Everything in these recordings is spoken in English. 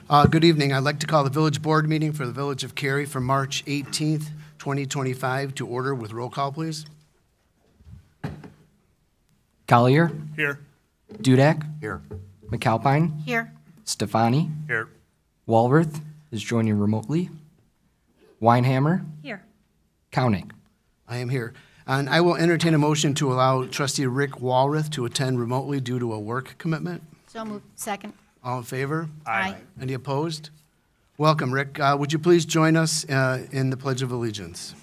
Good evening. I'd like to call the village board meeting for the Village of Cary for March 18th, 2025 to order with roll call, please. Collier. Here. Dudak. Here. McAlpine. Here. Stefani. Here. Walworth is joining remotely. Weinhammer. Here. Koenig. I am here. And I will entertain a motion to allow trustee Rick Walworth to attend remotely due to a work commitment. So moved. Second. All in favor? Aye. Any opposed? Welcome, Rick. Would you please join us in the Pledge of Allegiance?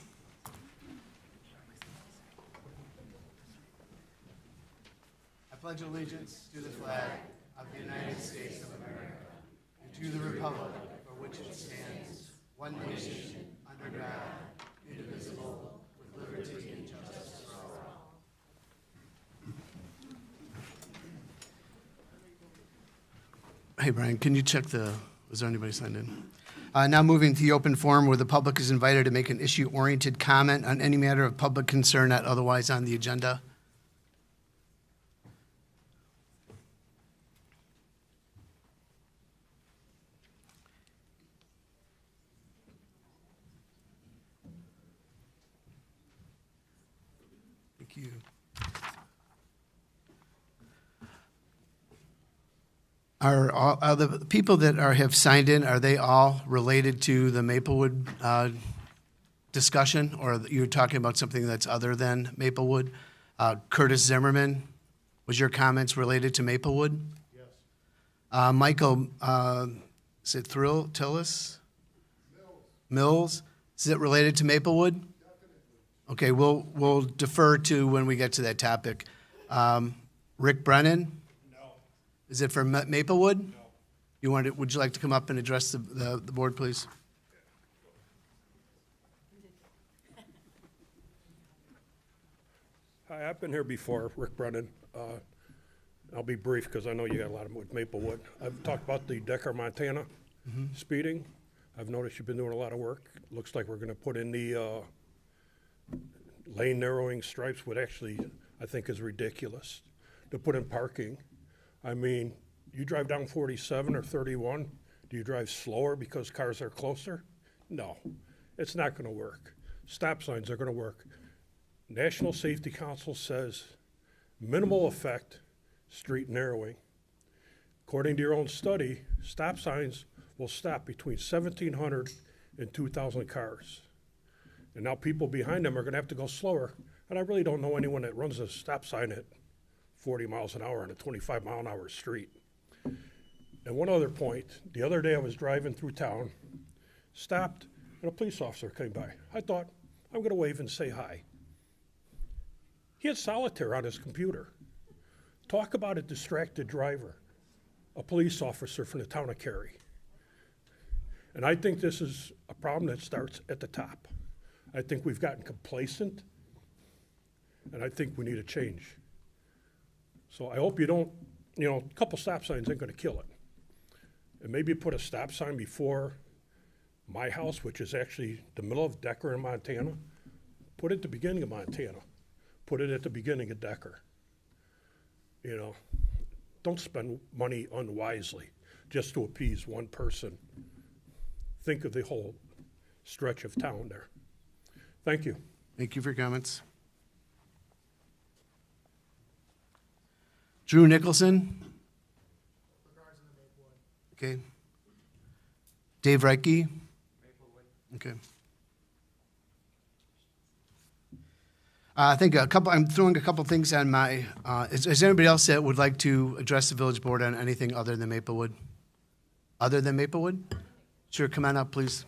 I pledge allegiance to the flag of the United States of America and to the republic for which it stands, one nation, under God, indivisible, with liberty and justice for all. Hey, Brian, can you check was there anybody signed in? Now moving to the open forum where the public is invited to make an issue-oriented comment on any matter of public concern not otherwise on the agenda. Thank you. Are the people that have signed in, are they all related to the Maplewood discussion, or you're talking about something that's other than Maplewood? Curtis Zimmerman, was your comments related to Maplewood? Yes. Michael, is it Tillis? Mills. Is it related to Maplewood? Definitely. Okay, we'll defer to when we get to that topic. Rick Brennan? Is it for Maplewood? No. Would you like to come up and address the board, please? Hi, I've been here before, Rick Brennan. I'll be brief because I know you got a lot of them with Maplewood. I've talked about the Decker, Montana speeding. I've noticed you've been doing a lot of work. Looks like we're going to put in the lane narrowing stripes, what actually I think is ridiculous, to put in parking. I mean, you drive down 47 or 31, do you drive slower because cars are closer? No, it's not going to work. Stop signs are going to work. National Safety Council says minimal effect, street narrowing. According to your own study, stop signs will stop between 1,700 and 2,000 cars. And now people behind them are going to have to go slower. And I really don't know anyone that runs a stop sign at 40 miles an hour on a 25-mile-an-hour street. And one other point, the other day I was driving through town, stopped, and a police officer came by. I thought, I'm going to wave and say hi. He had solitaire on his computer. Talk about a distracted driver, a police officer from the town of Cary. And I think this is a problem that starts at the top. I think we've gotten complacent, and I think we need a change. So I hope you don't, a couple stop signs ain't going to kill it. And maybe put a stop sign before my house, which is actually the middle of Decker in Montana. Put it at the beginning of Montana. Put it at the beginning of Decker. Don't spend money unwisely just to appease one person. Think of the whole stretch of town there. Thank you. Thank you for your comments. Drew Nicholson. Okay. Dave Reitke. Okay. I think I'm throwing a couple things on my, is there anybody else that would like to address the village board on anything other than Maplewood? Other than Maplewood? Sure, come on up, please.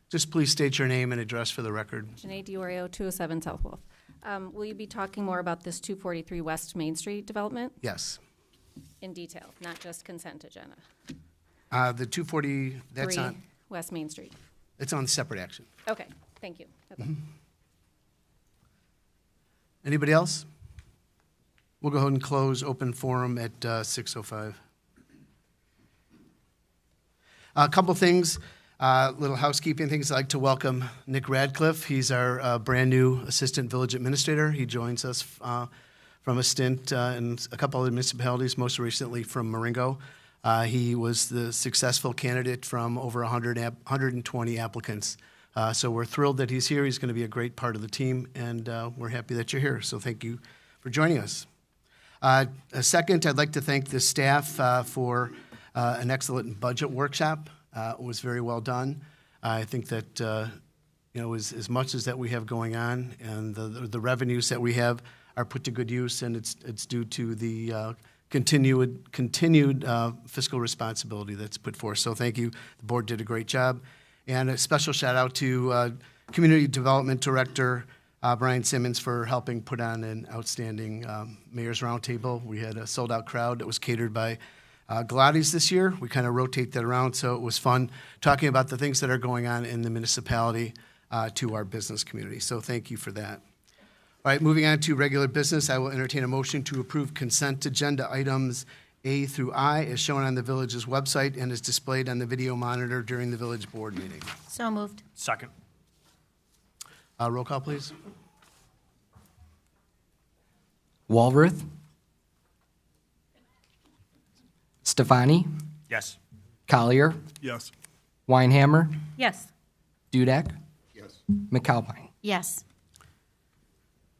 Just please state your name and address for the record. Janae DiOrio, 207 South Wolf. Will you be talking more about this 243 West Main Street development? Yes. In detail, not just consent agenda. The 240, that's on. West Main Street. It's on separate action. Okay, thank you. Anybody else? We'll go ahead and close open forum at 6:05. A couple things. Little housekeeping things. I'd like to welcome Nick Radcliffe. He's our brand new assistant village administrator. He joins us from a stint in a couple of municipalities, most recently from Marengo. He was the successful candidate from over 120 applicants. So we're thrilled that he's here. He's going to be a great part of the team, and we're happy that you're here. So thank you for joining us. Second, I'd like to thank the staff for an excellent budget workshop. It was very well done. I think that as much as that we have going on and the revenues that we have are put to good use, and it's due to the continued fiscal responsibility that's put forth. So thank you. The board did a great job. And a special shout out to Community Development Director Brian Simmons for helping put on an outstanding Mayor's Roundtable. We had a sold out crowd that was catered by Galati's this year. We kind of rotate that around, so it was fun talking about the things that are going on in the municipality to our business community. So thank you for that. All right, moving on to regular business, I will entertain a motion to approve consent agenda items A through I as shown on the village's website and is displayed on the video monitor during the village board meeting. So moved. Second. Roll call, please. Walworth, Stefani, Yes. Collier, Yes. Weinhammer, Yes. Dudek, Yes. McAlpine. Yes.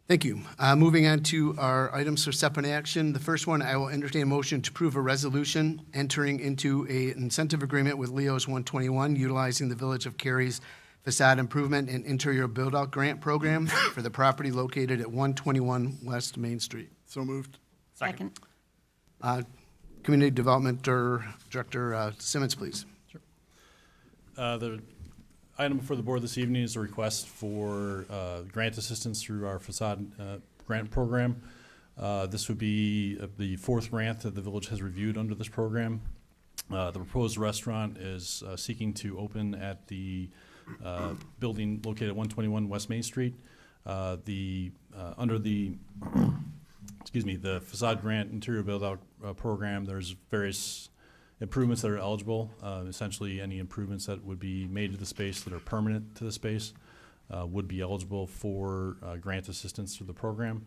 Thank you. Moving on to our items for separate action. The first one, I will entertain a motion to approve a resolution entering into an incentive agreement with Leo's 121 utilizing the Village of Cary's facade improvement and interior build-out grant program for the property located at 121 West Main Street. So moved. Second. Community Development Director Simmons, please. The item before the board this evening is a request for grant assistance through our facade grant program. This would be the fourth grant that the village has reviewed under this program. The proposed restaurant is seeking to open at the building located at 121 West Main Street. Under the the facade grant interior build-out program, there's various improvements that are eligible. Essentially, any improvements that would be made to the space that are permanent to the space would be eligible for grant assistance through the program.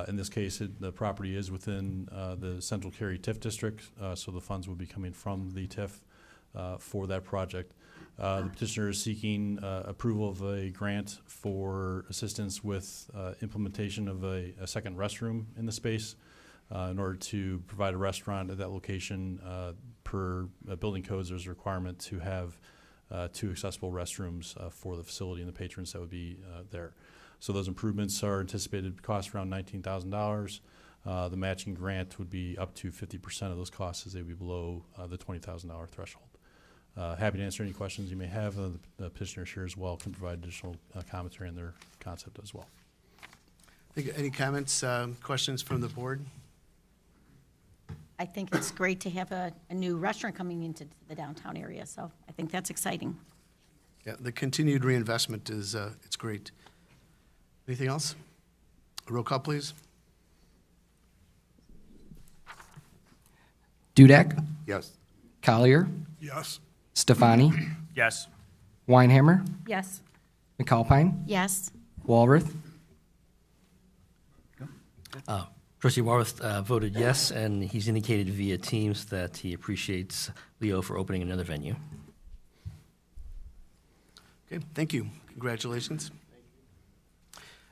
In this case, the property is within the Central Cary TIF district, so the funds would be coming from the TIF for that project. The petitioner is seeking approval of a grant for assistance with implementation of a second restroom in the space in order to provide a restaurant at that location. Per building codes, there's a requirement to have 2 accessible restrooms for the facility and the patrons that would be there. So those improvements are anticipated to cost around $19,000. The matching grant would be up to 50% of those costs as they would be below the $20,000 threshold. Happy to answer any questions you may have. The petitioner here as well can provide additional commentary on their concept as well. Any comments, questions from the board? I think it's great to have a new restaurant coming into the downtown area, so I think that's exciting. Yeah, the continued reinvestment is it's great. Anything else? Roll call, please. Dudek, Yes. Collier, Yes. Stefani, Yes. Weinhammer, Yes. McAlpine, Yes. Walworth. Trustee Warworth voted yes, and he's indicated via Teams that he appreciates Leo for opening another venue. Okay, thank you. Congratulations.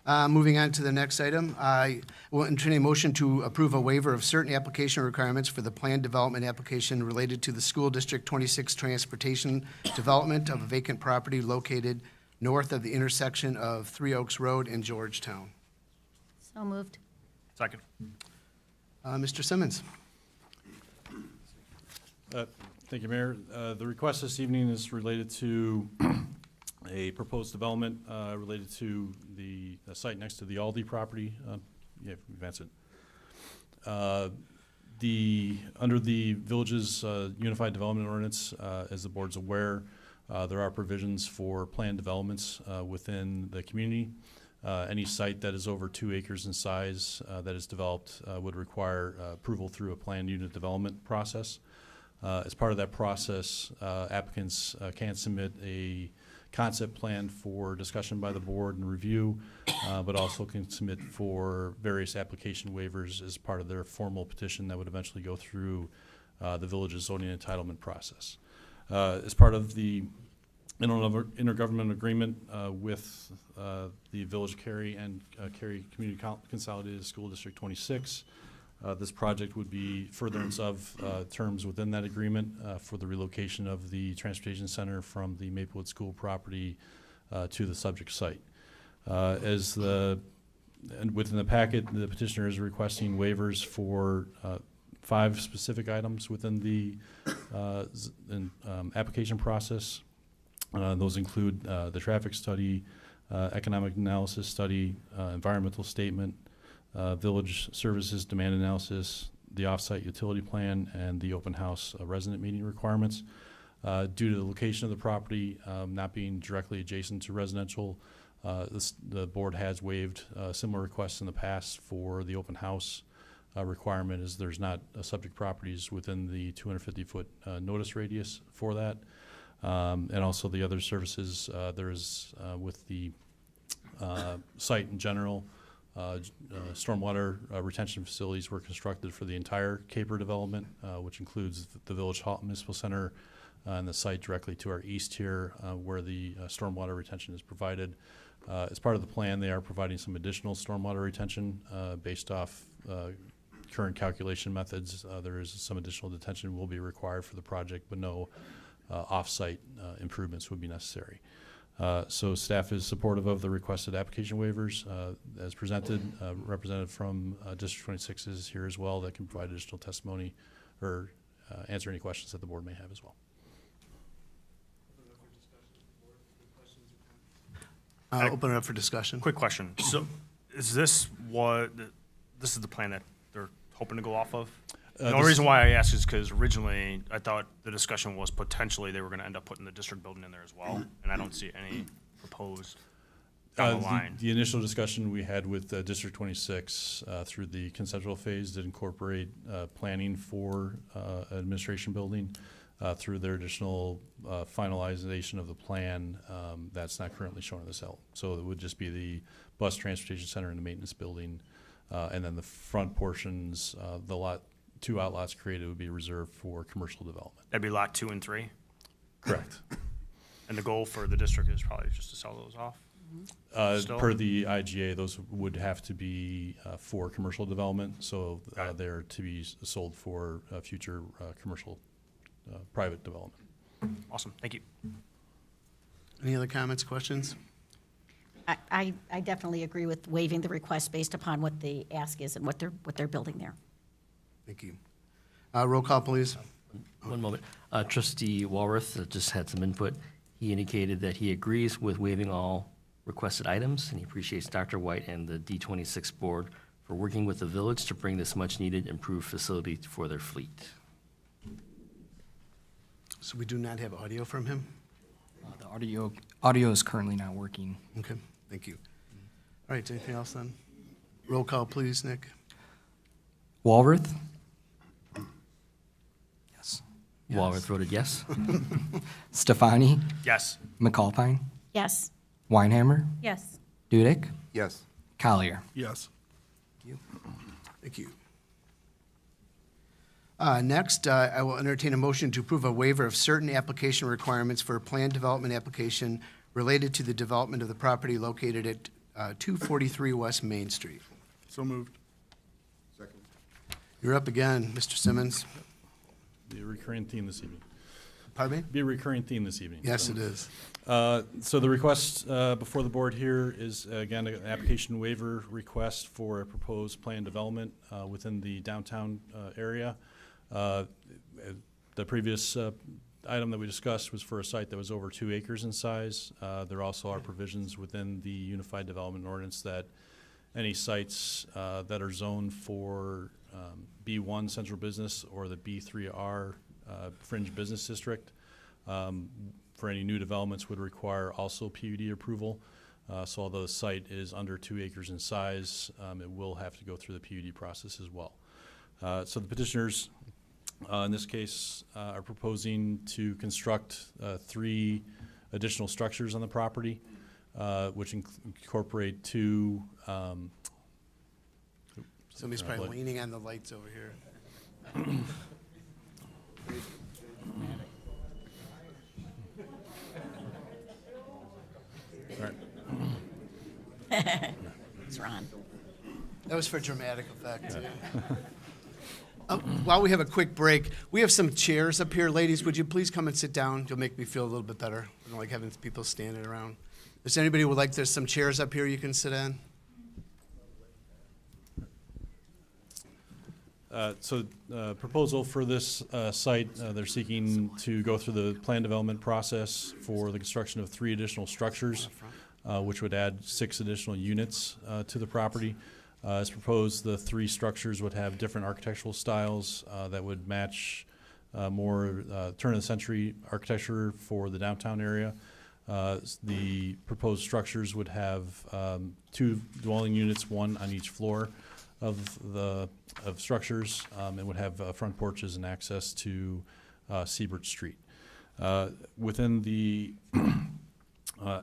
Moving on to the next item, I will entertain a motion to approve a waiver of certain application requirements for the planned development application related to the School District 26 transportation development of a vacant property located north of the intersection of Three Oaks Road and Georgetown. So moved. Second. Mr. Simmons. Thank you, Mayor. The request this evening is related to a proposed development related to the site next to the Aldi property. Yeah, advance it. Under the village's Unified Development Ordinance, as the board's aware, there are provisions for planned developments within the community. Any site that is over 2 acres in size that is developed would require approval through a planned unit development process. As part of that process, applicants can submit a concept plan for discussion by the board and review, but also can submit for various application waivers as part of their formal petition that would eventually go through the village's zoning entitlement process. As part of the intergovernmental agreement with the Village of Cary and Cary Community Consolidated School District 26, this project would be furtherance of terms within that agreement for the relocation of the transportation center from the Maplewood School property to the subject site. And within the packet, the petitioner is requesting waivers for 5 specific items within the application process. Those include the traffic study, economic analysis study, environmental statement, village services demand analysis, the off-site utility plan, and the open house resident meeting requirements. Due to the location of the property not being directly adjacent to residential, the board has waived similar requests in the past for the open house requirement, as there's not subject properties within the 250-foot notice radius for that. And also the other services, there's with the site in general, stormwater retention facilities were constructed for the entire Caper development, which includes the Village Hall Municipal Center and the site directly to our east here, where the stormwater retention is provided. As part of the plan, they are providing some additional stormwater retention based off current calculation methods. There is some additional detention will be required for the project, but no off-site improvements would be necessary. So staff is supportive of the requested application waivers as presented. Representative from District 26 is here as well that can provide additional testimony or answer any questions that the board may have as well. Open it up for discussion. Quick question. So is this this is the plan that they're hoping to go off of? The only reason why I asked is because originally I thought the discussion was potentially they were going to end up putting the district building in there as well, and I don't see any proposed down the line. The initial discussion we had with District 26 through the conceptual phase did incorporate planning for an administration building. Through their additional finalization of the plan, that's not currently shown in the cell. So it would just be the bus transportation center and the maintenance building, and then the front portions, the 2 outlots created would be reserved for commercial development. That'd be lot 2 and 3? Correct. And the goal for the district is probably just to sell those off? Still? Per the IGA, those would have to be for commercial development, so they're to be sold for future commercial private development. Awesome, thank you. Any other comments, questions? I definitely agree with waiving the request based upon what the ask is and what they're building there. Thank you. Roll call, please. One moment. Trustee Walworth just had some input. He indicated that he agrees with waiving all requested items, and he appreciates Dr. White and the D26 board for working with the village to bring this much-needed improved facility for their fleet. So we do not have audio from him? The audio is currently not working. Okay, thank you. All right, anything else then? Roll call, please, Nick. Walworth? Yes. Walworth voted yes. Stefani? Yes. McAlpine? Yes. Weinhammer? Yes. Dudek? Yes. Collier? Yes. Thank you. Next, I will entertain a motion to approve a waiver of certain application requirements for a planned development application related to the development of the property located at 243 West Main Street. So moved. You're up again, Mr. Simmons. Be a recurring theme this evening. Pardon me? Be a recurring theme this evening. Yes, so. it is. So the request before the board here is, again, an application waiver request for a proposed planned development within the downtown area. The previous item that we discussed was for a site that was over 2 acres in size. There also are provisions within the Unified Development Ordinance that any sites that are zoned for B1 Central Business or the B3R Fringe Business District for any new developments would require also PUD approval. So although the site is under 2 acres in size, it will have to go through the PUD process as well. So the petitioners, in this case, are proposing to construct 3 additional structures on the property, which incorporate two. Somebody's probably leaning on the lights over here. It's Ron. That was for dramatic effect. While we have a quick break, we have some chairs up here. Ladies, would you please come and sit down? You'll make me feel a little bit better. I don't like having people standing around. Is there anybody who would like, there's some chairs up here you can sit in? Proposal for this site, they're seeking to go through the plan development process for the construction of 3 additional structures, which would add 6 additional units to the property. As proposed, the 3 structures would have different architectural styles that would match more turn-of-the-century architecture for the downtown area. The proposed structures would have 2 dwelling units, 1 on each floor of structures, and would have front porches and access to Siebert Street. Within the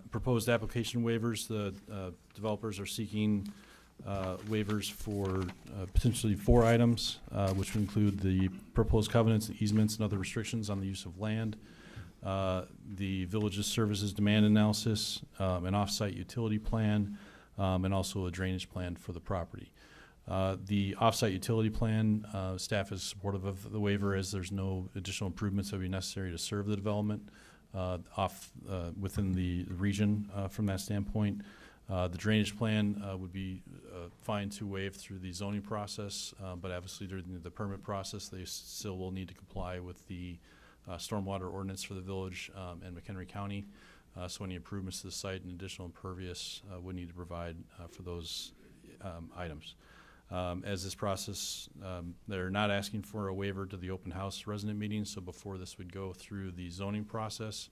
proposed application waivers, the developers are seeking waivers for potentially 4 items, which would include the proposed covenants, easements, and other restrictions on the use of land, the village's services demand analysis, an off-site utility plan, and also a drainage plan for the property. The off-site utility plan, staff is supportive of the waiver as there's no additional improvements that would be necessary to serve the development within the region from that standpoint. The drainage plan would be fine to waive through the zoning process, but obviously during the permit process, they still will need to comply with the stormwater ordinance for the village and McHenry County. So any improvements to the site and additional impervious would need to provide for those items. As this process, they're not asking for a waiver to the open house resident meeting, so before this would go through the zoning process,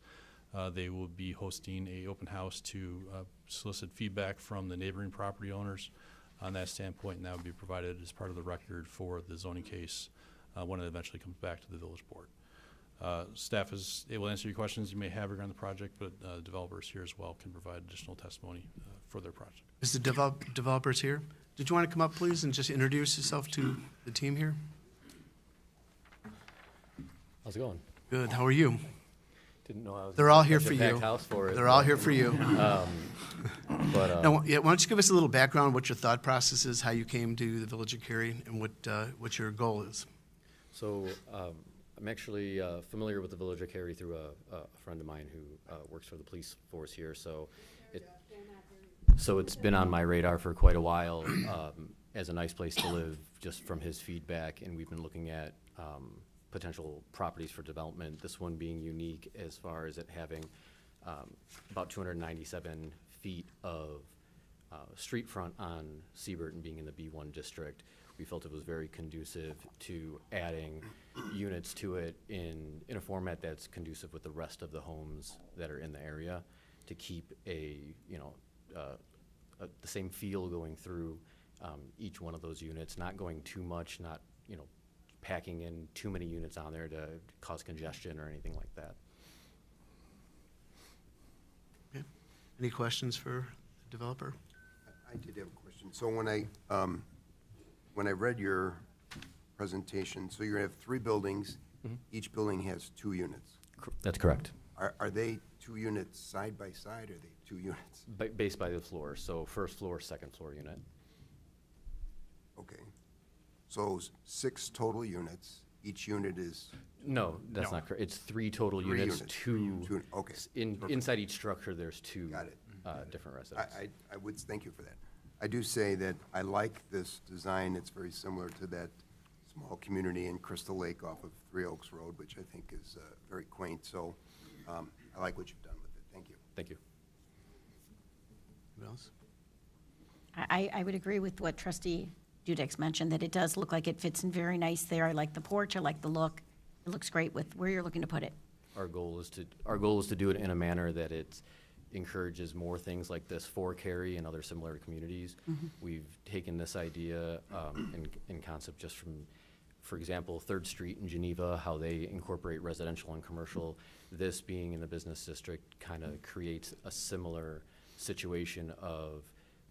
they will be hosting a open house to solicit feedback from the neighboring property owners on that standpoint, and that would be provided as part of the record for the zoning case when it eventually comes back to the village board. Staff is able to answer your questions you may have regarding the project, but developers here as well can provide additional testimony for their project. Is the developers here? Did you want to come up, please, and just introduce yourself to the team here? How's it going? Good. How are you? Didn't know I was. They're all here such for a you. packed house for it. They're all here for you. Now, Yeah, why don't you give us a little background, what your thought process is, how you came to the Village of Cary, and what your goal is? So I'm actually familiar with the Village of Cary through a friend of mine who works for the police force here. So it's been on my radar for quite a while as a nice place to live, just from his feedback, and we've been looking at potential properties for development, this one being unique as far as it having about 297 feet of street front on Siebert and being in the B1 district. We felt it was very conducive to adding units to it in a format that's conducive with the rest of the homes that are in the area, to keep the same feel going through each one of those units, not going too much, not packing in too many units on there to cause congestion or anything like that. Okay. Any questions for the developer? I did have a question. So when I read your presentation, so you're gonna have 3 buildings. Mm-hmm. Each building has 2 units. That's correct. Are they 2 units side by side, or are they 2 units? Based by the floor, so first floor, second floor unit. Okay. So 6 total units. Each unit is No, that's not correct. It's 3 total 3 units, units. 2. Okay. Inside each structure, there's 2 Got it. different residents. I would thank you for that. I do say that I like this design. It's very similar to that small community in Crystal Lake off of 3 Oaks Road, which I think is very quaint. So I like what you've done with it. Thank you. Thank you. Who else? I would agree with what Trustee Dudek's mentioned, that it does look like it fits in very nice there. I like the porch, I like the look. It looks great with where you're looking to put it. Our goal is to do it in a manner that it encourages more things like this for Cary and other similar communities. Mm-hmm. We've taken this idea in concept just for example, 3rd Street in Geneva, how they incorporate residential and commercial. This being in the business district kind of creates a similar situation of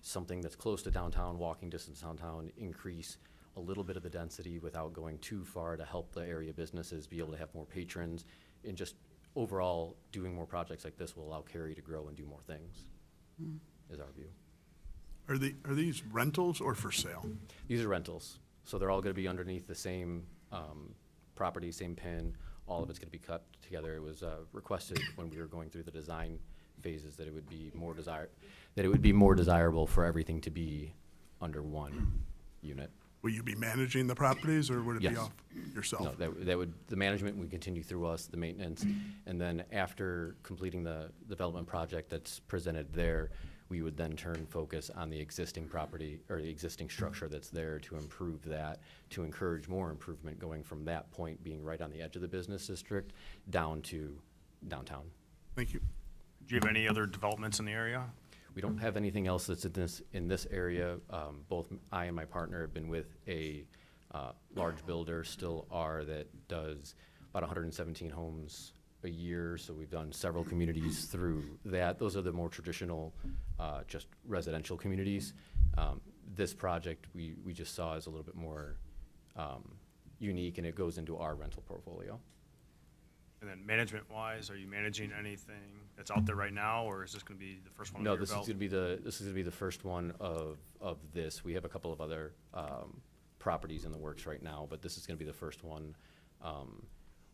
something that's close to downtown, walking distance downtown, increase a little bit of the density without going too far to help the area businesses be able to have more patrons, and just overall doing more projects like this will allow Cary to grow and do more things, is our view. Are these rentals or for sale? These are rentals, so they're all going to be underneath the same property, same pin. All of it's going to be cut together. It was requested when we were going through the design phases that it would be more desirable for everything to be under one unit. Will you be managing the properties, or would it be Yes. off yourself? No, that would, the management would continue through us, the maintenance, and then after completing the development project that's presented there, we would then turn focus on the existing property, or the existing structure that's there to improve that, to encourage more improvement going from that point being right on the edge of the business district down to downtown. Thank you. Do you have any other developments in the area? We don't have anything else that's in this area. Both I and my partner have been with a large builder, still are, that does about 117 homes a year. So we've done several communities through that. Those are the more traditional, just residential communities. This project we just saw is a little bit more unique, and it goes into our rental portfolio. And then management-wise, are you managing anything that's out there right now, or is this going to be the first one? No, under your this is belt? going to be the first one of this. We have a couple of other properties in the works right now, but this is going to be the first one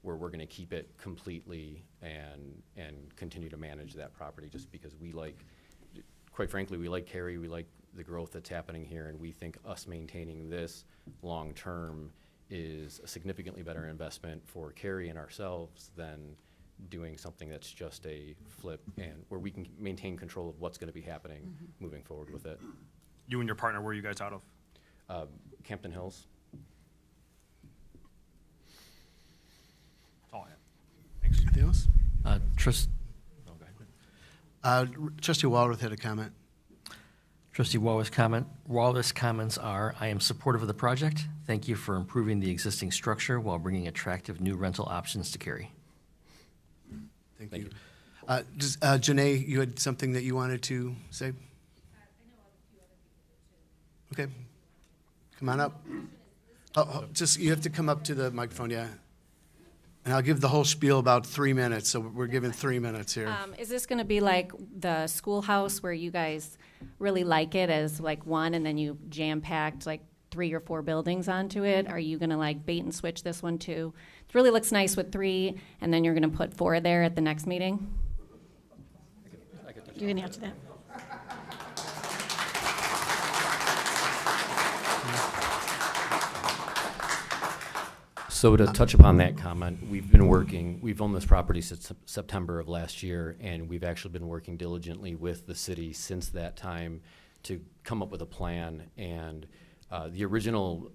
where we're going to keep it completely and continue to manage that property, just because we like, quite frankly, we like Cary, we like the growth that's happening here, and we think us maintaining this long-term is a significantly better investment for Cary and ourselves than doing something that's just a flip, and where we can maintain control of what's going to be happening moving forward with it. You and your partner, where are you guys out of? Campton Hills. That's all I have. Thanks. Anything else? Trustee Walworth had a comment. Trustee Waller's comments are, I am supportive of the project. Thank you for improving the existing structure while bringing attractive new rental options to Cary. Thank you. Janae, you had something that you wanted to say? Okay. Come on up. Just, you have to come up to the microphone, yeah. And I'll give the whole spiel about 3 minutes, so we're given 3 minutes here. Is this going to be like the schoolhouse where you guys really like it as like one, and then you jam-packed like 3 or 4 buildings onto it? Are you going to like bait and switch this one too? It really looks nice with 3, and then you're going to put 4 there at the next meeting? You can answer that. So to touch upon that comment, we've owned this property since September of last year, and we've actually been working diligently with the city since that time to come up with a plan. And the original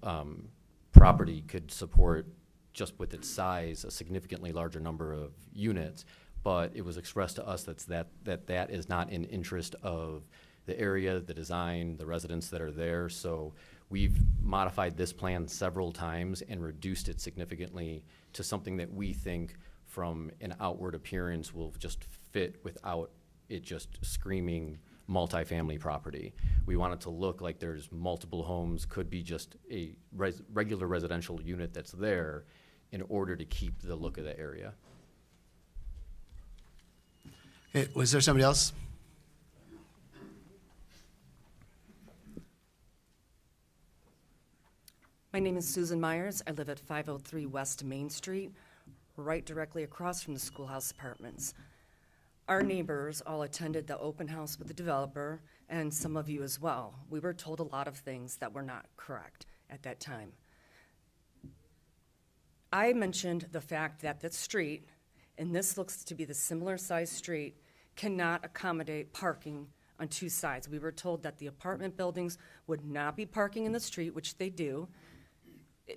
property could support, just with its size, a significantly larger number of units, but it was expressed to us that is not in interest of the area, the design, the residents that are there. So we've modified this plan several times and reduced it significantly to something that we think from an outward appearance will just fit without it just screaming multifamily property. We want it to look like there's multiple homes, could be just a regular residential unit that's there in order to keep the look of the area. Okay, was there somebody else? My name is Susan Myers. I live at 503 West Main Street, right directly across from the schoolhouse apartments. Our neighbors all attended the open house with the developer, and some of you as well. We were told a lot of things that were not correct at that time. I mentioned the fact that the street, and this looks to be the similar size street, cannot accommodate parking on 2 sides. We were told that the apartment buildings would not be parking in the street, which they do.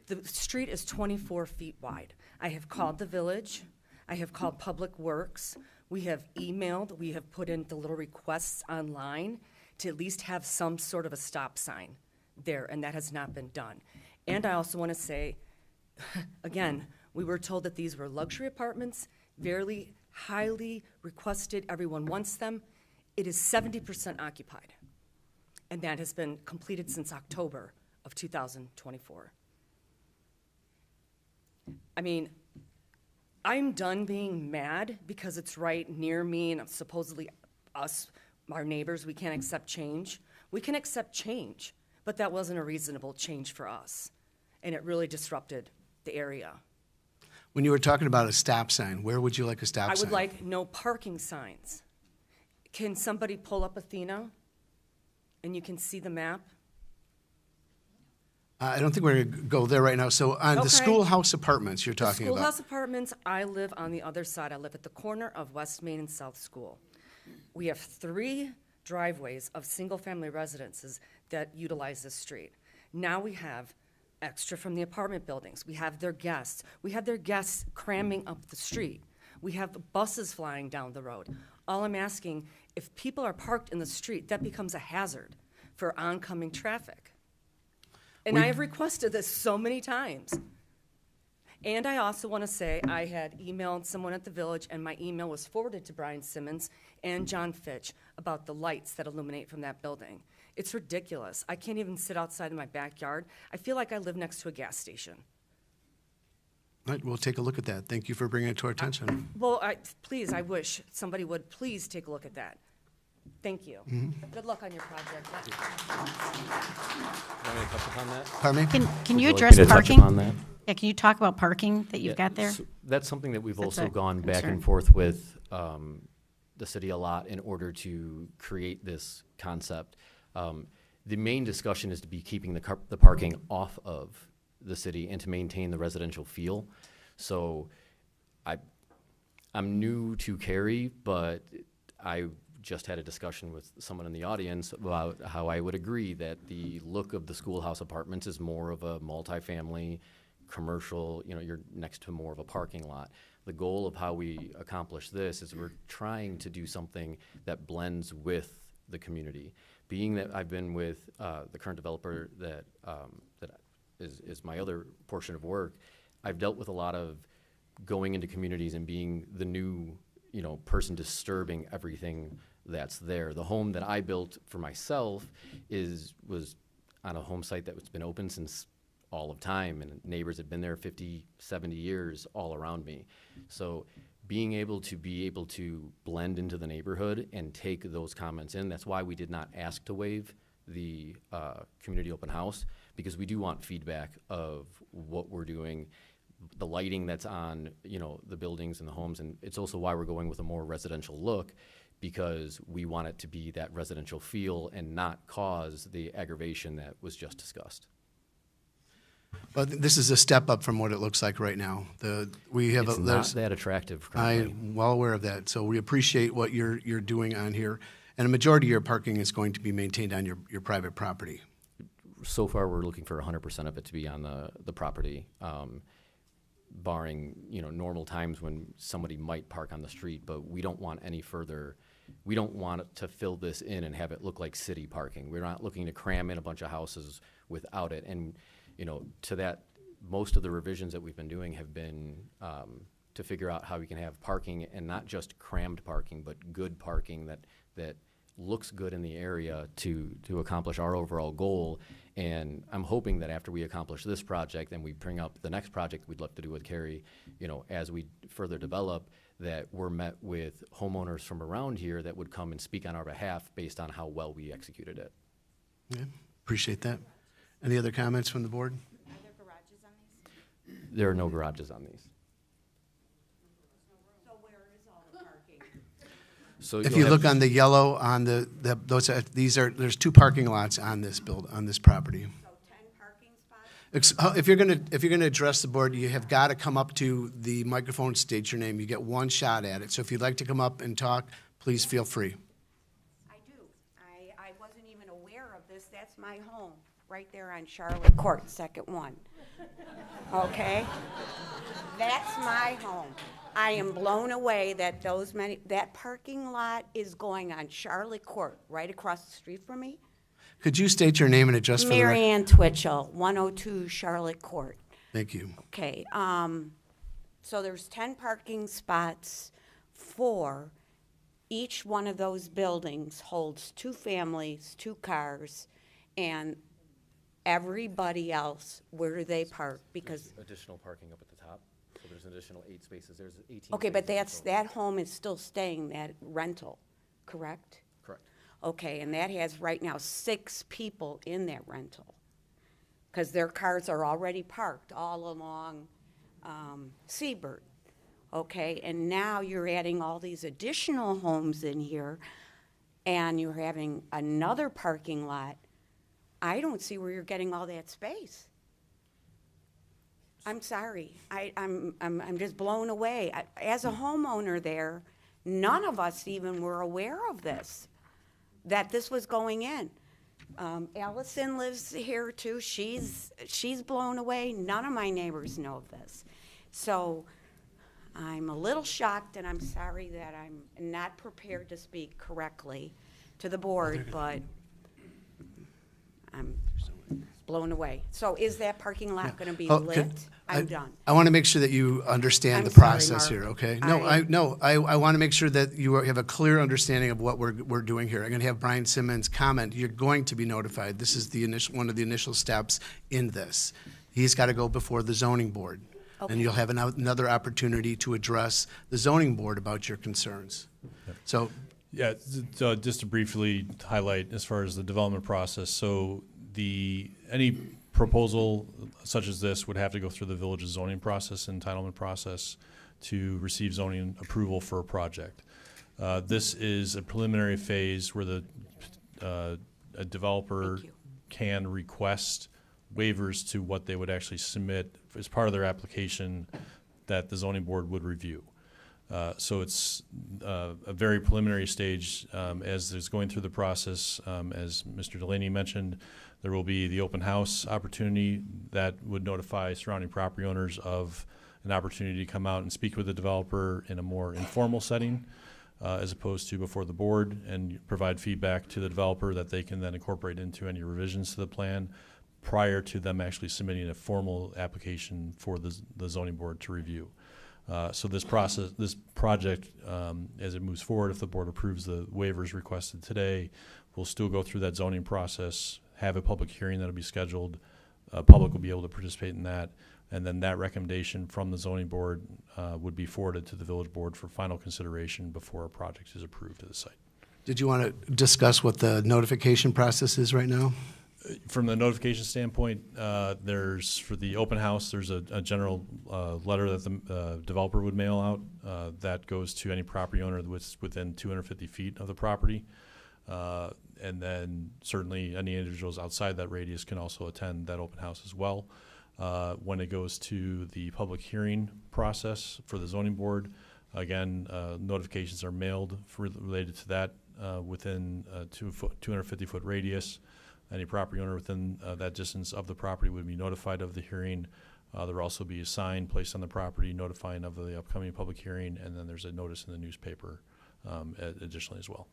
The street is 24 feet wide. I have called the village. I have called Public Works. We have emailed. We have put in the little requests online to at least have some sort of a stop sign there, and that has not been done. And I also want to say, again, we were told that these were luxury apartments, very highly requested, everyone wants them. It is 70% occupied, and that has been completed since October of 2024. I mean, I'm done being mad because it's right near me and supposedly us, our neighbors, we can't accept change. We can accept change, but that wasn't a reasonable change for us, and it really disrupted the area. When you were talking about a stop sign, where would you like a stop I sign? would like no parking signs. Can somebody pull up Athena and you can see the map? I don't think we're going to go there right now. So on the Okay. schoolhouse apartments you're The talking about. schoolhouse apartments, I live on the other side. I live at the corner of West Main and South School. We have 3 driveways of single-family residences that utilize this street. Now we have extra from the apartment buildings. We have their guests. We have their guests cramming up the street. We have buses flying down the road. All I'm asking, if people are parked in the street, that becomes a hazard for oncoming traffic. And I have requested this so many times. And I also want to say I had emailed someone at the village, and my email was forwarded to Brian Simmons and John Fitch about the lights that illuminate from that building. It's ridiculous. I can't even sit outside in my backyard. I feel like I live next to a gas station. All right, we'll take a look at that. Thank you for bringing it to our attention. Well, please, I wish somebody would please take a look at that. Thank you. Good luck on your project. Want me to touch upon that? Pardon me? Can you Would you like address me to touch parking? upon that? Yeah, can you talk about parking that you've Yeah, got there? so that's something that we've That's also a gone back concern. and forth with the city a lot in order to create this concept. The main discussion is to be keeping the parking off of the city and to maintain the residential feel. So I'm new to Cary, but I just had a discussion with someone in the audience about how I would agree that the look of the schoolhouse apartments is more of a multifamily, commercial, you're next to more of a parking lot. The goal of how we accomplish this is we're trying to do something that blends with the community. Being that I've been with the current developer that is my other portion of work, I've dealt with a lot of going into communities and being the new, person disturbing everything that's there. The home that I built for myself was on a home site that's been open since all of time, and neighbors had been there 50, 70 years all around me. So being able to blend into the neighborhood and take those comments in, that's why we did not ask to waive the community open house, because we do want feedback of what we're doing, the lighting that's on, the buildings and the homes, and it's also why we're going with a more residential look, because we want it to be that residential feel and not cause the aggravation that was just discussed. But this is a step up from what it looks like right now. It's not that attractive currently. I'm well aware of that. So we appreciate what you're doing on here. And a majority of your parking is going to be maintained on your private property. So far, we're looking for 100% of it to be on the property, barring, normal times when somebody might park on the street, but we don't want we don't want to fill this in and have it look like city parking. We're not looking to cram in a bunch of houses without it. And, to that, most of the revisions that we've been doing have been to figure out how we can have parking, and not just crammed parking, but good parking that looks good in the area to accomplish our overall goal. And I'm hoping that after we accomplish this project and we bring up the next project we'd love to do with Cary, as we further develop, that we're met with homeowners from around here that would come and speak on our behalf based on how well we executed it. Yeah, appreciate that. Any other comments from the board? Are there garages on these? There are no garages on these. So where is all the parking? So If you'll you have- look on the yellow on there's 2 parking lots on this property. So 10 parking spots? If you're gonna address the board, you have got to come up to the microphone, state your name. You get one shot at it. So if you'd like to come up and talk, please feel free. I do. I wasn't even aware of this. That's my home, right there on Charlotte Court, second one. Okay? That's my home. I am blown away that that parking lot is going on Charlotte Court, right across the street from me. Could you state your name and address for the record? Mary Ann Twitchell, 102 Charlotte Court. Thank you. Okay, so there's 10 parking spots for each one of those buildings holds 2 families, 2 cars, and everybody else, where do they park? Because, Additional parking up at the top, so there's an additional 8 spaces, there's 18 okay, but spaces in that total. home is still staying, that rental, correct? Correct. Okay, and that has right now 6 people in that rental, because their cars are already parked all along Seabird. Okay, and now you're adding all these additional homes in here, and you're having another parking lot. I don't see where you're getting all that space. I'm sorry, I'm just blown away. As a homeowner there, none of us even were aware of this, that this was going in. Allison lives here too. She's blown away. None of my neighbors know of this. So I'm a little shocked, and I'm sorry that I'm not prepared to speak correctly to the board, but I'm blown away. So is that parking lot going to be lit? I'm done. I want to make sure that you understand I'm the sorry, process Mark. here, okay? I I want to make sure that you have a clear understanding of what we're doing here. I'm going to have Brian Simmons comment. You're going to be notified. This is one of the initial steps in this. He's got to go before the zoning board. Okay. And you'll have another opportunity to address the zoning board about your concerns. So, Yeah, so just to briefly highlight as far as the development process, so any proposal such as this would have to go through the village's zoning process, entitlement process, to receive zoning approval for a project. This is a preliminary phase where a developer can request waivers to what they would actually submit as part of their application that the zoning board would review. So it's a very preliminary stage as it's going through the process. As Mr. Delaney mentioned, there will be the open house opportunity that would notify surrounding property owners of an opportunity to come out and speak with the developer in a more informal setting as opposed to before the board, and provide feedback to the developer that they can then incorporate into any revisions to the plan prior to them actually submitting a formal application for the zoning board to review. So this project, as it moves forward, if the board approves the waivers requested today, we'll still go through that zoning process, have a public hearing that'll be scheduled. Public will be able to participate in that, and then that recommendation from the zoning board would be forwarded to the village board for final consideration before a project is approved at the site. did you want to discuss what the notification process is right now? From the notification standpoint, there's, for the open house, there's a general letter that the developer would mail out that goes to any property owner that's within 250 feet of the property. And then certainly any individuals outside that radius can also attend that open house as well. When it goes to the public hearing process for the zoning board, again, notifications are mailed related to that within a 250-foot radius. Any property owner within that distance of the property would be notified of the hearing. There will also be a sign placed on the property notifying of the upcoming public hearing, and then there's a notice in the newspaper additionally as well.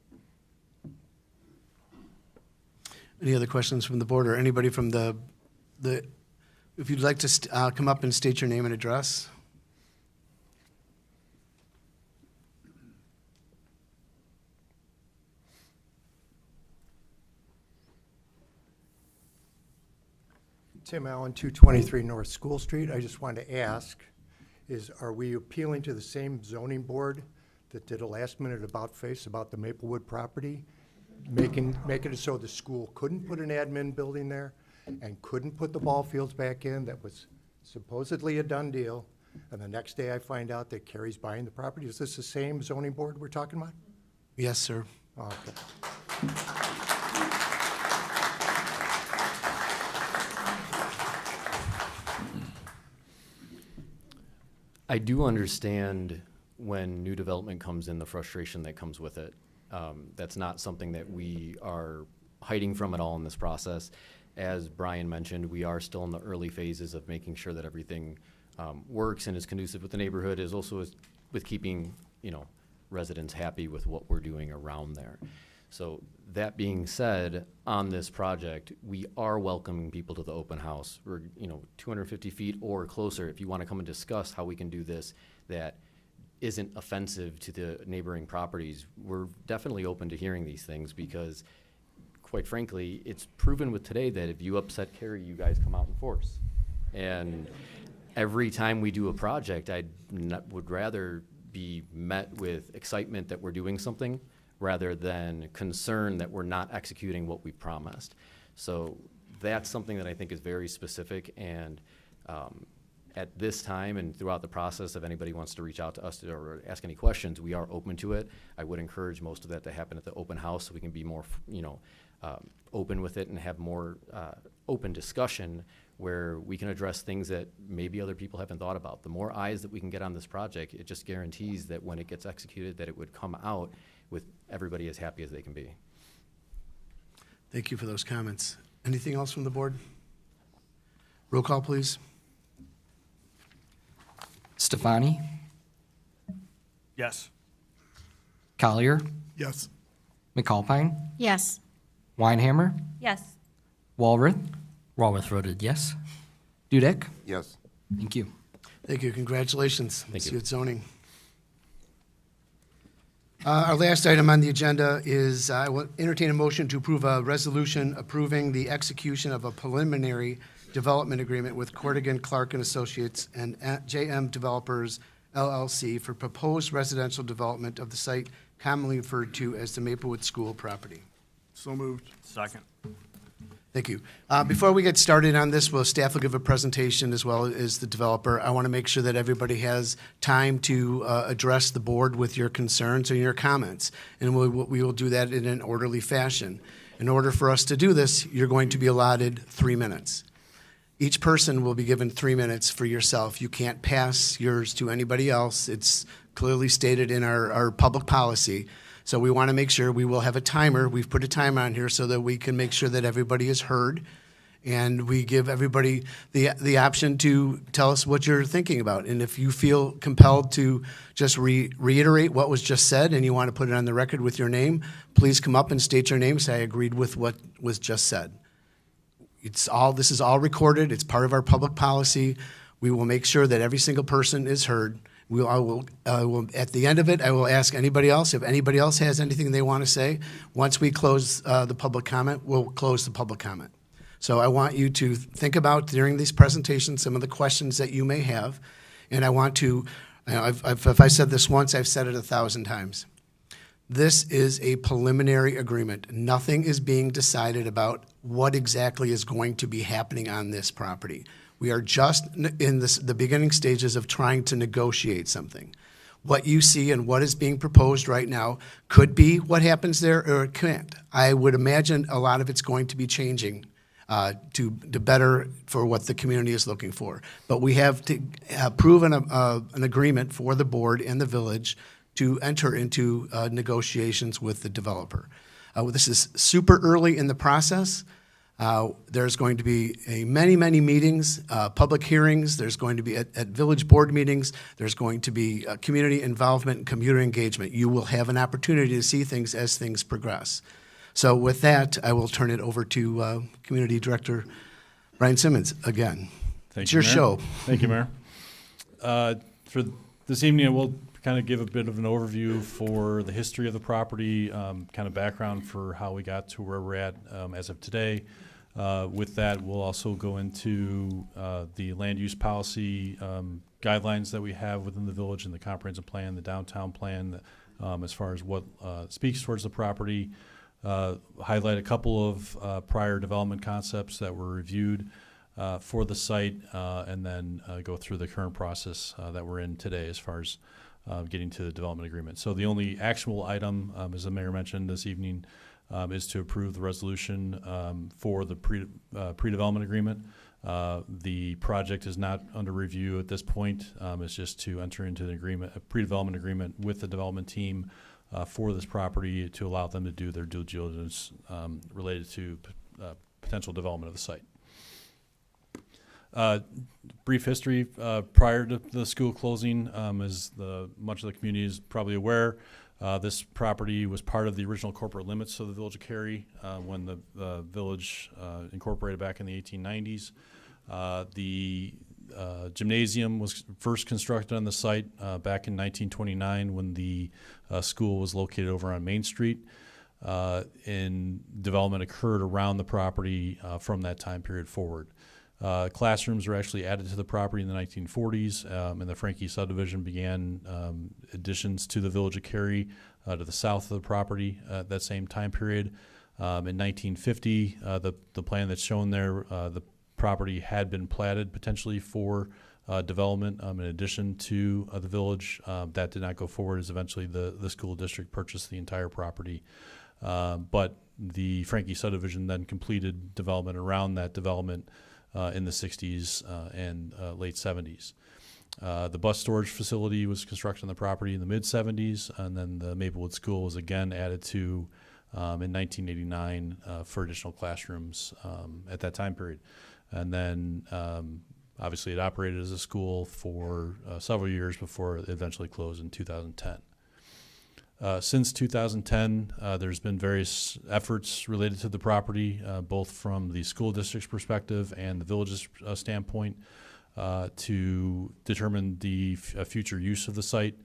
Any other questions from the board, or anybody from the if you'd like to come up and state your name and address? Tim Allen, 223 North School Street. I just wanted to ask, are we appealing to the same zoning board that did a last-minute about-face about the Maplewood property, making it so the school couldn't put an admin building there and couldn't put the ball fields back in? That was supposedly a done deal, and the next day I find out that Carrie's buying the property. Is this the same zoning board we're talking about? Yes, sir. Oh, okay. I do understand when new development comes in, the frustration that comes with it. That's not something that we are hiding from at all in this process. As Brian mentioned, we are still in the early phases of making sure that everything works and is conducive with the neighborhood, as also with keeping residents happy with what we're doing around there. So that being said, on this project, we are welcoming people to the open house. We're, 250 feet or closer, if you want to come and discuss how we can do this that isn't offensive to the neighboring properties. We're definitely open to hearing these things because, quite frankly, it's proven with today that if you upset Carrie, you guys come out in force. And every time we do a project, would rather be met with excitement that we're doing something rather than concern that we're not executing what we promised. So that's something that I think is very specific, and at this time and throughout the process, if anybody wants to reach out to us or ask any questions, we are open to it. I would encourage most of that to happen at the open house so we can be more, open with it and have more open discussion where we can address things that maybe other people haven't thought about. The more eyes that we can get on this project, it just guarantees that when it gets executed, that it would come out with everybody as happy as they can be. Thank you for those comments. Anything else from the board? Roll call, please. Stefani, Yes. Collier, Yes. McAlpine, Yes. Weinhammer, Yes. Walrath, Walrath voted yes. Dudek. Yes. Thank you. Thank you. Congratulations. Thank See you. you at zoning. Our last item on the agenda is I will entertain a motion to approve a resolution approving the execution of a preliminary development agreement with Cordigan, Clark and Associates and JM Developers LLC for proposed residential development of the site commonly referred to as the Maplewood School property. So moved. Second. Thank you. Before we get started on this, staff will give a presentation as well as the developer. I want to make sure that everybody has time to address the board with your concerns or your comments, and we will do that in an orderly fashion. In order for us to do this, you're going to be allotted 3 minutes. Each person will be given 3 minutes for yourself. You can't pass yours to anybody else. It's clearly stated in our public policy. So we want to make sure we will have a timer. We've put a timer on here so that we can make sure that everybody is heard. And we give everybody the option to tell us what you're thinking about. And if you feel compelled to just reiterate what was just said and you want to put it on the record with your name, please come up and state your name, say I agreed with what was just said. This is all recorded. It's part of our public policy. We will make sure that every single person is heard. I will, at the end of it, I will ask anybody else, if anybody else has anything they want to say. Once we close the public comment, we'll close the public comment. So I want you to think about, during these presentations, some of the questions that you may have. And I want to, if I said this once, I've said it 1,000 times. This is a preliminary agreement. Nothing is being decided about what exactly is going to be happening on this property. We are just in the beginning stages of trying to negotiate something. What you see and what is being proposed right now could be what happens there, or it can't. I would imagine a lot of it's going to be changing to better for what the community is looking for. But we have to proven an agreement for the board and the village to enter into negotiations with the developer. This is super early in the process. There's going to be many meetings, public hearings. There's going to be at village board meetings. There's going to be community involvement and community engagement. You will have an opportunity to see things as things progress. So with that, I will turn it over to Community Director Brian Simmons again. Thank It's you, your Mayor. show. Thank you, Mayor. For this evening, we'll kind of give a bit of an overview for the history of the property, kind of background for how we got to where we're at as of today. With that, we'll also go into the land use policy guidelines that we have within the village and the comprehensive plan, the downtown plan, as far as what speaks towards the property. Highlight a couple of prior development concepts that were reviewed for the site, and then go through the current process that we're in today as far as getting to the development agreement. So the only actionable item, as the mayor mentioned this evening, is to approve the resolution for the pre-development agreement. The project is not under review at this point. It's just to enter into the agreement, a pre-development agreement with the development team for this property to allow them to do their due diligence related to potential development of the site. Brief history prior to the school closing, as much of the community is probably aware, This property was part of the original corporate limits of the Village of Cary when the village incorporated back in the 1890s. The gymnasium was first constructed on the site back in 1929 when the school was located over on Main Street. And development occurred around the property from that time period forward. Classrooms were actually added to the property in the 1940s, and the Frankie subdivision began additions to the Village of Cary to the south of the property at that same time period. In 1950, the plan that's shown there, the property had been platted potentially for development in addition to the village. That did not go forward as eventually the school district purchased the entire property. But the Frankie subdivision then completed development around that development in the 60s and late 70s. The bus storage facility was constructed on the property in the mid-70s, and then the Maplewood School was again added to in 1989 for additional classrooms at that time period. And then obviously it operated as a school for several years before it eventually closed in 2010. Since 2010, there's been various efforts related to the property, both from the school district's perspective and the village's standpoint, to determine the future use of the site.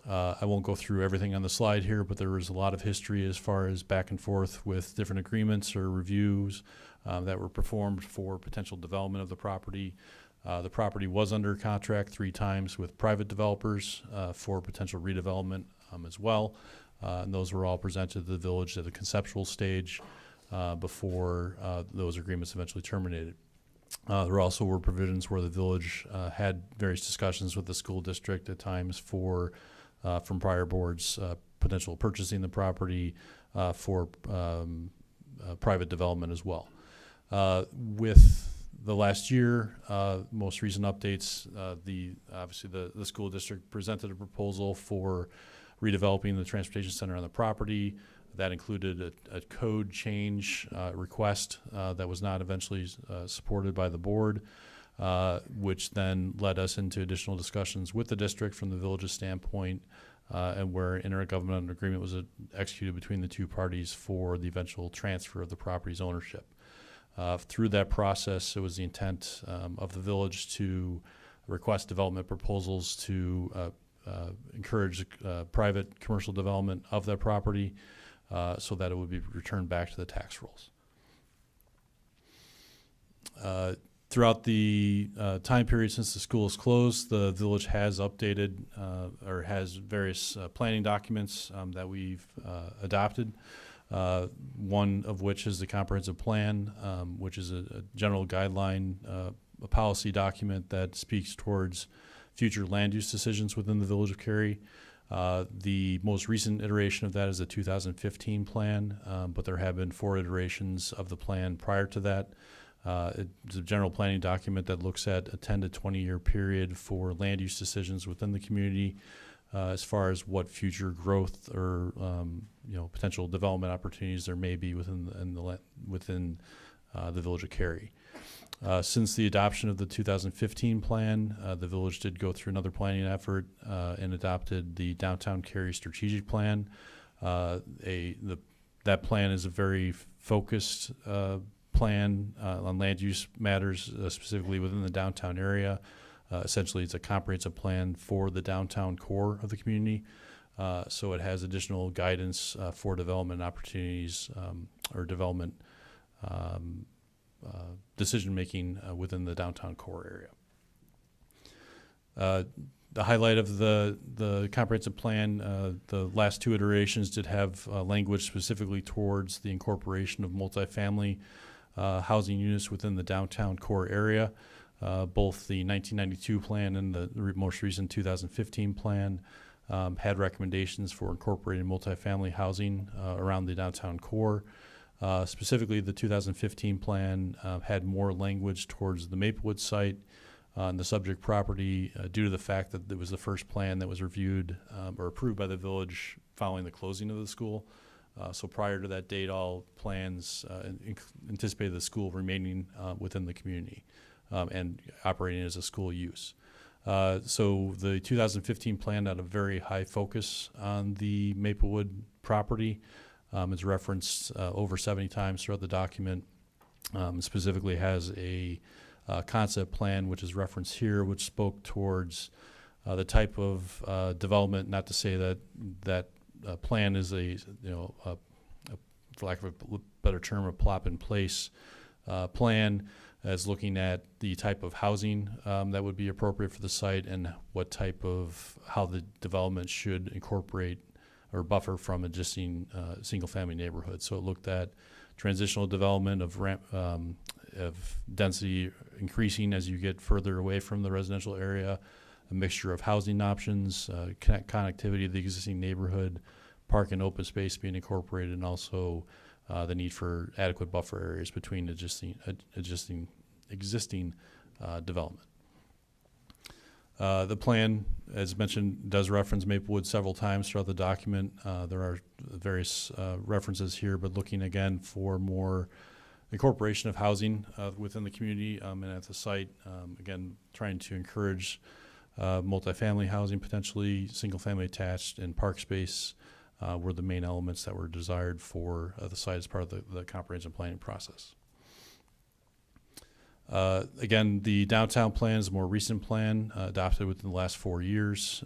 I won't go through everything on the slide here, but there was a lot of history as far as back and forth with different agreements or reviews that were performed for potential development of the property. The property was under contract 3 times with private developers for potential redevelopment as well. And those were all presented to the village at a conceptual stage before those agreements eventually terminated. There also were provisions where the village had various discussions with the school district at times for, from prior boards, potential purchasing the property for private development as well. With the last year, most recent updates, obviously the school district presented a proposal for redeveloping the transportation center on the property. That included a code change request that was not eventually supported by the board, which then led us into additional discussions with the district from the village's standpoint, and where intergovernmental agreement was executed between the 2 parties for the eventual transfer of the property's ownership. Through that process, it was the intent of the village to request development proposals to encourage private commercial development of that property so that it would be returned back to the tax rolls. Throughout the time period since the school is closed, the village has updated or has various planning documents that we've adopted. One of which is the comprehensive plan, which is a general guideline, a policy document that speaks towards future land use decisions within the Village of Cary. The most recent iteration of that is the 2015 plan, but there have been 4 iterations of the plan prior to that. It's a general planning document that looks at a 10 to 20 year period for land use decisions within the community, as far as what future growth or potential development opportunities there may be within the Village of Cary. Since the adoption of the 2015 plan, the village did go through another planning effort and adopted the Downtown Cary Strategic Plan. That plan is a very focused plan on land use matters, specifically within the downtown area. Essentially, it's a comprehensive plan for the downtown core of the community. So it has additional guidance for development opportunities or development decision-making within the downtown core area. The highlight of the comprehensive plan, the last 2 iterations did have language specifically towards the incorporation of multifamily housing units within the downtown core area. Both the 1992 plan and the most recent 2015 plan had recommendations for incorporating multifamily housing around the downtown core. Specifically, the 2015 plan had more language towards the Maplewood site on the subject property due to the fact that it was the first plan that was reviewed or approved by the village following the closing of the school. So prior to that date, all plans anticipated the school remaining within the community and operating as a school use. So the 2015 plan had a very high focus on the Maplewood property. It's referenced over 70 times throughout the document. Specifically has a concept plan, which is referenced here, which spoke towards the type of development. Not to say that that plan is for lack of a better term, a plop in place plan, as looking at the type of housing that would be appropriate for the site and what type of how the development should incorporate or buffer from existing single-family neighborhoods. So it looked at transitional development of density increasing as you get further away from the residential area, a mixture of housing options, connectivity of the existing neighborhood, park and open space being incorporated, and also the need for adequate buffer areas between existing development. The plan, as mentioned, does reference Maplewood several times throughout the document. There are various references here, but looking again for more incorporation of housing within the community and at the site. Again, trying to encourage multifamily housing, potentially single-family attached, and park space were the main elements that were desired for the site as part of the comprehensive planning process. Again, the downtown plan is a more recent plan adopted within the last 4 years.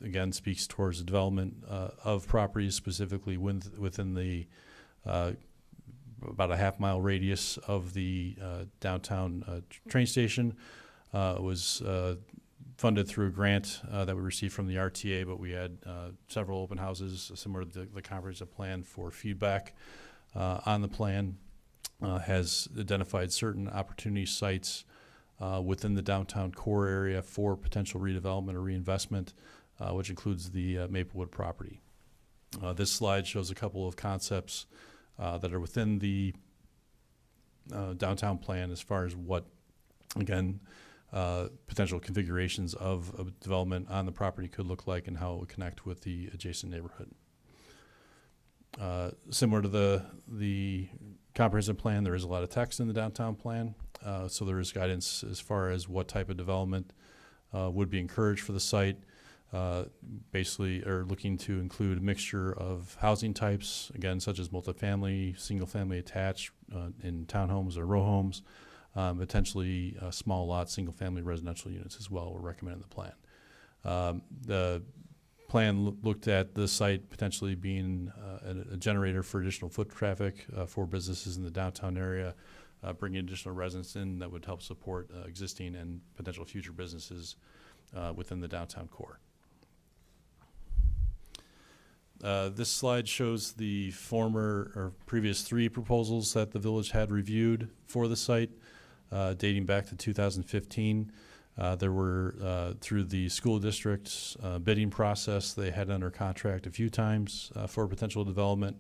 Again, speaks towards the development of properties specifically within the about a half-mile radius of the downtown train station. It was funded through a grant that we received from the RTA, but we had several open houses similar to the comprehensive plan for feedback on the plan. Has identified certain opportunity sites within the downtown core area for potential redevelopment or reinvestment, which includes the Maplewood property. This slide shows a couple of concepts that are within the downtown plan as far as what, again, potential configurations of development on the property could look like and how it would connect with the adjacent neighborhood. Similar to the comprehensive plan, there is a lot of text in the downtown plan, so there is guidance as far as what type of development would be encouraged for the site. Basically, are looking to include a mixture of housing types, again, such as multifamily, single-family attached in townhomes or row homes, potentially small lot, single-family residential units as well. We're recommending the plan. The plan looked at the site potentially being a generator for additional foot traffic for businesses in the downtown area, bringing additional residents in that would help support existing and potential future businesses within the downtown core. This slide shows the former or previous 3 proposals that the village had reviewed for the site dating back to 2015. There were, through the school district's bidding process, they had under contract a few times for potential development.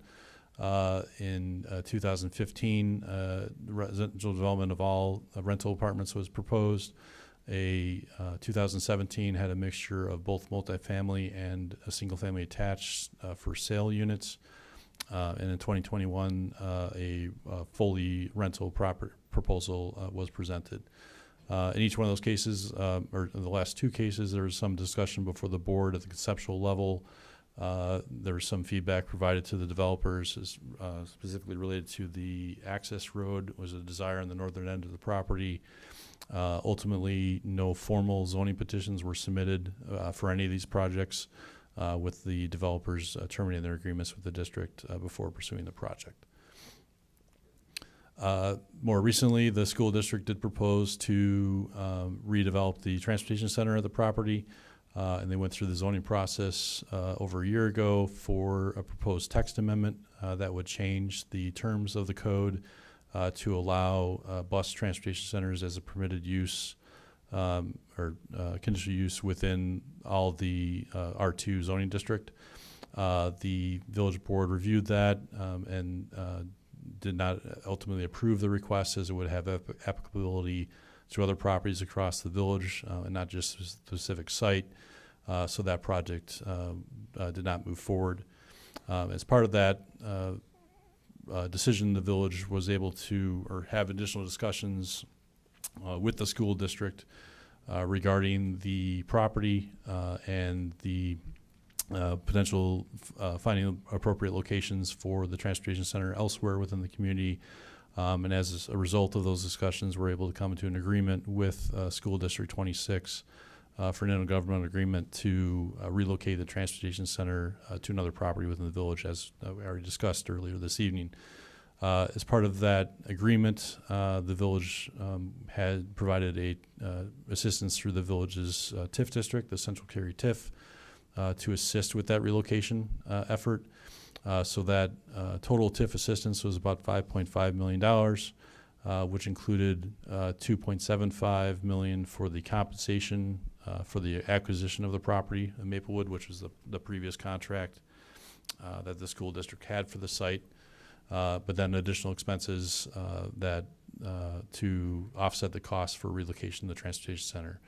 In 2015, residential development of all rental apartments was proposed. 2017 had a mixture of both multifamily and a single-family attached for sale units. And in 2021, a fully rental proposal was presented. In each one of those cases, or in the last 2 cases, there was some discussion before the board at the conceptual level. There was some feedback provided to the developers, specifically related to the access road was a desire on the northern end of the property. Ultimately, no formal zoning petitions were submitted for any of these projects, with the developers terminating their agreements with the district before pursuing the project. More recently, the school district did propose to redevelop the transportation center of the property, and they went through the zoning process over a year ago for a proposed text amendment that would change the terms of the code to allow bus transportation centers as a permitted use or conditional use within all the R2 zoning district. The village board reviewed that and did not ultimately approve the request, as it would have applicability to other properties across the village and not just a specific site. So that project did not move forward. As part of that decision, the village was able to or have additional discussions with the school district regarding the property and the potential finding appropriate locations for the transportation center elsewhere within the community. And as a result of those discussions, we're able to come to an agreement with School District 26 for an intergovernmental agreement to relocate the transportation center to another property within the village, as we already discussed earlier this evening. As part of that agreement, the village had provided assistance through the village's TIF district, the Central Cary TIF, to assist with that relocation effort. So that total TIF assistance was about $5.5 million, which included $2.75 million for the compensation for the acquisition of the property in Maplewood, which was the previous contract that the school district had for the site. But then additional expenses to offset the costs for relocation of the transportation center.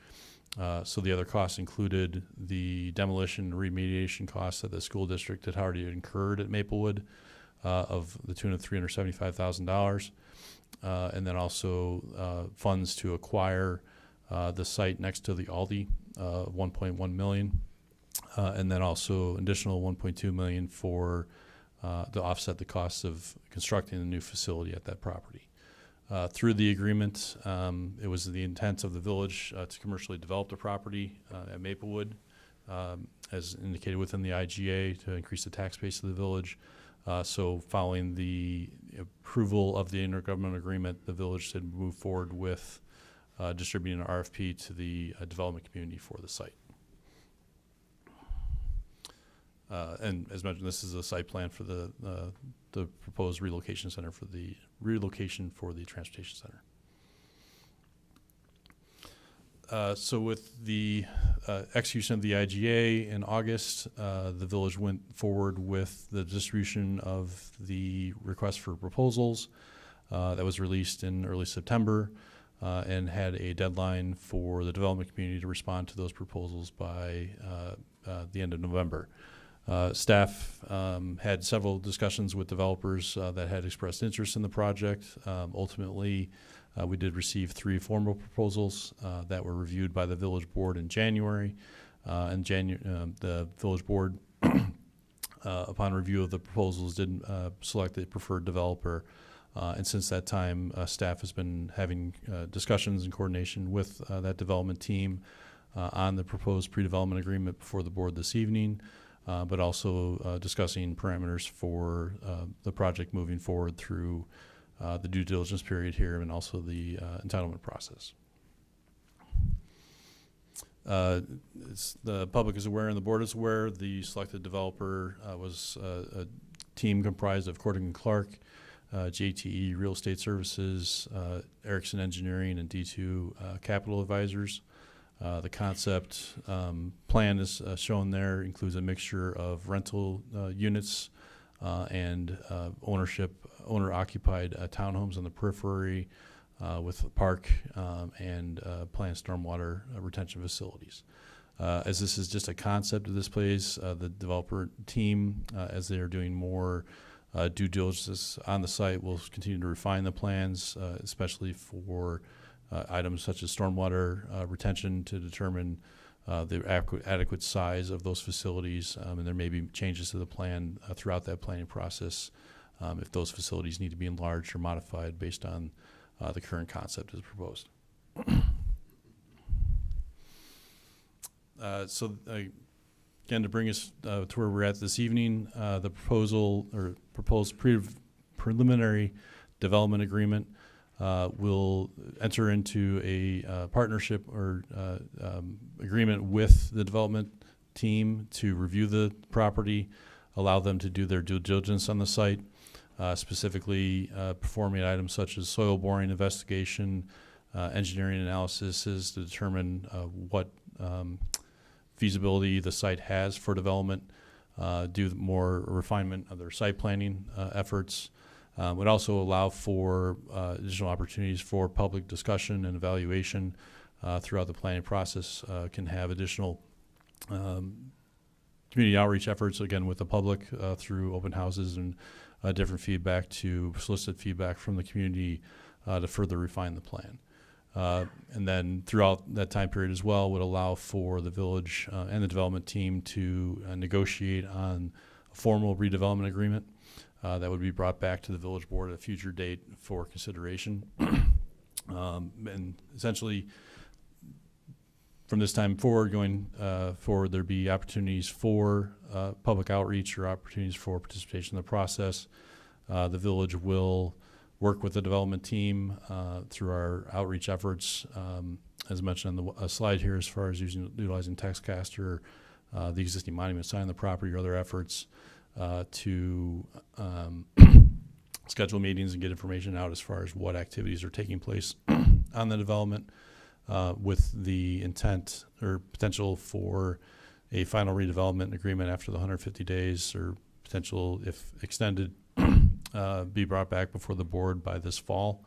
So the other costs included the demolition and remediation costs that the school district had already incurred at Maplewood of the tune of $375,000, and then also funds to acquire the site next to the Aldi, $1.1 million, and then also additional $1.2 million to offset the costs of constructing a new facility at that property. Through the agreement, it was the intent of the village to commercially develop the property at Maplewood, as indicated within the IGA, to increase the tax base of the village. So following the approval of the intergovernmental agreement, the village did move forward with distributing an RFP to the development community for the site. And as mentioned, this is a site plan for the proposed relocation center for the transportation center. So with the execution of the IGA in August, the village went forward with the distribution of the request for proposals that was released in early September, and had a deadline for the development community to respond to those proposals by the end of November. Staff had several discussions with developers that had expressed interest in the project. Ultimately, we did receive 3 formal proposals that were reviewed by the village board in January. The village board, upon review of the proposals, did select a preferred developer. And since that time, staff has been having discussions in coordination with that development team on the proposed pre-development agreement before the board this evening. But also discussing parameters for the project moving forward through the due diligence period here, and also the entitlement process. The public is aware and the board is aware. The selected developer was a team comprised of Cordigan Clark, JTE Real Estate Services, Erickson Engineering, and D2 Capital Advisors. The concept plan is shown there, includes a mixture of rental units and owner-occupied townhomes on the periphery with a park and planned stormwater retention facilities. As this is just a concept of this place, the developer team, as they are doing more due diligence on the site, will continue to refine the plans, especially for items such as stormwater retention, to determine the adequate size of those facilities, and there may be changes to the plan throughout that planning process if those facilities need to be enlarged or modified based on the current concept as proposed. Again, to bring us to where we're at this evening, the proposed preliminary development agreement will enter into a partnership or agreement with the development team to review the property, allow them to do their due diligence on the site, specifically performing items such as soil boring investigation, engineering analysis to determine what feasibility the site has for development, do more refinement of their site planning efforts. Would also allow for additional opportunities for public discussion and evaluation throughout the planning process. Can have additional community outreach efforts, again, with the public through open houses and different feedback to solicit feedback from the community to further refine the plan. And then throughout that time period as well would allow for the village and the development team to negotiate on a formal redevelopment agreement that would be brought back to the village board at a future date for consideration. And essentially, from this time forward, going forward, there'd be opportunities for public outreach or opportunities for participation in the process. The village will work with the development team through our outreach efforts, as mentioned on the slide here, as far as utilizing Textcaster, the existing monument sign on the property, or other efforts to schedule meetings and get information out as far as what activities are taking place on the development, with the intent or potential for a final redevelopment agreement after the 150 days, or potential, if extended, be brought back before the board by this fall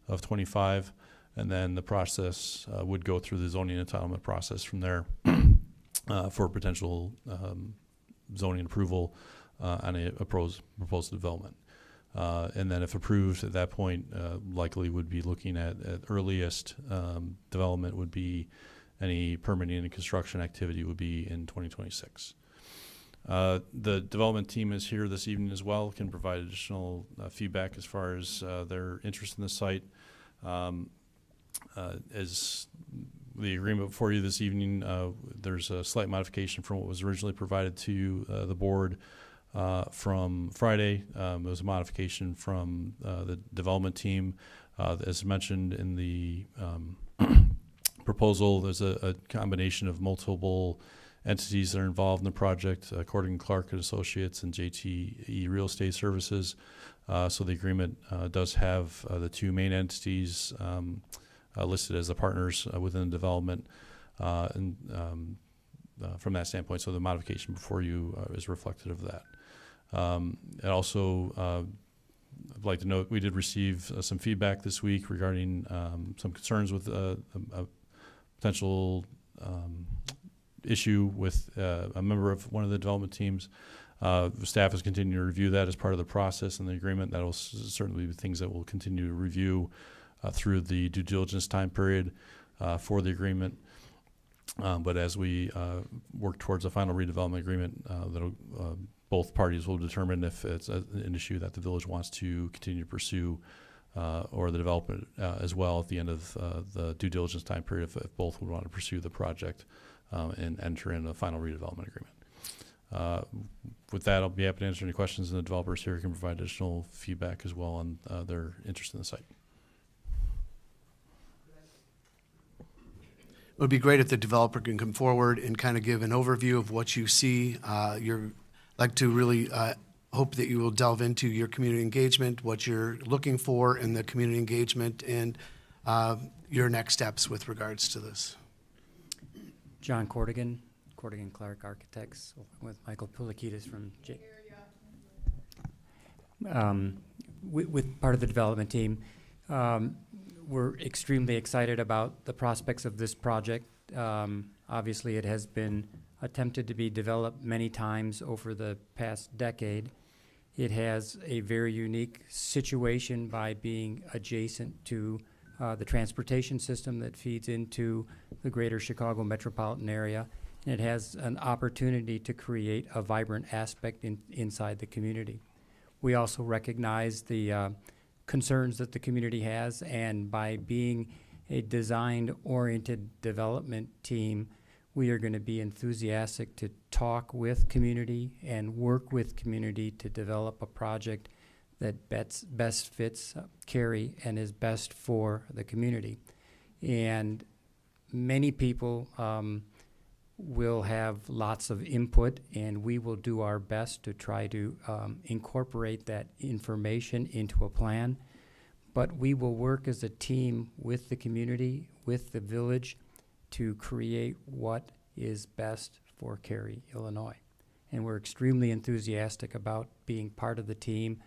of 25, and then the process would go through the zoning entitlement process from there for potential zoning approval on a proposed development. And then if approved at that point, likely would be looking at earliest development would be any permitting and construction activity would be in 2026. The development team is here this evening as well, can provide additional feedback as far as their interest in the site. As the agreement before you this evening, there's a slight modification from what was originally provided to the board from Friday. It was a modification from the development team. As mentioned in the proposal, there's a combination of multiple entities that are involved in the project, Corrigan Clark and Associates and JTE Real Estate Services. So the agreement does have the two main entities listed as the partners within the development, and from that standpoint, so the modification before you is reflective of that. And also, I'd like to note we did receive some feedback this week regarding some concerns with a potential issue with a member of one of the development teams. Staff is continuing to review that as part of the process and the agreement. That will certainly be things that we'll continue to review through the due diligence time period for the agreement. But as we work towards a final redevelopment agreement, that'll both parties will determine if it's an issue that the village wants to continue to pursue, or the development as well at the end of the due diligence time period, if both would want to pursue the project and enter in a final redevelopment agreement. With that, I'll be happy to answer any questions, and the developers here can provide additional feedback as well on their interest in the site. It would be great if the developer can come forward and kind of give an overview of what you see. You're like to really hope that you will delve into your community engagement, what you're looking for in the community engagement, and your next steps with regards to this. John Corrigan, Corrigan Clark Architects, with Michael Poulikitis from with part of the development team. We're extremely excited about the prospects of this project. Obviously, it has been attempted to be developed many times over the past decade. It has a very unique situation by being adjacent to the transportation system that feeds into the greater Chicago metropolitan area. And it has an opportunity to create a vibrant aspect inside the community. We also recognize the concerns that the community has, and by being a design-oriented development team, we are going to be enthusiastic to talk with community and work with community to develop a project that best fits Cary and is best for the community. And many people will have lots of input, and we will do our best to try to incorporate that information into a plan. But we will work as a team with the community, with the village, to create what is best for Cary, Illinois. And we're extremely enthusiastic about being part of the team.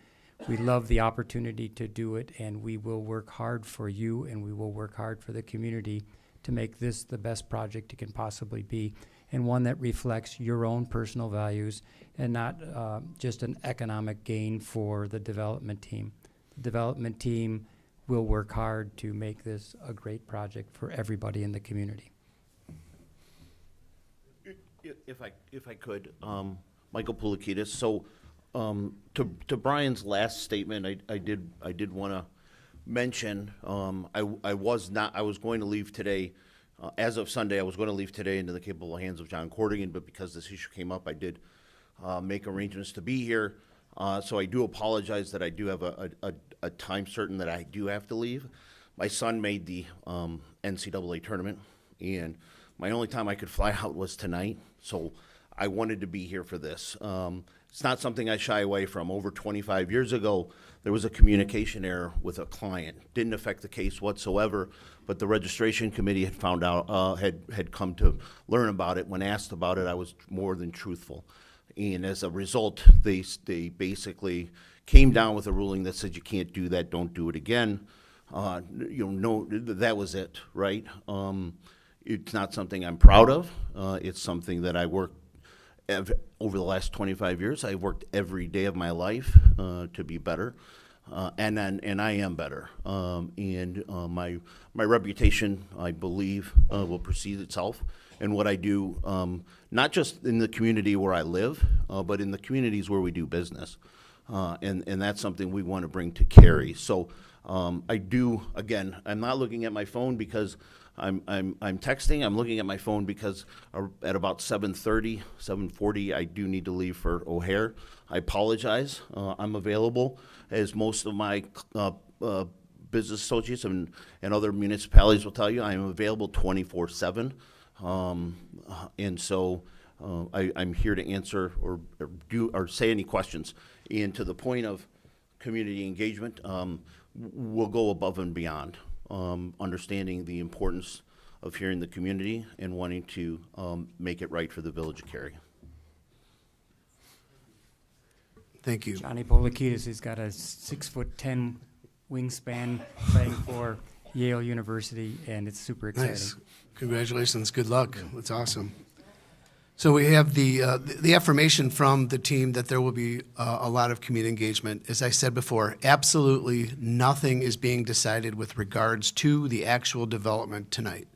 We love the opportunity to do it, and we will work hard for you, and we will work hard for the community to make this the best project it can possibly be, and one that reflects your own personal values and not just an economic gain for the development team. The development team we'll work hard to make this a great project for everybody in the community. If I could, Michael Poulikitis. So, to Brian's last statement, I did want to mention, I was going to leave today, as of Sunday, I was going to leave today into the capable hands of John Cordigan, but because this issue came up, I did make arrangements to be here. So I do apologize that I do have a time certain that I do have to leave. My son made the NCAA tournament, and my only time I could fly out was tonight, so I wanted to be here for this. It's not something I shy away from. Over 25 years ago, there was a communication error with a client. Didn't affect the case whatsoever, but the registration committee had found out, had come to learn about it. When asked about it, I was more than truthful. And as a result, they basically came down with a ruling that said you can't do that, don't do it again. That was it, right? It's not something I'm proud of. It's something that I worked over the last 25 years. I worked every day of my life to be better, and I am better. My reputation, I believe, will precede itself. And what I do, not just in the community where I live, but in the communities where we do business, and that's something we want to bring to Cary. So I do. Again, I'm not looking at my phone because I'm texting. I'm looking at my phone because at about 7:30, 7:40, I do need to leave for O'Hare. I apologize. I'm available, as most of my business associates and other municipalities will tell you. I am available 24/7, and so I'm here to answer or say any questions. And to the point of community engagement, we'll go above and beyond. Understanding the importance of hearing the community and wanting to make it right for the village of Cary. Thank you. Johnny Poulikitis has got a 6'10" wingspan, playing for Yale University, and it's super exciting. Nice. Congratulations. Good luck. That's awesome. So we have the affirmation from the team that there will be a lot of community engagement. As I said before, absolutely nothing is being decided with regards to the actual development tonight.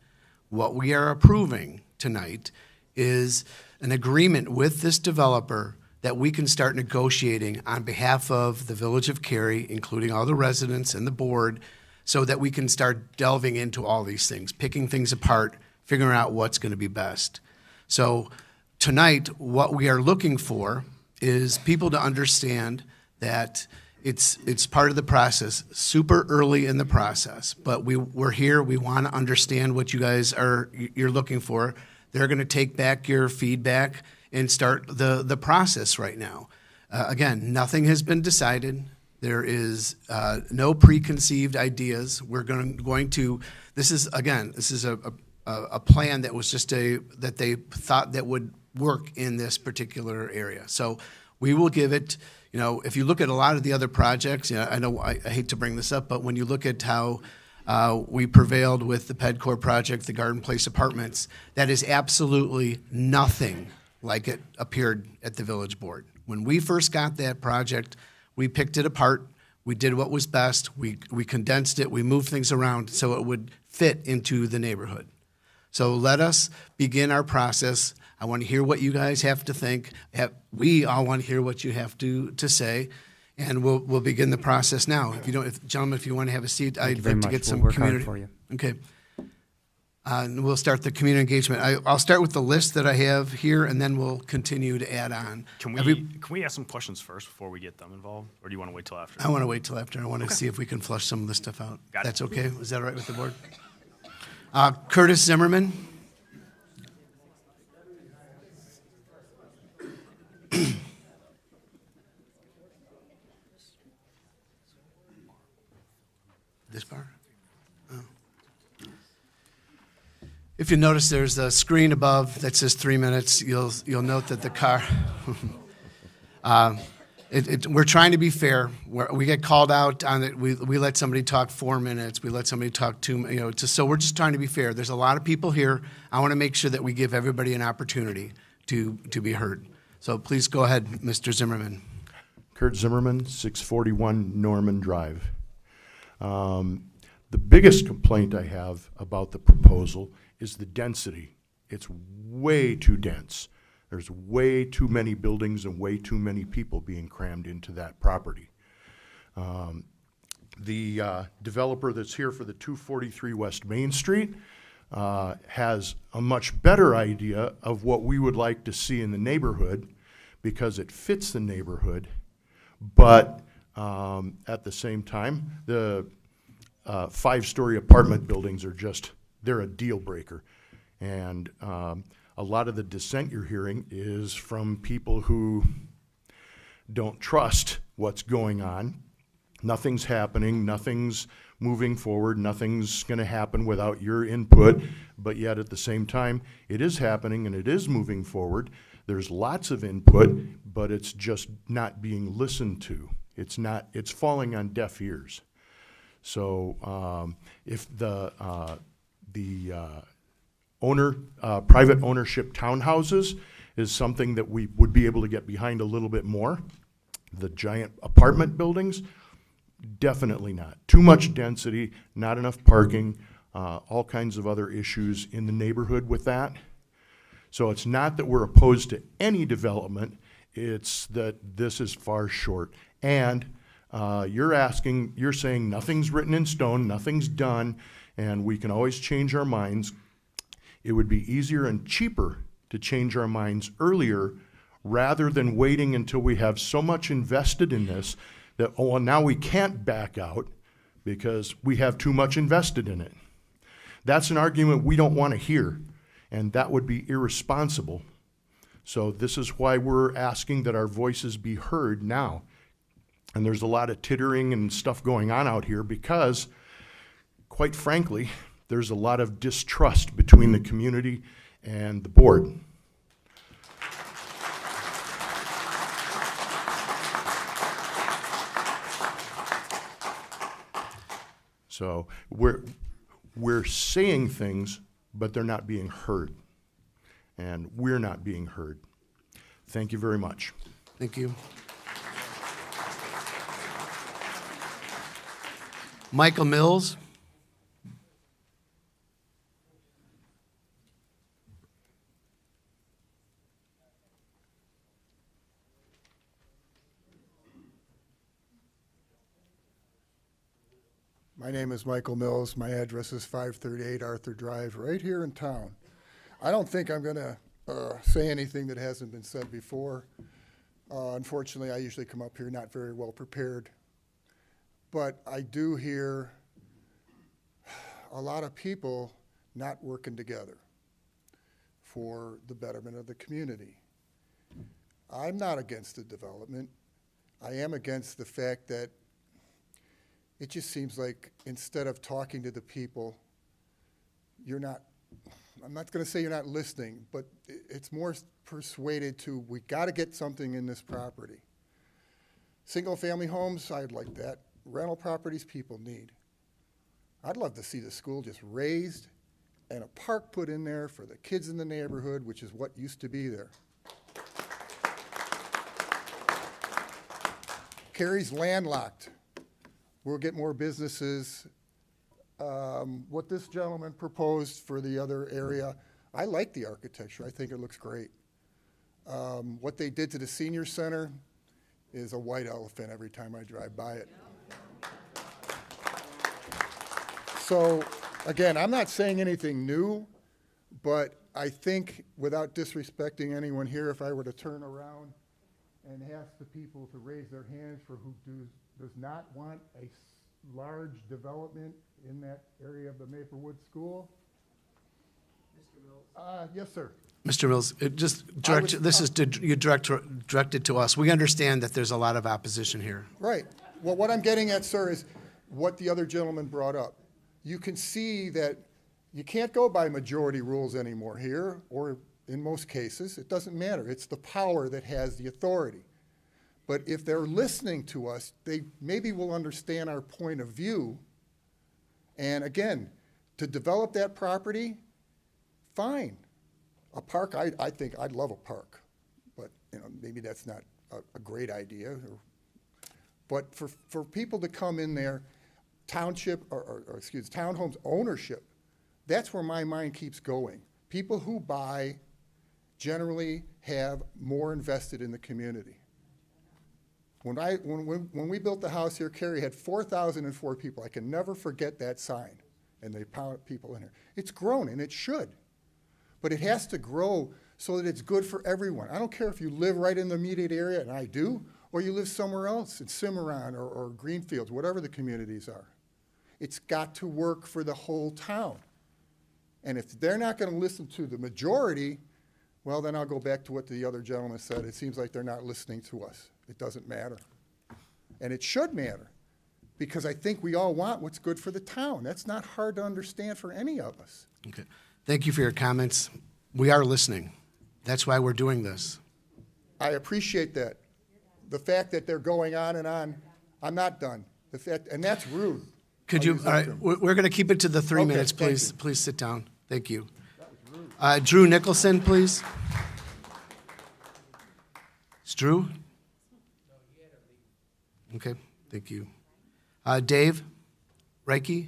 What we are approving tonight is an agreement with this developer that we can start negotiating on behalf of the Village of Cary, including all the residents and the board, so that we can start delving into all these things, picking things apart, figuring out what's going to be best. So tonight, what we are looking for is people to understand that it's part of the process, super early in the process, but we're here, we want to understand what you guys you're looking for. They're going to take back your feedback and start the process right now. Again, nothing has been decided. There is no preconceived ideas. We're going to, this is a plan that was just that they thought that would work in this particular area. So we will give it, if you look at a lot of the other projects, I know I hate to bring this up, but when you look at how we prevailed with the PedCore project, the Garden Place Apartments, that is absolutely nothing like it appeared at the village board. When we first got that project, we picked it apart, we did what was best, we condensed it, we moved things around so it would fit into the neighborhood. So let us begin our process. I want to hear what you guys have to think. We all want to hear what you have to say, and we'll begin the process now. Gentlemen, if you want to have a seat, I'd like to get some community. We'll work hard for you. Okay. And we'll start the community engagement. I'll start with the list that I have here, and then we'll continue to add on. Can we ask some questions first before we get them involved, or do you want to wait till after? I want to wait till after. I want to see if we can flush some of this stuff out. Got it. That's okay? Is that all right with the board? Curtis Zimmerman. This far? Oh. If you notice, there's a screen above that says 3 minutes. You'll note that the car. We're trying to be fair. We get called out on it. We let somebody talk 4 minutes. We let somebody talk 2. So we're just trying to be fair. There's a lot of people here. I want to make sure that we give everybody an opportunity to be heard. So please go ahead, Mr. Zimmerman. Kurt Zimmerman, 641 Norman Drive. The biggest complaint I have about the proposal is the density. It's way too dense. There's way too many buildings and way too many people being crammed into that property. The developer that's here for the 243 West Main Street has a much better idea of what we would like to see in the neighborhood because it fits the neighborhood, but at the same time, the 5-story apartment buildings are just, they're a deal breaker. And a lot of the dissent you're hearing is from people who don't trust what's going on. Nothing's happening, nothing's moving forward, nothing's going to happen without your input, but yet at the same time, it is happening and it is moving forward. There's lots of input, but it's just not being listened to. It's falling on deaf ears. So if the private ownership townhouses is something that we would be able to get behind a little bit more, the giant apartment buildings, definitely not. Too much density, not enough parking, all kinds of other issues in the neighborhood with that. So it's not that we're opposed to any development, it's that this is far short. And you're saying nothing's written in stone, nothing's done, and we can always change our minds. It would be easier and cheaper to change our minds earlier rather than waiting until we have so much invested in this that, oh, well, now we can't back out because we have too much invested in it. That's an argument we don't want to hear, and that would be irresponsible. So this is why we're asking that our voices be heard now. And there's a lot of tittering and stuff going on out here because, quite frankly, there's a lot of distrust between the community and the board. So we're saying things, but they're not being heard. And we're not being heard. Thank you very much. Thank you. Michael Mills. My name is Michael Mills. My address is 538 Arthur Drive, right here in town. I don't think I'm going to say anything that hasn't been said before. Unfortunately, I usually come up here not very well prepared. But I do hear a lot of people not working together for the betterment of the community. I'm not against the development. I am against the fact that it just seems like instead of talking to the people, you're not, I'm not going to say you're not listening, but it's more persuaded to, we got to get something in this property. Single-family homes, I'd like that. Rental properties, people need. I'd love to see the school just raised and a park put in there for the kids in the neighborhood, which is what used to be there. Cary's landlocked. We'll get more businesses. What this gentleman proposed for the other area, I like the architecture. I think it looks great. What they did to the senior center is a white elephant every time I drive by it. So, again, I'm not saying anything new, but I think, without disrespecting anyone here, if I were to turn around and ask the people to raise their hands for who does not want a large development in that area of the Maplewood School. Mr. Mills? Yes, sir. Mr. Mills, this is directed to us. We understand that there's a lot of opposition here. Right. Well, what I'm getting at, sir, is what the other gentleman brought up. You can see that you can't go by majority rules anymore here, or in most cases. It doesn't matter. It's the power that has the authority. But if they're listening to us, they maybe will understand our point of view. And again, to develop that property, fine. A park, I think I'd love a park, but maybe that's not a great idea. But for people to come in there, townhomes ownership, that's where my mind keeps going. People who buy generally have more invested in the community. When we built the house here, Cary had 4,004 people. I can never forget that sign, and they pound people in here. It's grown, and it should, but it has to grow so that it's good for everyone. I don't care if you live right in the immediate area, and I do, or you live somewhere else in Cimarron or Greenfields, whatever the communities are. It's got to work for the whole town. And if they're not going to listen to the majority, well, then I'll go back to what the other gentleman said. It seems like they're not listening to us. It doesn't matter. And it should matter, because I think we all want what's good for the town. That's not hard to understand for any of us. Okay. Thank you for your comments. We are listening. That's why we're doing this. I appreciate that. The fact that they're going on and on, I'm not done. The fact, and that's rude. Could I'll you, use all that right, term. we're going to keep it to the 3 Okay, minutes, thank please. you. Please sit down. Thank you. Drew Nicholson, please. It's Drew? Okay, thank you. Dave Reiki?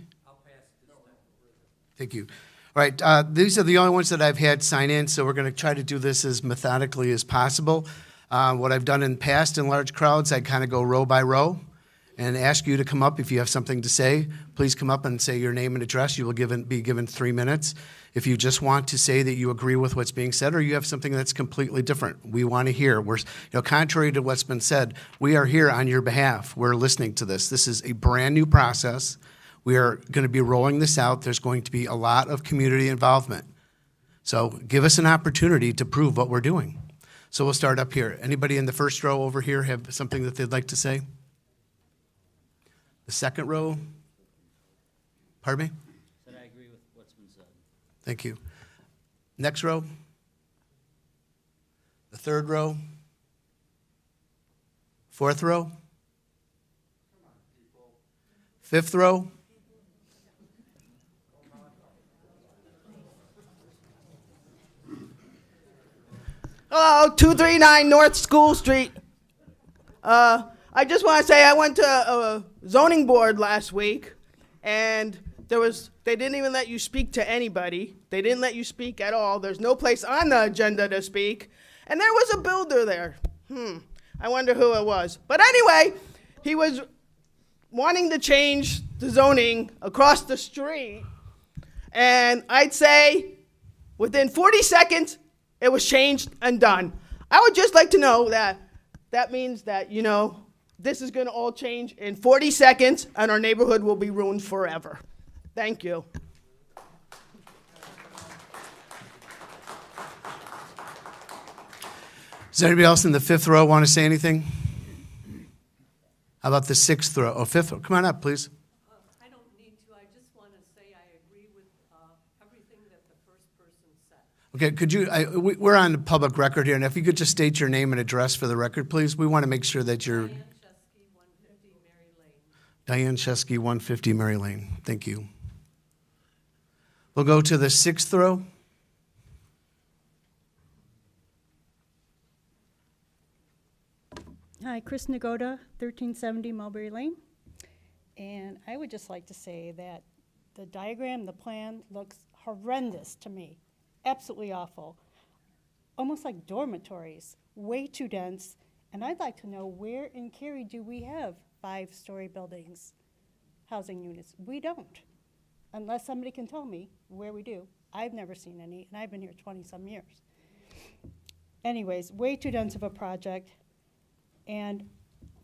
Thank you. All right, these are the only ones that I've had sign in, so we're going to try to do this as methodically as possible. What I've done in the past in large crowds, I kind of go row by row and ask you to come up if you have something to say. Please come up and say your name and address. You will be given 3 minutes. If you just want to say that you agree with what's being said, or you have something that's completely different, we want to hear. We're, contrary to what's been said, we are here on your behalf. We're listening to this. This is a brand new process. We are going to be rolling this out. There's going to be a lot of community involvement. So give us an opportunity to prove what we're doing. So we'll start up here. Anybody in the first row over here have something that they'd like to say? The second row? Pardon me? Said I agree with what's been said. Thank you. Next row? The third row? Fourth row? Fifth row? Hello, 239 North School Street. I just want to say I went to a zoning board last week, and they didn't even let you speak to anybody. They didn't let you speak at all. There's no place on the agenda to speak, and there was a builder there. I wonder who it was. But anyway, he was wanting to change the zoning across the street, and I'd say within 40 seconds, it was changed and done. I would just like to know that means that, this is going to all change in 40 seconds, and our neighborhood will be ruined forever. Thank you. Does anybody else in the fifth row want to say anything? How about the sixth row? Oh, fifth row. Come on up, please. I don't need to. I just want to say I agree with everything that the first person said. Okay, could you, we're on the public record here, and if you could just state your name and address for the record, please. We want to make sure that you're... Diane Chesky, 150 Mary Lane. Thank you. We'll go to the sixth row. Hi, Chris Nagoda, 1370 Mulberry Lane. And I would just like to say that the diagram, the plan looks horrendous to me. Absolutely awful. Almost like dormitories, way too dense. And I'd like to know, where in Cary do we have 5-story buildings, housing units? We don't. Unless somebody can tell me where we do. I've never seen any, and I've been here 20-some years. Anyways, way too dense of a project. And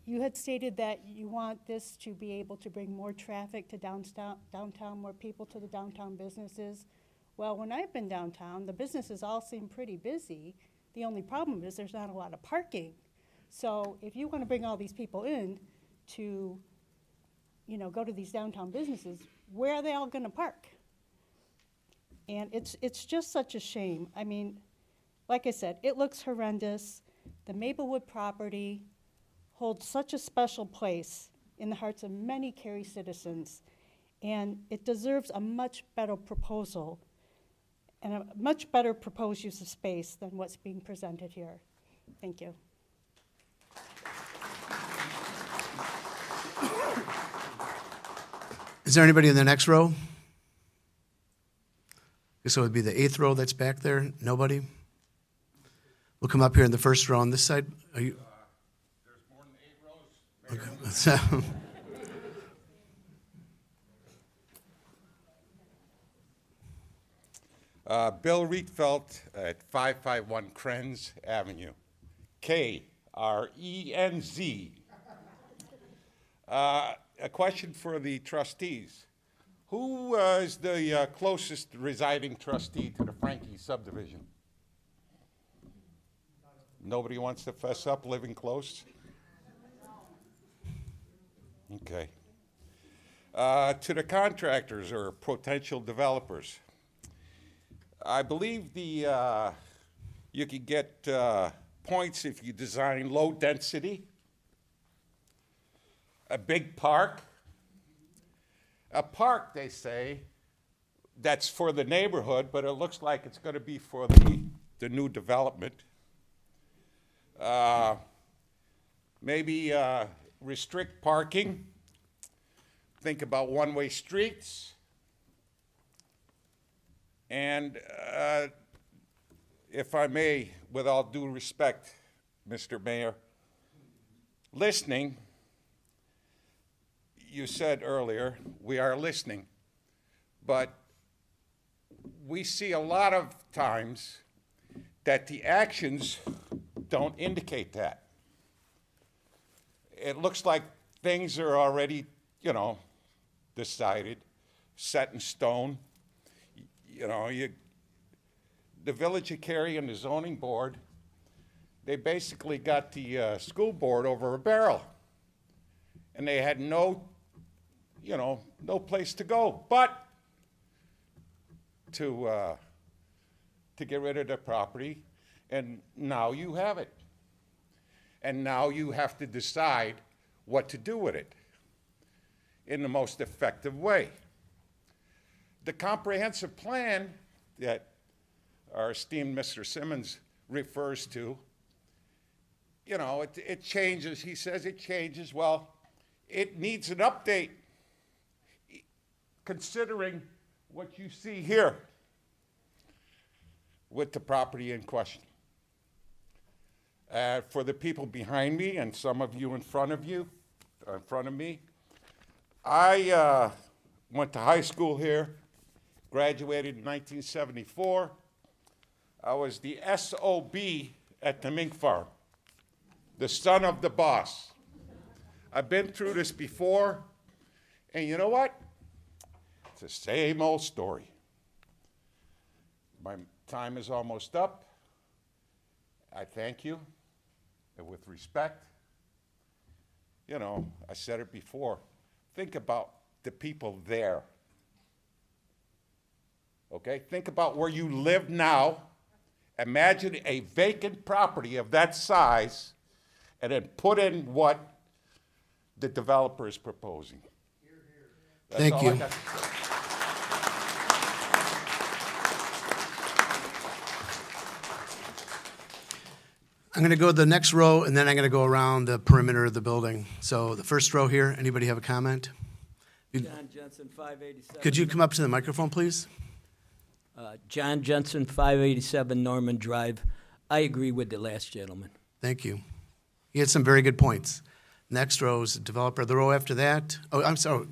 you had stated that you want this to be able to bring more traffic to downtown, more people to the downtown businesses. Well, when I've been downtown, the businesses all seem pretty busy. The only problem is there's not a lot of parking. So if you want to bring all these people in to, go to these downtown businesses, where are they all going to park? And it's just such a shame. I mean, like I said, it looks horrendous. The Maplewood property holds such a special place in the hearts of many Cary citizens, and it deserves a much better proposal and a much better proposed use of space than what's being presented here. Thank you. Is there anybody in the next row? So it would be the 8th row that's back there. Nobody? We'll come up here in the first row on this side. Are you? There's more than 8 rows. Okay. Bill Rietveld at 551 Krenz Avenue. Krenz. A question for the trustees. Who is the closest residing trustee to the Frankie subdivision? Nobody wants to fess up living close? Okay. To the contractors or potential developers, I believe you could get points if you design low density, a big park. A park, they say, that's for the neighborhood, but it looks like it's going to be for the new development. Maybe restrict parking. Think about one-way streets. And if I may, with all due respect, Mr. Mayor, listening, you said earlier, we are listening, but we see a lot of times that the actions don't indicate that. It looks like things are already, decided, set in stone. The Village of Cary and the zoning board, they basically got the school board over a barrel. And they had no place to go but to get rid of the property. And now you have it. And now you have to decide what to do with it in the most effective way. The comprehensive plan that our esteemed Mr. Simmons refers to, it changes. He says it changes. Well, it needs an update considering what you see here with the property in question. For the people behind me and some of you in front of me, I went to high school here, graduated in 1974. I was the SOB at the mink farm, the son of the boss. I've been through this before, and you know what? It's the same old story. My time is almost up. I thank you, and with respect, I said it before, think about the people there. Okay? Think about where you live now. Imagine a vacant property of that size, and then put in what the developer is proposing. That's Thank all you. I got. I'm going to go to the next row, and then I'm going to go around the perimeter of the building. So the first row here, anybody have a comment? John Jensen, 587. Could you come up to the microphone, please? John Jensen, 587 Norman Drive. I agree with the last gentleman. Thank you. He had some very good points. Next row is the developer. The row after that, oh, I'm sorry,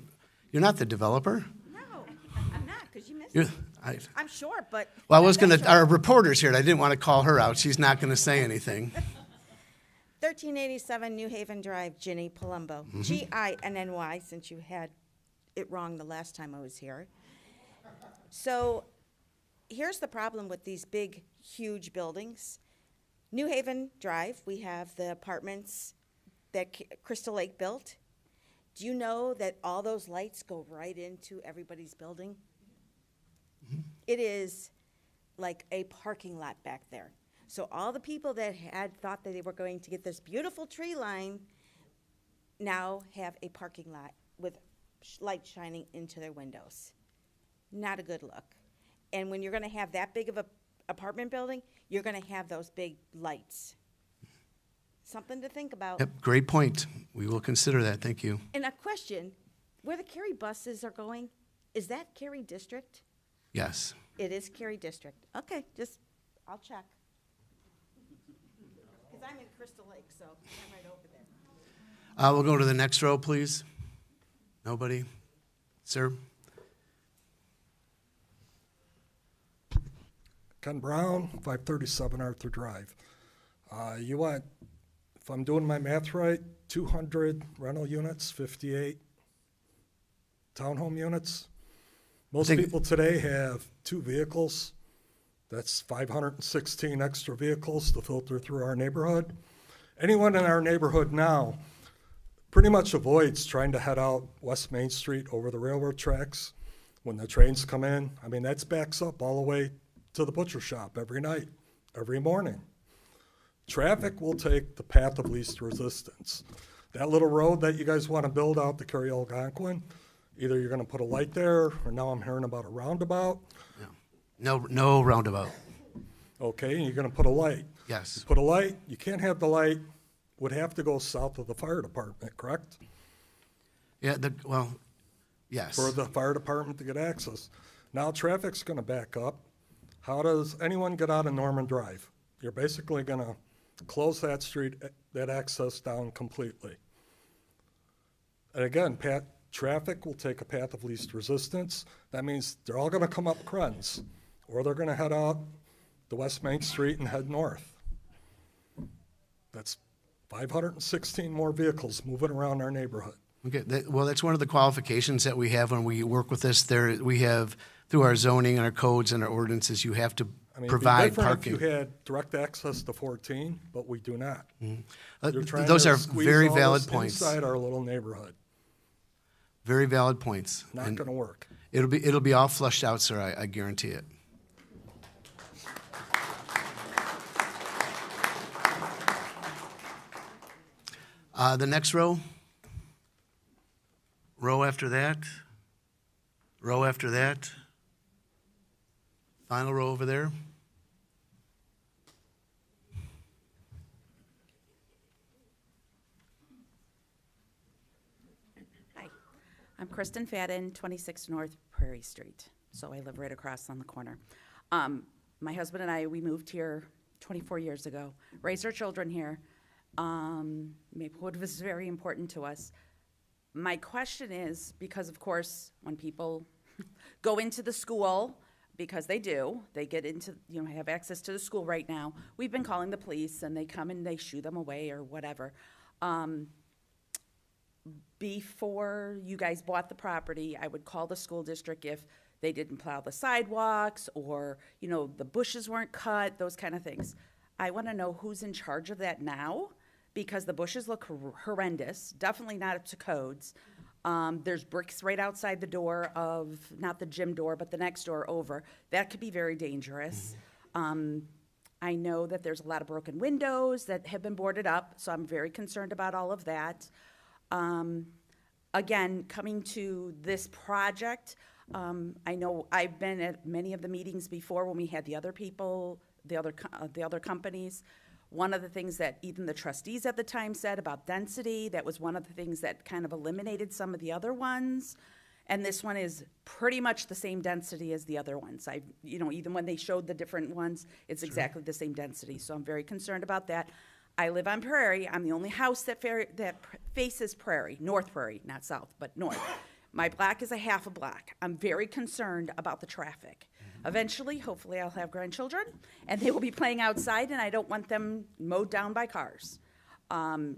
you're not the developer? No, I'm not, because you missed You're, me. I'm short, but. Well, I was going to, our reporter's here, and I didn't want to call her out. She's not going to say anything. 1387 New Haven Drive, Ginny Palumbo. Ginny, since you had it wrong the last time I was here. So here's the problem with these big, huge buildings. New Haven Drive, we have the apartments that Crystal Lake built. Do you know that all those lights go right into everybody's building? It is like a parking lot back there. So all the people that had thought that they were going to get this beautiful tree line now have a parking lot with light shining into their windows. Not a good look. And when you're going to have that big of a apartment building, you're going to have those big lights. Something to think about. Yep, great point. We will consider that. Thank you. And a question, where the Cary buses are going, is that Cary District? Yes. It is Cary District. Okay, I'll check. Because I'm in Crystal Lake, so I'm right over there. We'll go to the next row, please. Nobody? Sir? Ken Brown, 537 Arthur Drive. You want, if I'm doing my math right, 200 rental units, 58 townhome units. Most people today have 2 vehicles. That's 516 extra vehicles to filter through our neighborhood. Anyone in our neighborhood now pretty much avoids trying to head out West Main Street over the railroad tracks when the trains come in. I mean, that backs up all the way to the butcher shop every night, every morning. Traffic will take the path of least resistance. That little road that you guys want to build out to Cary Algonquin, either you're going to put a light there, or now I'm hearing about a roundabout. No roundabout. Okay, and you're going to put a light. Yes. You put a light, you can't have the light, would have to go south of the fire department, correct? Yeah, yes. For the fire department to get access. Now traffic's going to back up. How does anyone get out of Norman Drive? You're basically going to close that street, that access down completely. And again, traffic will take a path of least resistance. That means they're all going to come up Krenz, or they're going to head out the West Main Street and head north. That's 516 more vehicles moving around our neighborhood. Okay, that's one of the qualifications that we have when we work with this. We have, through our zoning and our codes and our ordinances, you have to provide it'd be different parking. if you had direct access to 14, but we do not. You're trying Those to are squeeze very all valid this points. inside our little neighborhood. Very valid points. Not And going to work. It'll be all flushed out, sir. I guarantee it. The next row. Row after that. Row after that. Final row over there. Hi, I'm Kristen Fadden, 26 North Prairie Street. So I live right across on the corner. My husband and I, we moved here 24 years ago, raised our children here. Maplewood was very important to us. My question is, because of course, when people go into the school, because they do, they get into, have access to the school right now. We've been calling the police and they come and they shoo them away or whatever. Before you guys bought the property, I would call the school district if they didn't plow the sidewalks or, the bushes weren't cut, those kind of things. I want to know who's in charge of that now, because the bushes look horrendous, definitely not up to codes. There's bricks right outside the door of, not the gym door, but the next door over. That could be very dangerous. I know that there's a lot of broken windows that have been boarded up, so I'm very concerned about all of that. Again, coming to this project, I know I've been at many of the meetings before when we had the other people, the other companies. One of the things that even the trustees at the time said about density, that was one of the things that kind of eliminated some of the other ones. And this one is pretty much the same density as the other ones. Even when they showed the different ones, it's exactly the same density. So I'm very concerned about that. I live on Prairie. I'm the only house that faces Prairie, North Prairie, not South, but North. My block is a half a block. I'm very concerned about the traffic. Eventually, hopefully, I'll have grandchildren, and they will be playing outside, and I don't want them mowed down by cars.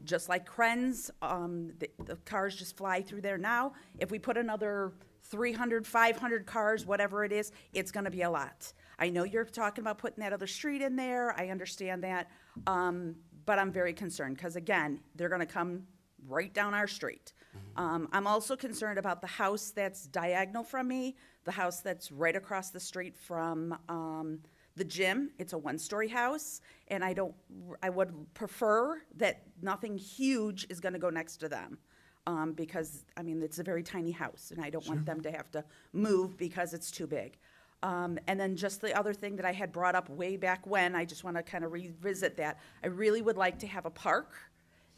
Just like Krenz, the cars just fly through there now. If we put another 300, 500 cars, whatever it is, it's going to be a lot. I know you're talking about putting that other street in there. I understand that. But I'm very concerned because, again, they're going to come right down our street. I'm also concerned about the house that's diagonal from me, the house that's right across the street from the gym. It's a one-story house, and I would prefer that nothing huge is going to go next to them because, it's a very tiny house, and I don't want them to have to move because it's too big. And then just the other thing that I had brought up way back when, I just want to kind of revisit that. I really would like to have a park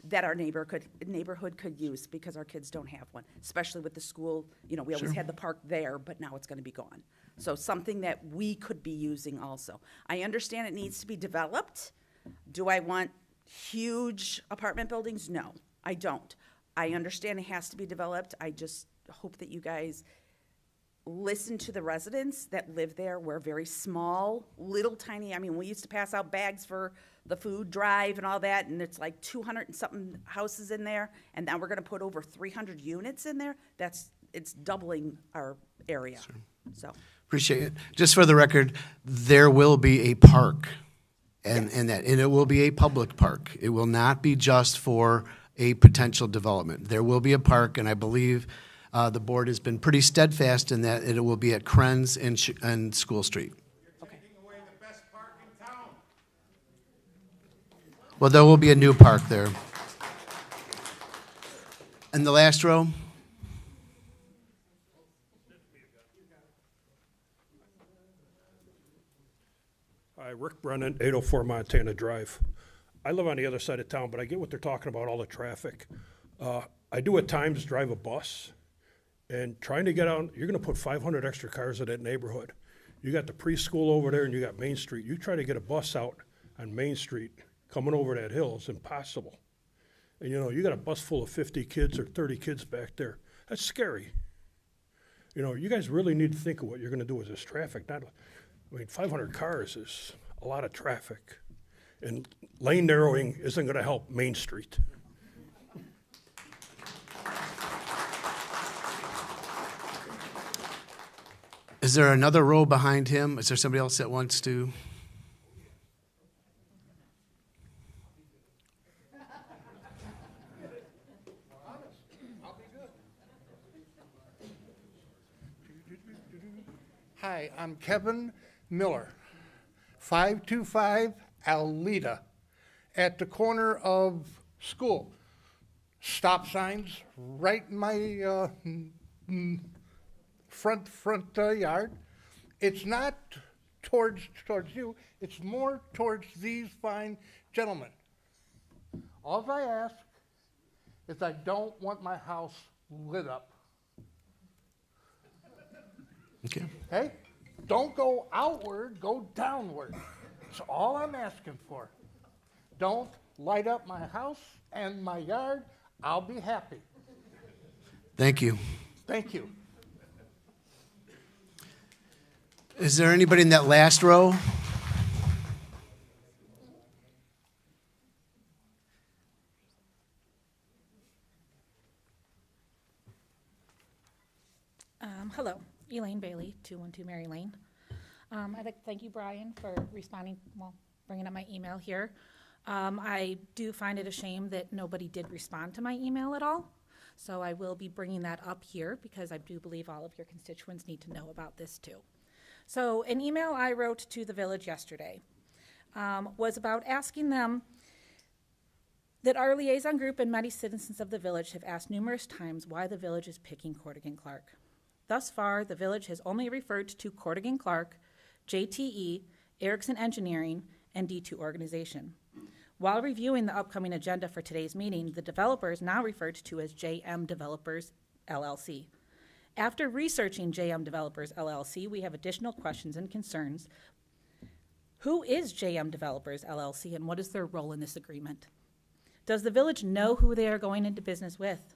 that our neighborhood could use, because our kids don't have one, especially with the school. You know, we always Sure. had the park there, but now it's gonna be gone. So something that we could be using also. I understand it needs to be developed. Do I want huge apartment buildings? No, I don't. I understand it has to be developed. I just hope that you guys listen to the residents that live there. We're very small, little tiny, I mean, we used to pass out bags for the food drive and all that, and it's like 200 and something houses in there, and now we're gonna put over 300 units in there. It's doubling our area, so. Appreciate it. Just for the record, there will be a park, and it will be a public park. It will not be just for a potential development. There will be a park, and I believe the board has been pretty steadfast in that it will be at Krenz and School Street. Well, there will be a new park there. And the last row? Hi, Rick Brennan, 804 Montana Drive. I live on the other side of town, but I get what they're talking about, all the traffic. I do at times drive a bus, and trying to get out, you're gonna put 500 extra cars in that neighborhood. You got the preschool over there and you got Main Street. You try to get a bus out on Main Street coming over that hill, it's impossible. And you know, you got a bus full of 50 kids or 30 kids back there. That's scary. You know, you guys really need to think of what you're gonna do with this traffic. I mean, 500 cars is a lot of traffic. And lane narrowing isn't gonna help Main Street. Is there another row behind him? Is there somebody else that wants to? Hi, I'm Kevin Miller, 525 Alita, at the corner of School. Stop signs right in my front yard. It's not towards you, it's more towards these fine gentlemen. All I ask is I don't want my house lit up. Okay. Hey, don't go outward, go downward. That's all I'm asking for. Don't light up my house and my yard. I'll be happy. Thank you. Thank you. Is there anybody in that last row? Hello, Elaine Bailey, 212 Mary Lane. I'd like to thank you, Brian, for responding, bringing up my email here. I do find it a shame that nobody did respond to my email at all. So I will be bringing that up here because I do believe all of your constituents need to know about this too. So an email I wrote to the village yesterday was about asking them that our liaison group and many citizens of the village have asked numerous times why the village is picking Cordigan Clark. Thus far, the village has only referred to Cordigan Clark, JTE, Erickson Engineering, and D2 Organization. While reviewing the upcoming agenda for today's meeting, the developer is now referred to as JM Developers, LLC. After researching JM Developers, LLC, we have additional questions and concerns. Who is JM Developers, LLC, and what is their role in this agreement? Does the village know who they are going into business with?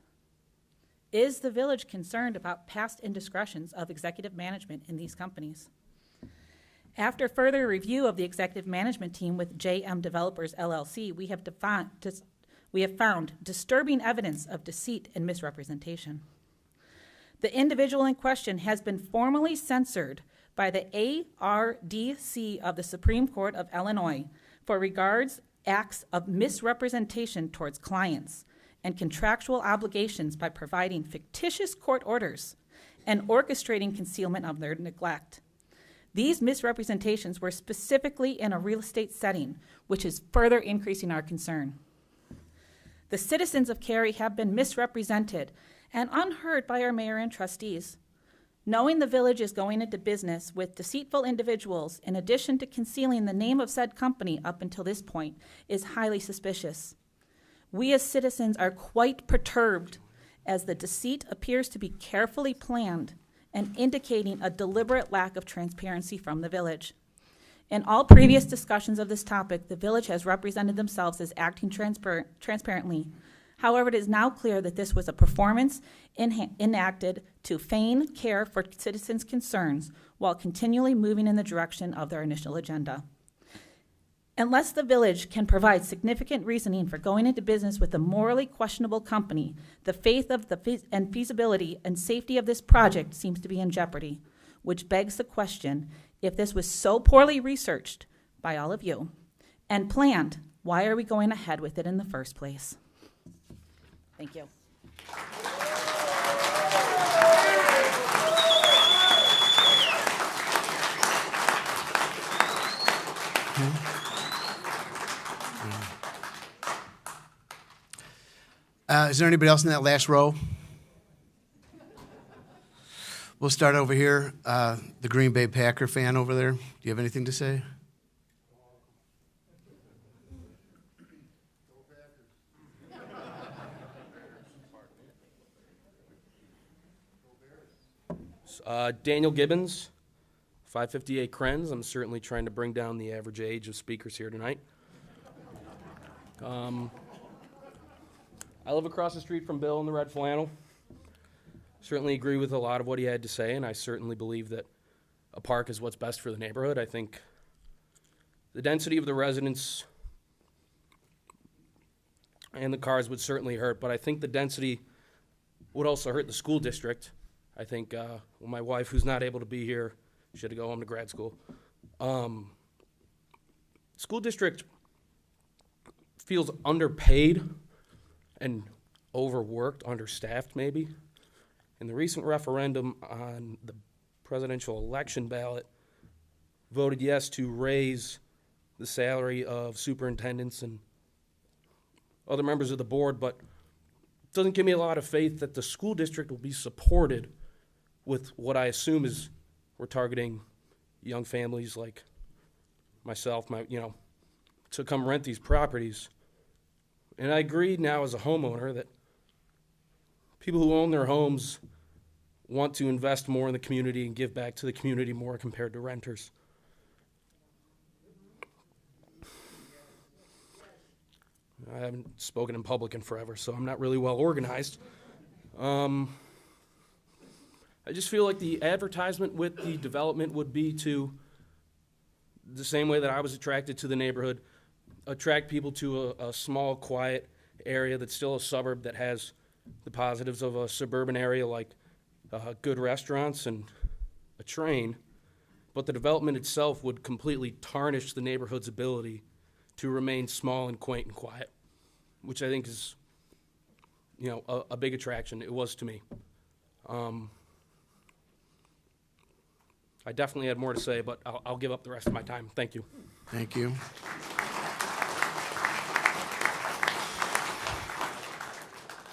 Is the village concerned about past indiscretions of executive management in these companies? After further review of the executive management team with JM Developers, LLC, we have found disturbing evidence of deceit and misrepresentation. The individual in question has been formally censured by the ARDC of the Supreme Court of Illinois for regards acts of misrepresentation towards clients and contractual obligations by providing fictitious court orders and orchestrating concealment of their neglect. These misrepresentations were specifically in a real estate setting, which is further increasing our concern. The citizens of Cary have been misrepresented and unheard by our mayor and trustees. Knowing the village is going into business with deceitful individuals, in addition to concealing the name of said company up until this point, is highly suspicious. We as citizens are quite perturbed as the deceit appears to be carefully planned and indicating a deliberate lack of transparency from the village. In all previous discussions of this topic, the village has represented themselves as acting transparently. However, it is now clear that this was a performance enacted to feign care for citizens' concerns while continually moving in the direction of their initial agenda. Unless the village can provide significant reasoning for going into business with a morally questionable company, the faith of and feasibility and safety of this project seems to be in jeopardy, which begs the question, if this was so poorly researched by all of you and planned, why are we going ahead with it in the first place? Thank you. Is there anybody else in that last row? We'll start over here. The Green Bay Packer fan over there. Do you have anything to say? Daniel Gibbons, 558 Krenz. I'm certainly trying to bring down the average age of speakers here tonight. I live across the street from Bill in the red flannel. Certainly agree with a lot of what he had to say, and I certainly believe that a park is what's best for the neighborhood. I think the density of the residents and the cars would certainly hurt, but I think the density would also hurt the school district. I think my wife, who's not able to be here, she had to go home to grad school. School district feels underpaid and overworked, understaffed maybe. In the recent referendum on the presidential election ballot, voted yes to raise the salary of superintendents and other members of the board, but it doesn't give me a lot of faith that the school district will be supported with what I assume is we're targeting young families like myself, to come rent these properties. And I agree now as a homeowner that people who own their homes want to invest more in the community and give back to the community more compared to renters. I haven't spoken in public in forever, so I'm not really well organized. I just feel like the advertisement with the development would be to, the same way that I was attracted to the neighborhood, attract people to a small, quiet area that's still a suburb that has the positives of a suburban area like good restaurants and a train, but the development itself would completely tarnish the neighborhood's ability to remain small and quaint and quiet, which I think is, a big attraction. It was to me. I definitely had more to say, but I'll give up the rest of my time. Thank you. Thank you.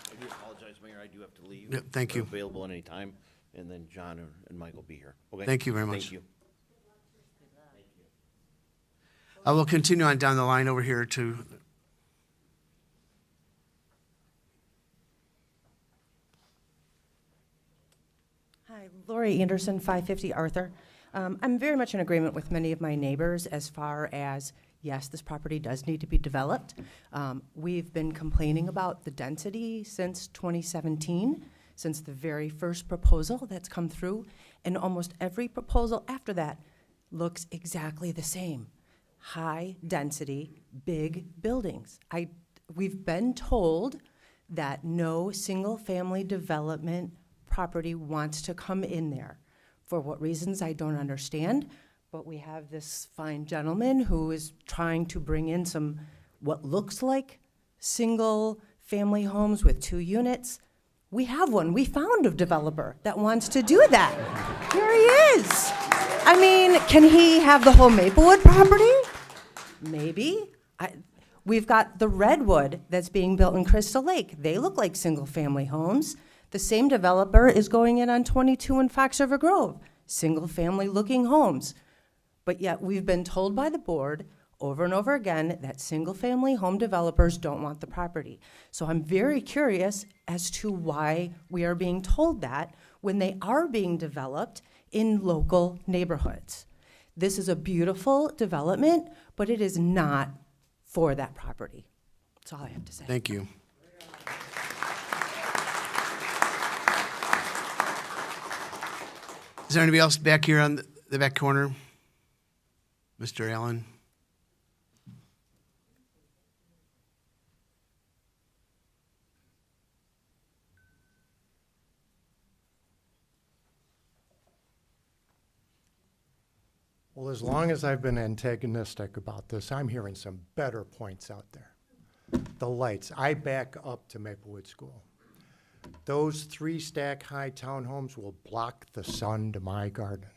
I do apologize, Mayor. I do have to leave. Yep, thank you. I'm available at any time, and then John and Mike will be here. Okay? Thank you very much. Thank you. I will continue on down the line over here to Hi, Lori Anderson, 550 Arthur. I'm very much in agreement with many of my neighbors as far as, yes, this property does need to be developed. We've been complaining about the density since 2017, since the very first proposal that's come through, and almost every proposal after that looks exactly the same. High density, big buildings. We've been told that no single family development property wants to come in there. For what reasons, I don't understand, but we have this fine gentleman who is trying to bring in some, what looks like single family homes with 2 units. We have one. We found a developer that wants to do that. Here he is. I mean, can he have the whole Maplewood property? Maybe. We've got the Redwood that's being built in Crystal Lake. They look like single-family homes. The same developer is going in on 22 in Fox River Grove, single-family looking homes. But yet we've been told by the board over and over again that single-family home developers don't want the property. So I'm very curious as to why we are being told that when they are being developed in local neighborhoods. This is a beautiful development, but it is not for that property. That's all I have to say. Thank you. Is there anybody else back here on the back corner? Mr. Allen? Well, as long as I've been antagonistic about this, I'm hearing some better points out there. The lights. I back up to Maplewood School. Those 3-stack high townhomes will block the sun to my garden.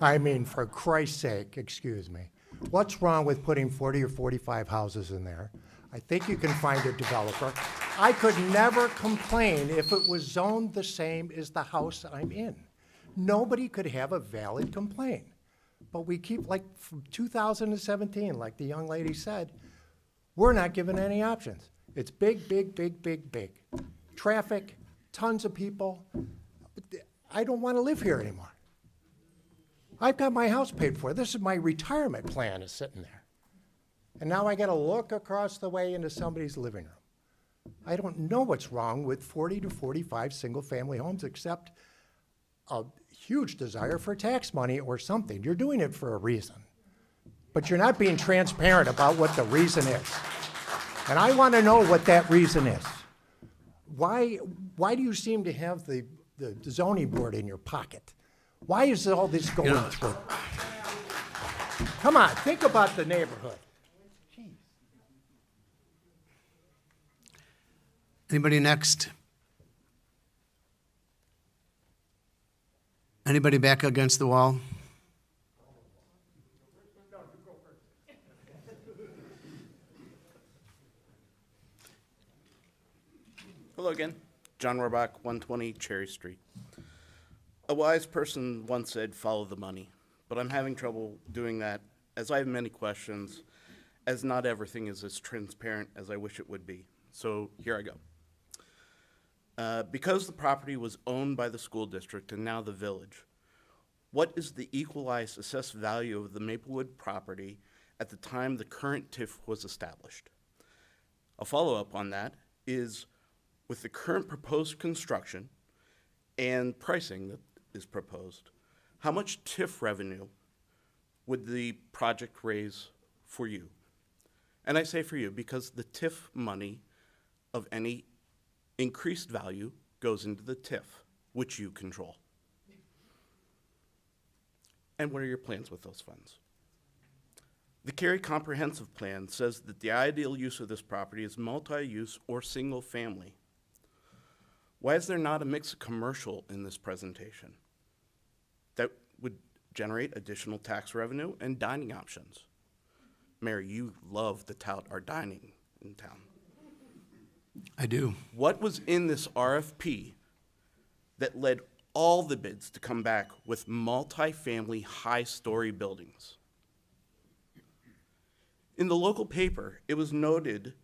I mean, for Christ's sake, excuse me. What's wrong with putting 40 or 45 houses in there? I think you can find a developer. I could never complain if it was zoned the same as the house I'm in. Nobody could have a valid complaint. But we keep, like, from 2017, like the young lady said, we're not given any options. It's big, big, big, big, big. Traffic, tons of people. I don't want to live here anymore. I've got my house paid for. This is my retirement plan is sitting there. And now I got to look across the way into somebody's living room. I don't know what's wrong with 40 to 45 single-family homes except a huge desire for tax money or something. You're doing it for a reason. But you're not being transparent about what the reason is. And I want to know what that reason is. Why do you seem to have the zoning board in your pocket? Why is all this going through? Come on, think about the neighborhood. Anybody next? Anybody back against the wall? Hello again. John Rohrbach, 120 Cherry Street. A wise person once said, follow the money. But I'm having trouble doing that, as I have many questions, as not everything is as transparent as I wish it would be. So here I go. Because the property was owned by the school district and now the village, what is the equalized assessed value of the Maplewood property at the time the current TIF was established? A follow-up on that is, with the current proposed construction and pricing that is proposed, how much TIF revenue would the project raise for you? And I say for you because the TIF money of any increased value goes into the TIF, which you control. And what are your plans with those funds? The Cary Comprehensive Plan says that the ideal use of this property is multi-use or single family. Why is there not a mix of commercial in this presentation that would generate additional tax revenue and dining options? Mary, you love to tout our dining in town. I do. What was in this RFP that led all the bids to come back with multi-family high-story buildings? In the local paper, it was noted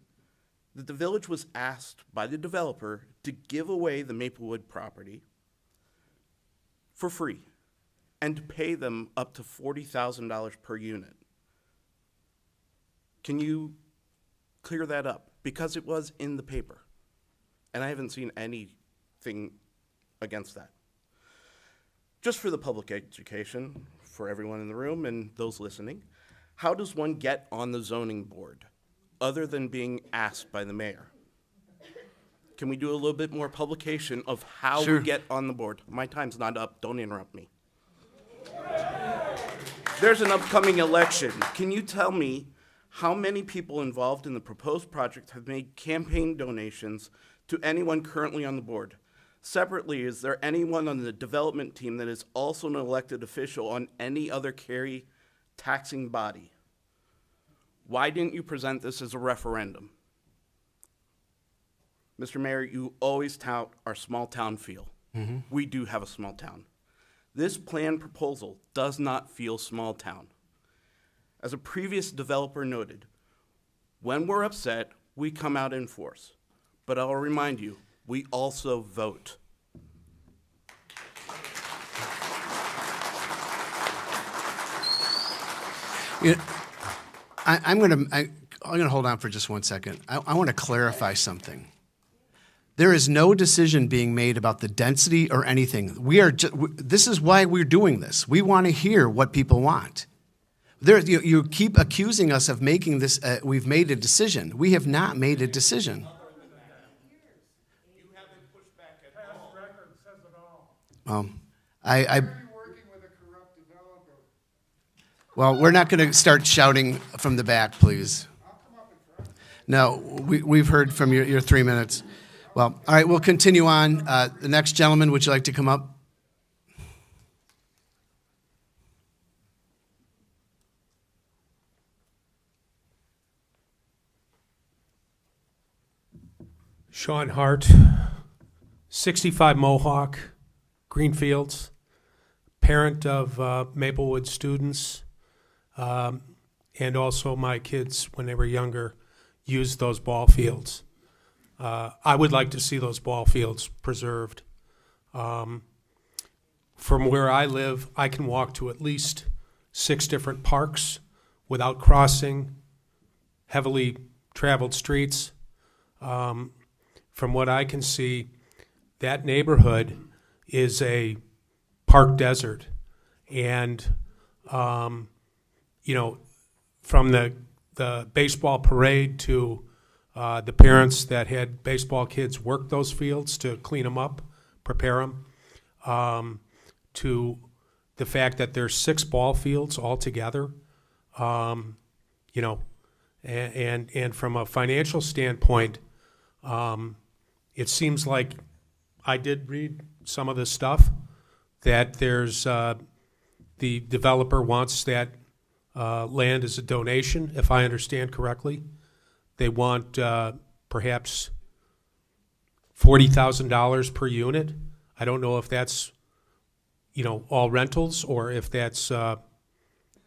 that the village was asked by the developer to give away the Maplewood property for free and to pay them up to $40,000 per unit. Can you clear that up? Because it was in the paper, and I haven't seen anything against that. Just for the public education, for everyone in the room and those listening, how does one get on the zoning board other than being asked by the mayor? Can we do a little bit more publication of how Sure. we get on the board? My time's not up, don't interrupt me. There's an upcoming election. Can you tell me how many people involved in the proposed project have made campaign donations to anyone currently on the board? Separately, is there anyone on the development team that is also an elected official on any other Cary taxing body? Why didn't you present this as a referendum? Mr. Mayor, you always tout our small town feel. Mhm. We do have a small town. This plan proposal does not feel small town. As a previous developer noted, when we're upset, we come out in force. But I'll remind you, we also vote. I'm going to hold on for just 1 second. I want to clarify something. There is no decision being made about the density or anything. This is why we're doing this. We want to hear what people want. You keep accusing us of making this, we've made a decision. We have not made a decision. Well, we're not going to start shouting from the back, please. No, we've heard from your 3 minutes. Well, all right, we'll continue on. The next gentleman, would you like to come up? Sean Hart, 65 Mohawk, Greenfields, parent of Maplewood students, and also my kids, when they were younger, used those ball fields. I would like to see those ball fields preserved. From where I live, I can walk to at least 6 different parks without crossing heavily traveled streets. From what I can see, that neighborhood is a park desert. And, you know, from the baseball parade to the parents that had baseball kids work those fields to clean them up, prepare them, to the fact that there's 6 ball fields altogether, you know, and from a financial standpoint, it seems like I did read some of this stuff that there's the developer wants that land as a donation, if I understand correctly. They want perhaps $40,000 per unit. I don't know if that's, you know, all rentals or if that's the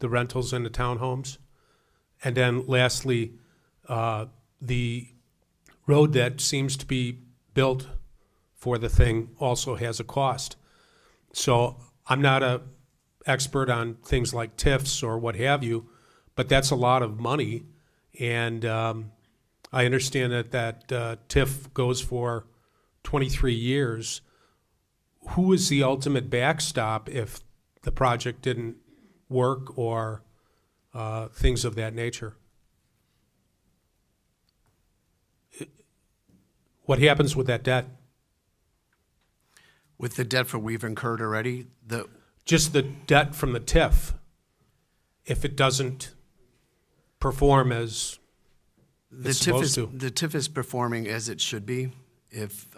rentals and the townhomes. And then lastly, the road that seems to be built for the thing also has a cost. So I'm not an expert on things like TIFs or what have you, but that's a lot of money. And I understand that TIF goes for 23 years. Who is the ultimate backstop if the project didn't work or things of that nature? What happens with that debt? With the debt we've incurred already? Just the debt from the TIF, if it doesn't perform as it's supposed to. The TIF is performing as it should be. If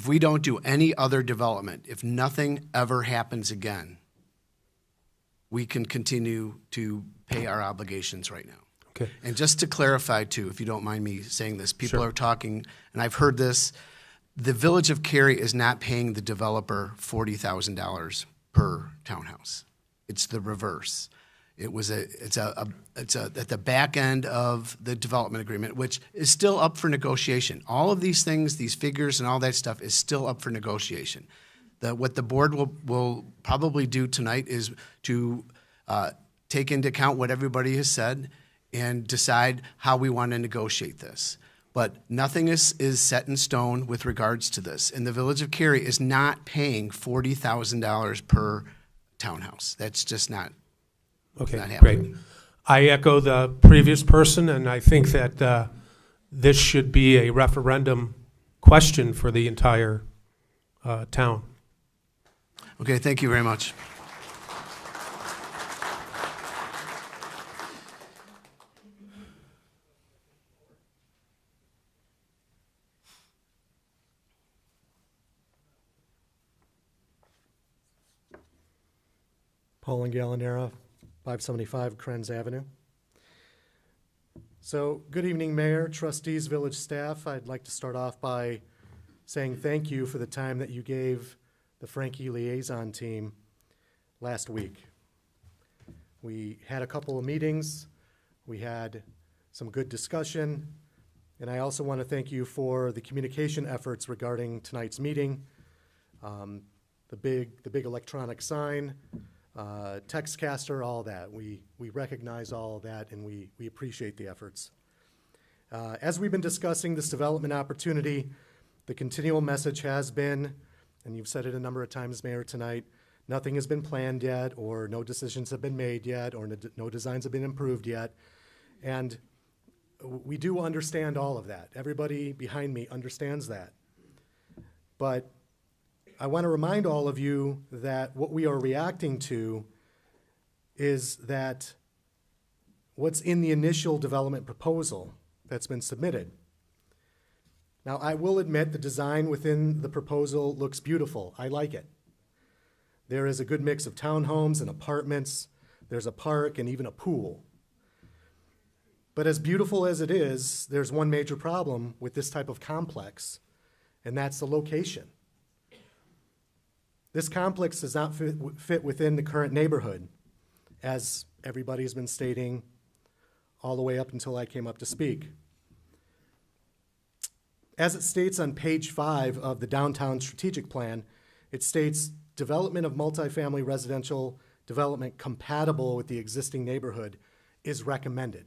we don't do any other development, if nothing ever happens again, we can continue to pay our obligations right now. Okay. And just to clarify, too, if you don't mind me saying this, people Sure. are talking, and I've heard this, the Village of Cary is not paying the developer $40,000 per townhouse. It's the reverse. It's at the back end of the development agreement, which is still up for negotiation. All of these things, these figures and all that stuff is still up for negotiation. What the board will probably do tonight is to take into account what everybody has said and decide how we want to negotiate this. But nothing is set in stone with regards to this. And the Village of Cary is not paying $40,000 per townhouse. That's just not Okay, not great. happening. I echo the previous person, and I think that this should be a referendum question for the entire town. Okay, thank you very much. Paul and Gallinera, 575 Krenz Avenue. So, good evening, Mayor, trustees, village staff. I'd like to start off by saying thank you for the time that you gave the Frankie liaison team last week. We had a couple of meetings. We had some good discussion. And I also want to thank you for the communication efforts regarding tonight's meeting. The big electronic sign, text caster, all that. We recognize all of that, and we appreciate the efforts. As we've been discussing this development opportunity, the continual message has been, and you've said it a number of times, Mayor, tonight, nothing has been planned yet, or no decisions have been made yet, or no designs have been improved yet. And we do understand all of that. Everybody behind me understands that. But I want to remind all of you that what we are reacting to is that what's in the initial development proposal that's been submitted. Now, I will admit the design within the proposal looks beautiful. I like it. There is a good mix of townhomes and apartments. There's a park and even a pool. But as beautiful as it is, there's one major problem with this type of complex, and that's the location. This complex does not fit within the current neighborhood, as everybody's been stating all the way up until I came up to speak. As it states on page 5 of the Downtown Strategic Plan, it states development of multifamily residential development compatible with the existing neighborhood is recommended.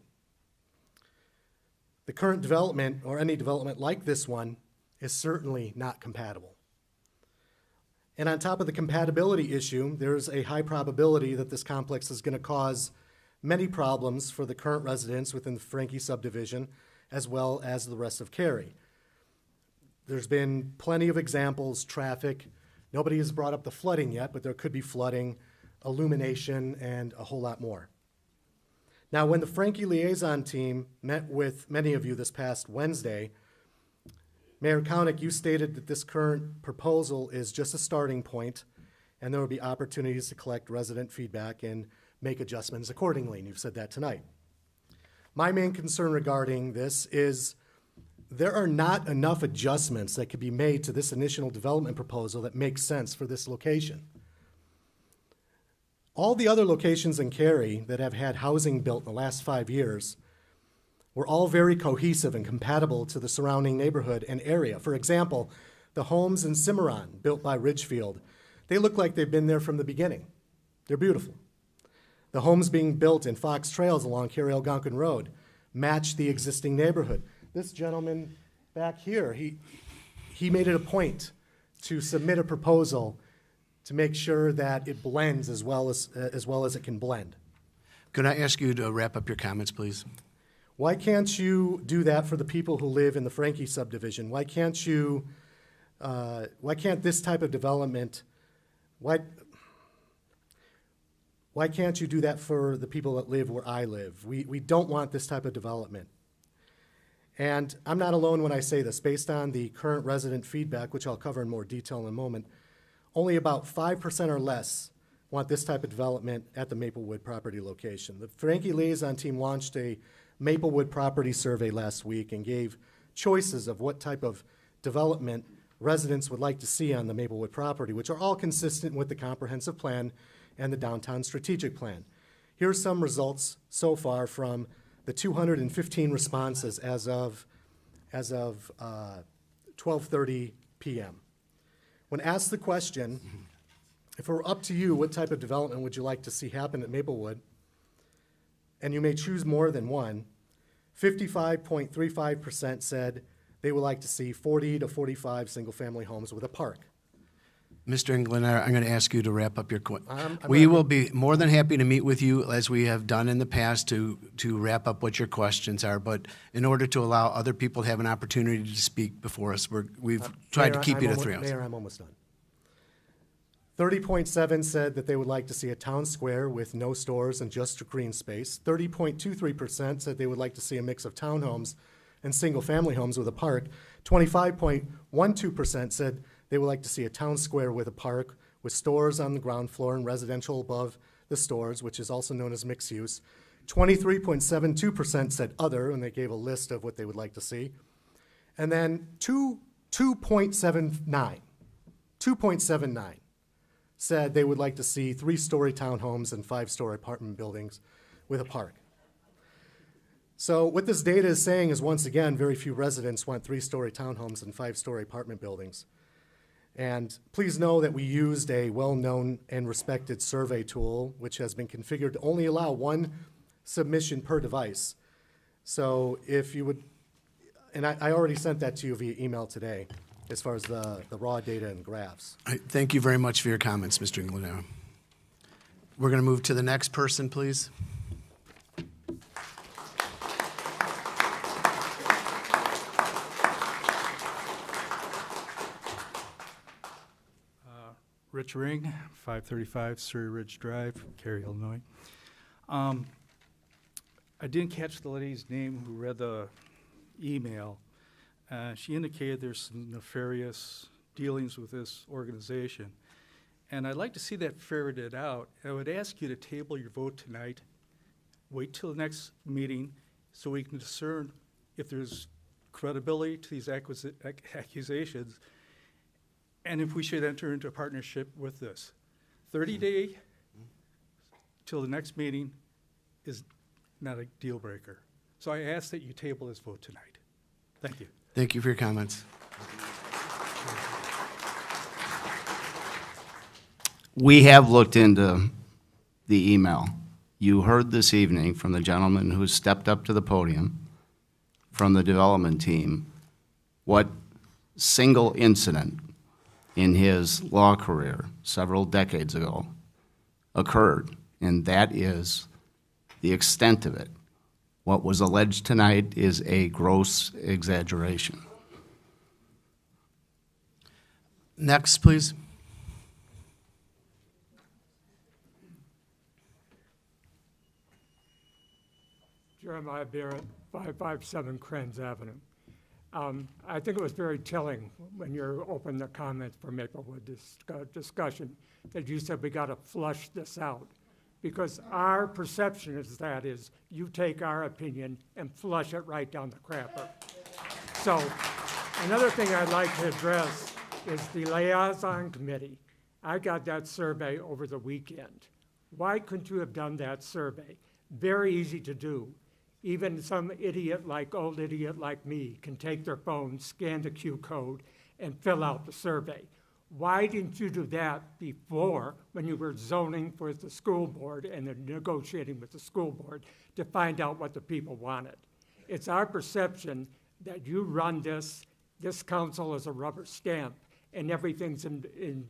The current development, or any development like this one, is certainly not compatible. And on top of the compatibility issue, there's a high probability that this complex is going to cause many problems for the current residents within the Frankie subdivision, as well as the rest of Cary. There's been plenty of examples, traffic. Nobody has brought up the flooding yet, but there could be flooding, illumination, and a whole lot more. Now, when the Frankie liaison team met with many of you this past Wednesday, Mayor Koenig, you stated that this current proposal is just a starting point, and there will be opportunities to collect resident feedback and make adjustments accordingly, and you've said that tonight. My main concern regarding this is there are not enough adjustments that could be made to this initial development proposal that makes sense for this location. All the other locations in Cary that have had housing built in the last 5 years were all very cohesive and compatible to the surrounding neighborhood and area. For example, the homes in Cimarron, built by Ridgefield, they look like they've been there from the beginning. They're beautiful. The homes being built in Fox Trails along Cary-Algonquin Road match the existing neighborhood. This gentleman back here, he made it a point to submit a proposal to make sure that it blends as well as it can blend. Could I ask you to wrap up your comments, please? Why can't you do that for the people who live in the Frankie subdivision? Why can't this type of development, why can't you do that for the people that live where I live? We don't want this type of development. And I'm not alone when I say this. Based on the current resident feedback, which I'll cover in more detail in a moment, only about 5% or less want this type of development at the Maplewood property location. The Frankie Liaison team launched a Maplewood property survey last week and gave choices of what type of development residents would like to see on the Maplewood property, which are all consistent with the comprehensive plan and the downtown strategic plan. Here's some results so far from the 215 responses as of 12:30 p.m. When asked the question, if it were up to you, what type of development would you like to see happen at Maplewood? And you may choose more than one. 55.35% said they would like to see 40 to 45 single-family homes with a park. Mr. England, I'm going to ask you to wrap up your question. We will be more than happy to meet with you, as we have done in the past, to wrap up what your questions are. But in order to allow other people to have an opportunity to speak before us, we've tried to keep you to 3 hours. Mayor, I'm almost done. 30.7 said that they would like to see a town square with no stores and just a green space. 30.23% said they would like to see a mix of townhomes and single-family homes with a park. 25.12% said they would like to see a town square with a park with stores on the ground floor and residential above the stores, which is also known as mixed use. 23.72% said other, and they gave a list of what they would like to see. And then 2.79 said they would like to see 3-story townhomes and 5-story apartment buildings with a park. So what this data is saying is, once again, very few residents want 3-story townhomes and 5-story apartment buildings. And please know that we used a well-known and respected survey tool, which has been configured to only allow 1 submission per device. So if you would, and I already sent that to you via email today, as far as the raw data and graphs. Thank you very much for your comments, Mr. Inglenaro. We're going to move to the next person, please. Rich Ring, 535 Surrey Ridge Drive, Cary, Illinois. I didn't catch the lady's name who read the email. She indicated there's some nefarious dealings with this organization. And I'd like to see that ferreted out. I would ask you to table your vote tonight, wait till the next meeting so we can discern if there's credibility to these accusations, and if we should enter into a partnership with this. 30-day till the next meeting is not a deal breaker. So I ask that you table this vote tonight. Thank you. Thank you for your comments. We have looked into the email. You heard this evening from the gentleman who stepped up to the podium from the development team what single incident in his law career several decades ago occurred, and that is the extent of it. What was alleged tonight is a gross exaggeration. Next, please. Jeremiah Barrett, 557 Krenz Avenue. I think it was very telling when you opened the comments for Maplewood discussion that you said we got to flush this out, because our perception is you take our opinion and flush it right down the crapper. So another thing I'd like to address is the liaison committee. I got that survey over the weekend. Why couldn't you have done that survey? Very easy to do. Even some old idiot like me can take their phone, scan the Q code, and fill out the survey. Why didn't you do that before, when you were zoning for the school board and negotiating with the school board to find out what the people wanted? It's our perception that you run this council as a rubber stamp, and everything's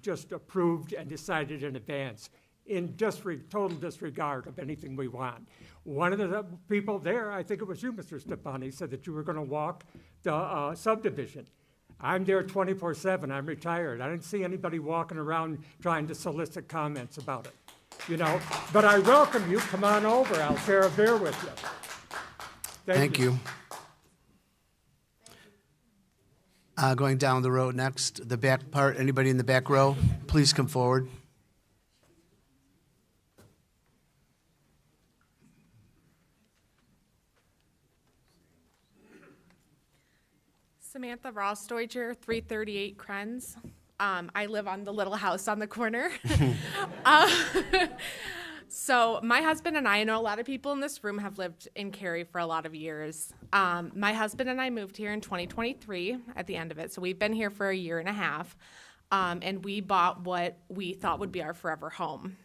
just approved and decided in advance, in total disregard of anything we want. One of the people there, I think it was you, Mr. Stefani, said that you were going to walk the subdivision. I'm there 24/7. I'm retired. I didn't see anybody walking around trying to solicit comments about it, But I welcome you. Come on over. I'll share a beer with you. Thank you. Going down the road next, the back part. Anybody in the back row, please come forward. Samantha Rossdeutcher, 338 Krenz. I live on the little house on the corner. So my husband and I know a lot of people in this room have lived in Cary for a lot of years. My husband and I moved here in 2023 at the end of it. So we've been here for a year and a half. And we bought what we thought would be our forever home.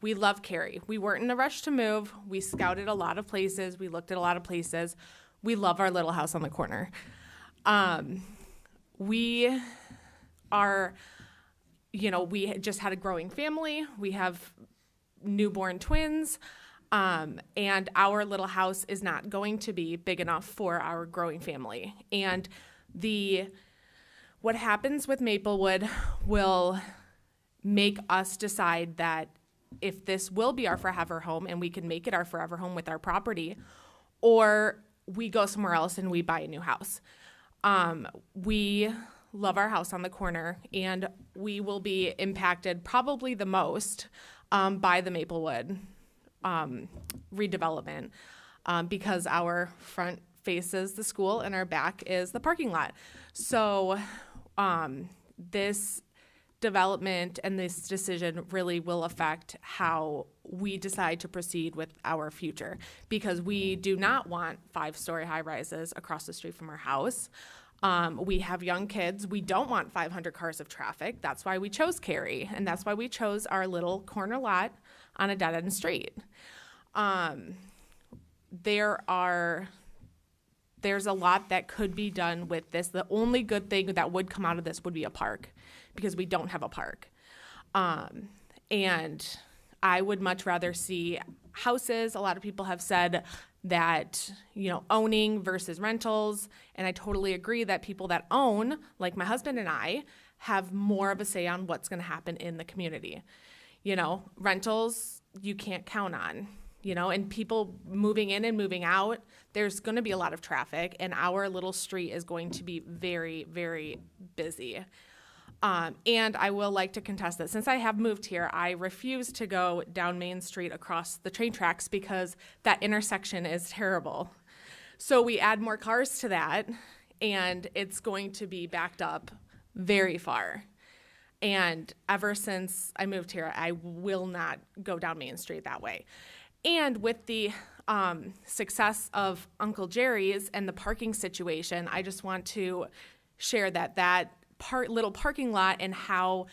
We love Cary. We weren't in a rush to move. We scouted a lot of places. We looked at a lot of places. We love our little house on the corner. We are, we just had a growing family. We have newborn twins, and our little house is not going to be big enough for our growing family. And what happens with Maplewood will make us decide that if this will be our forever home and we can make it our forever home with our property, or we go somewhere else and we buy a new house. We love our house on the corner, and we will be impacted probably the most by the Maplewood redevelopment because our front faces the school and our back is the parking lot. So this development and this decision really will affect how we decide to proceed with our future, because we do not want 5-story high rises across the street from our house. We have young kids. We don't want 500 cars of traffic. That's why we chose Cary, and that's why we chose our little corner lot on a dead-end street. There's a lot that could be done with this. The only good thing that would come out of this would be a park, because we don't have a park. And I would much rather see houses. A lot of people have said that, owning versus rentals. And I totally agree that people that own, like my husband and I, have more of a say on what's going to happen in the community. Rentals, you can't count on, and people moving in and moving out, there's going to be a lot of traffic, and our little street is going to be very, very busy. And I will like to contest that. Since I have moved here, I refuse to go down Main Street across the train tracks because that intersection is terrible. So we add more cars to that, and it's going to be backed up very far. And ever since I moved here, I will not go down Main Street that way. And with the success of Uncle Jerry's and the parking situation, I just want to share that little parking lot and how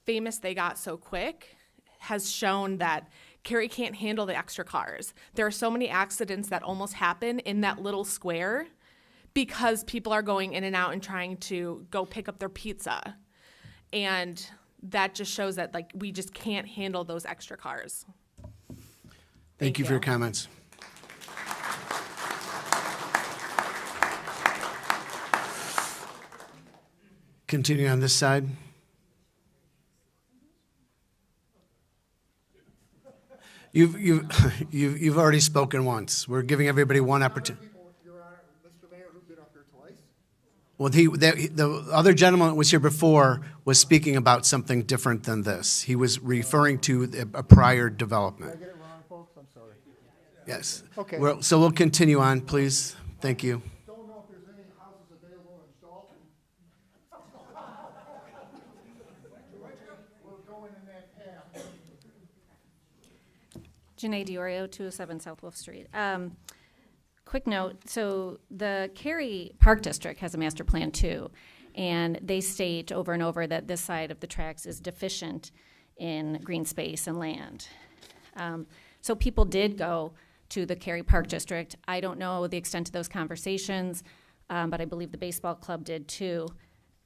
famous they got so quick has shown that Cary can't handle the extra cars. There are so many accidents that almost happen in that little square because people are going in and out and trying to go pick up their pizza. And that just shows that we just can't handle those extra cars. Thank you for your comments. Continuing on this side. You've already spoken once. We're giving everybody one opportunity. Your Honor, Mr. Mayor, who's been up here twice? Well, the other gentleman that was here before was speaking about something different than this. He was referring to a prior development. Did I get it wrong, folks? I'm sorry. Yes. Okay. So we'll continue on, please. Thank you. Don't know if there's any houses available in Dalton. We're going in that path. Janae Diorio, 207 South Wolf Street. Quick note, so the Cary Park District has a master plan too, and they state over and over that this side of the tracks is deficient in green space and land. So people did go to the Cary Park District. I don't know the extent of those conversations, but I believe the baseball club did too,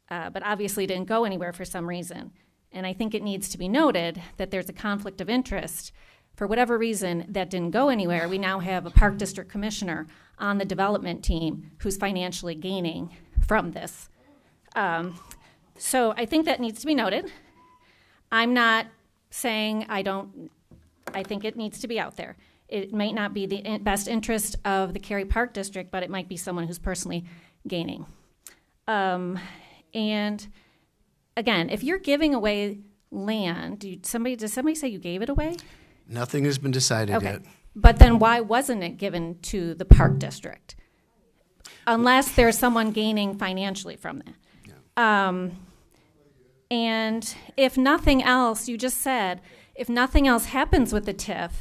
but obviously didn't go anywhere for some reason. And I think it needs to be noted that there's a conflict of interest. For whatever reason, that didn't go anywhere. We now have a Park District Commissioner on the development team who's financially gaining from this. So I think that needs to be noted. I'm not saying I think it needs to be out there. It might not be the best interest of the Cary Park District, but it might be someone who's personally gaining. And again, if you're giving away land, does somebody say you gave it away? Nothing has been decided yet. But then why wasn't it given to the Park District? Unless there's someone gaining financially from that. Yeah. And if nothing else, you just said, if nothing else happens with the TIF,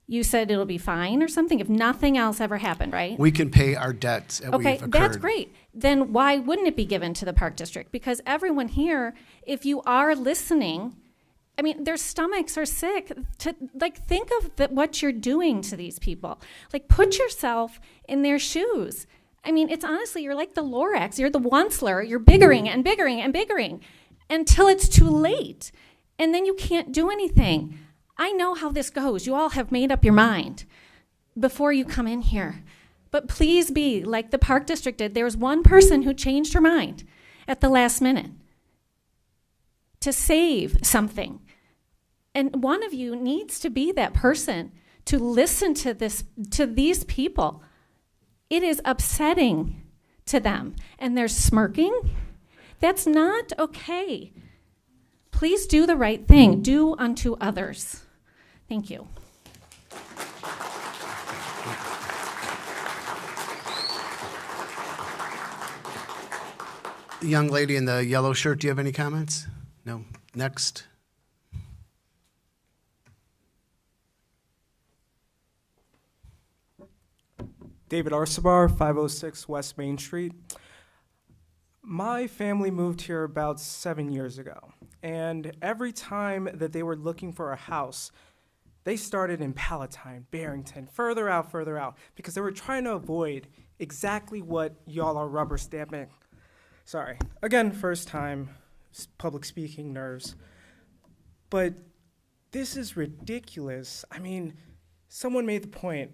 you said it'll be fine or something, if nothing else ever happened, right? We can pay our debts that we've incurred. That's great. Then why wouldn't it be given to the Park District? Because everyone here, if you are listening, I mean, their stomachs are sick. Think of what you're doing to these people. Put yourself in their shoes. I mean, it's honestly, you're like the Lorax. You're the Onceler. You're biggering and biggering and biggering until it's too late. And then you can't do anything. I know how this goes. You all have made up your mind before you come in here. But please be like the Park District did. There was one person who changed her mind at the last minute to save something. And one of you needs to be that person to listen to these people. It is upsetting to them. And they're smirking. That's not okay. Please do the right thing. Do unto others. Thank you. The young lady in the yellow shirt, do you have any comments? No. Next. David Arsabar, 506 West Main Street. My family moved here about 7 years ago, and every time that they were looking for a house, they started in Palatine, Barrington, further out, because they were trying to avoid exactly what y'all are rubber stamping. Sorry, again, first time, public speaking nerves. But this is ridiculous. I mean, someone made the point.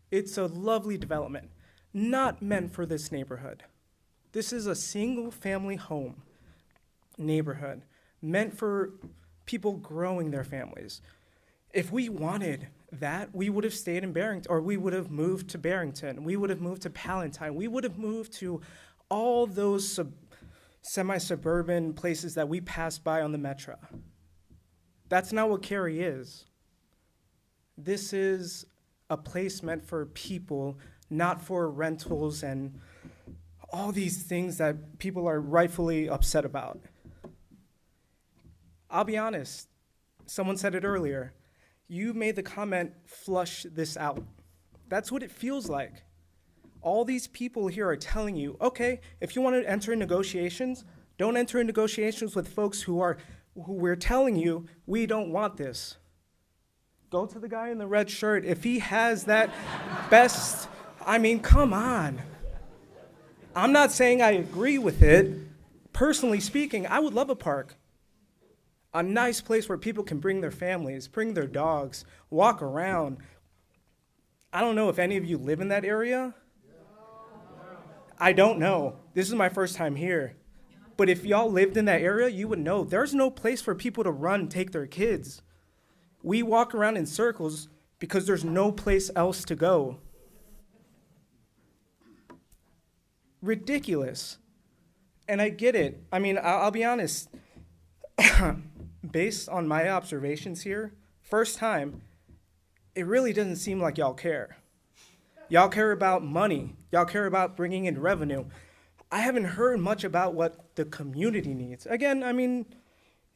It's a lovely development, not meant for this neighborhood. This is a single-family home neighborhood meant for people growing their families. If we wanted that, we would have stayed in Barrington, or we would have moved to Barrington. We would have moved to Palatine. We would have moved to all those semi-suburban places that we pass by on the Metro. That's not what Cary is. This is a place meant for people, not for rentals and all these things that people are rightfully upset about. I'll be honest, someone said it earlier. You made the comment, flush this out. That's what it feels like. All these people here are telling you, okay, if you want to enter in negotiations, don't enter in negotiations with folks who we're telling you, we don't want this. Go to the guy in the red shirt. If he has that best, I mean, come on. I'm not saying I agree with it. Personally speaking, I would love a park. A nice place where people can bring their families, bring their dogs, walk around. I don't know if any of you live in that area. I don't know. This is my first time here. But if y'all lived in that area, you would know there's no place for people to run, take their kids. We walk around in circles because there's no place else to go. Ridiculous. And I get it. I mean, I'll be honest. Based on my observations here, first time, it really doesn't seem like y'all care. Y'all care about money. Y'all care about bringing in revenue. I haven't heard much about what the community needs. Again, I mean,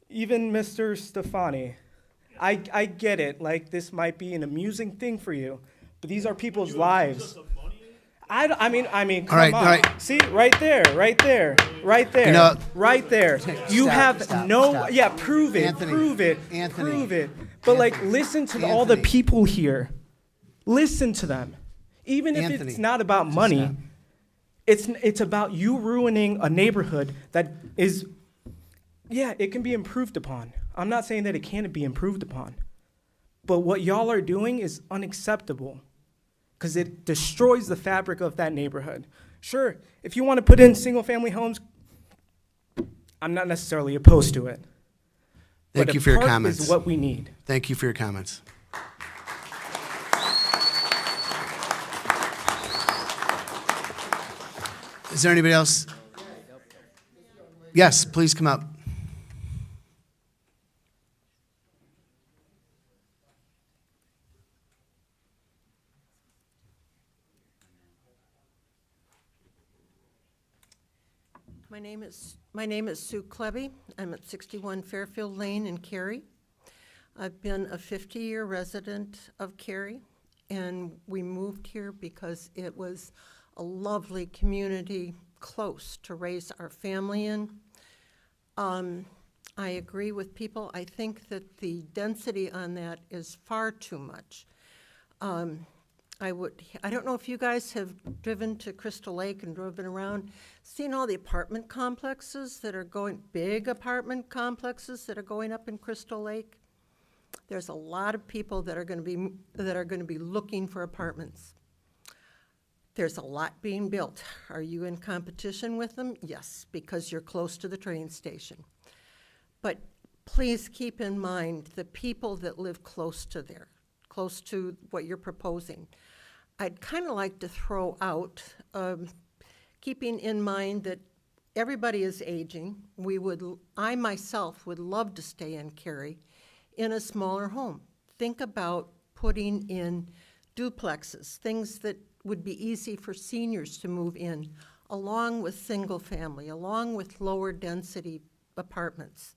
even Mr. Stefani, I get it. Like, this might be an amusing thing for you, but these are people's lives. I mean, come on. All right. See, right there. You know, right there. You prove it, Anthony. Prove it. But listen to all the people here. Listen to them. Even if it's not about money, it's about you ruining a neighborhood that is, it can be improved upon. I'm not saying that it can't be improved upon. But what y'all are doing is unacceptable because it destroys the fabric of that neighborhood. Sure, if you want to put in single-family homes, I'm not necessarily opposed to it. Thank you for your comments. Is what we need. Thank you for your comments. Is there anybody else? Yes, please come up. My name is Sue Klebby. I'm at 61 Fairfield Lane in Cary. I've been a 50-year resident of Cary, and we moved here because it was a lovely community close to raise our family in. I agree with people. I think that the density on that is far too much. I don't know if you guys have driven to Crystal Lake and driven around, seen all the apartment complexes that are big apartment complexes that are going up in Crystal Lake. There's a lot of people that are going to be looking for apartments. There's a lot being built. Are you in competition with them? Yes, because you're close to the train station. But please keep in mind the people that live close to what you're proposing. I'd kind of like to throw out, keeping in mind that everybody is aging. I myself would love to stay in Cary in a smaller home. Think about putting in duplexes, things that would be easy for seniors to move in, along with single family, along with lower density apartments.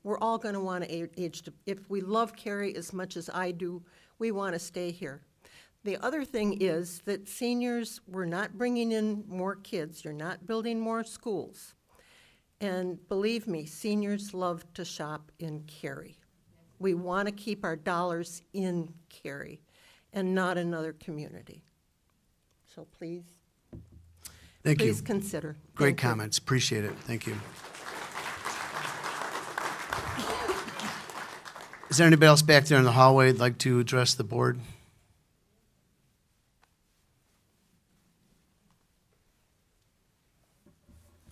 we're all going to want to age. If we love Cary as much as I do, we want to stay here. The other thing is that seniors, we're not bringing in more kids. You're not building more schools. And believe me, seniors love to shop in Cary. We want to keep our dollars in Cary and not another community. So please, Thank you. please consider. Great Thank you. comments. Appreciate it. Thank you. Is there anybody else back there in the hallway that'd like to address the board?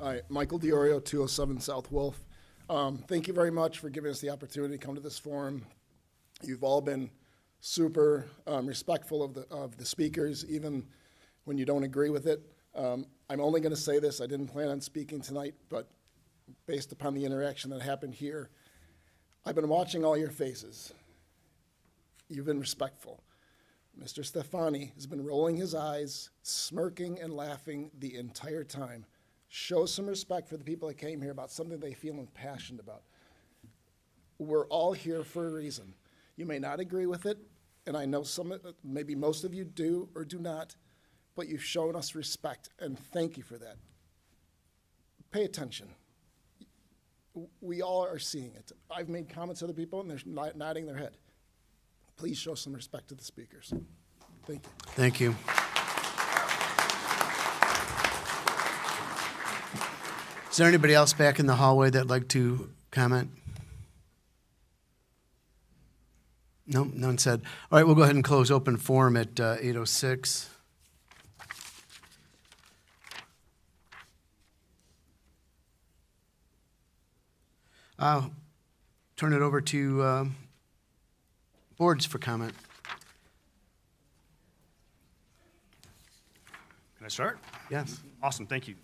Hi, Michael DiOrio, 207 South Wolf. Thank you very much for giving us the opportunity to come to this forum. You've all been super respectful of the speakers, even when you don't agree with it. I'm only going to say this. I didn't plan on speaking tonight, but based upon the interaction that happened here, I've been watching all your faces. You've been respectful. Mr. Stefani has been rolling his eyes, smirking and laughing the entire time. Show some respect for the people that came here about something they feel impassioned about. We're all here for a reason. You may not agree with it, and I know maybe most of you do or do not, but you've shown us respect, and thank you for that. Pay attention. We all are seeing it. I've made comments to other people, and they're nodding their head. Please show some respect to the speakers. Thank you. Thank you. Is there anybody else back in the hallway that'd like to comment? No, none said. All right, we'll go ahead and close open forum at 8:06. I'll turn it over to boards for comment. Can I start? Yes. Awesome, thank you.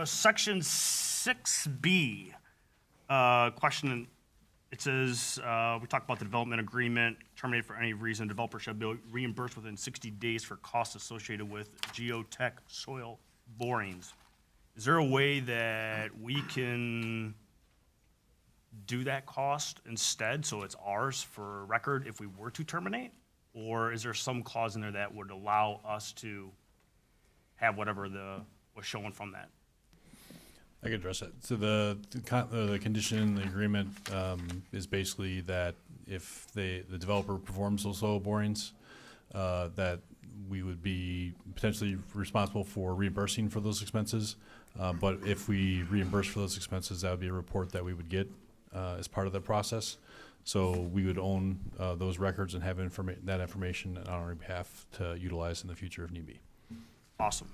Section 6B, question, it says, we talked about the development agreement, terminated for any reason, developer shall be reimbursed within 60 days for costs associated with geotech soil borings. Is there a way that we can do that cost instead, so it's ours for record if we were to terminate? Or is there some clause in there that would allow us to have whatever was shown from that? I can address it. So the condition in the agreement is basically that if the developer performs those soil borings, that we would be potentially responsible for reimbursing for those expenses. But if we reimburse for those expenses, that would be a report that we would get as part of the process. So we would own those records and have that information on our behalf to utilize in the future if need be. Awesome.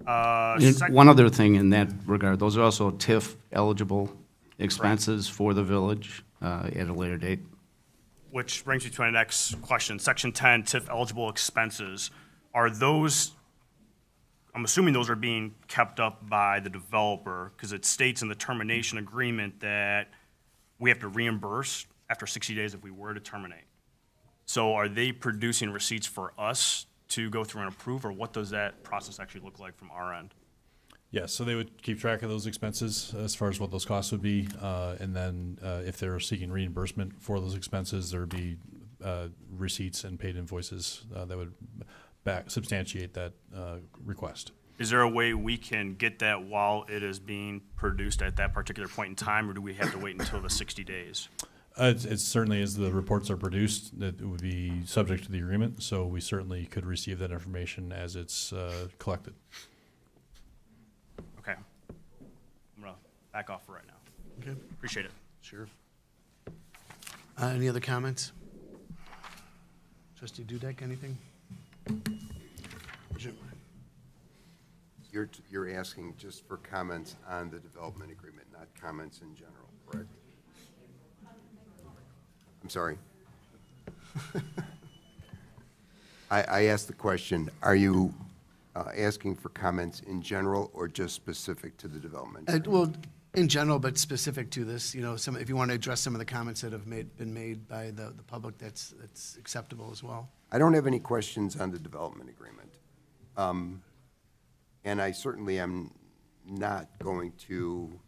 One other thing in that regard, those are also TIF eligible expenses for the village at a later date. Which brings me to my next question. Section 10, TIF eligible expenses. Are those, I'm assuming those are being kept up by the developer because it states in the termination agreement that we have to reimburse after 60 days if we were to terminate. So are they producing receipts for us to go through and approve, or what does that process actually look like from our end? Yes, so they would keep track of those expenses as far as what those costs would be, and then if they're seeking reimbursement for those expenses, there would be receipts and paid invoices that would substantiate that request. Is there a way we can get that while it is being produced at that particular point in time, or do we have to wait until the 60 days? It certainly, as the reports are produced, that it would be subject to the agreement, so we certainly could receive that information as it's collected. Okay. I'm going to back off for right now. Okay. Appreciate it. Sure. Any other comments? Trustee Dudek, anything? You're asking just for comments on the development agreement, not comments in general, correct? I'm sorry. I asked the question, are you asking for comments in general or just specific to the development? Well, in general, but specific to this, if you want to address some of the comments that have been made by the public, that's acceptable as well. I don't have any questions on the development agreement. And I certainly am not going to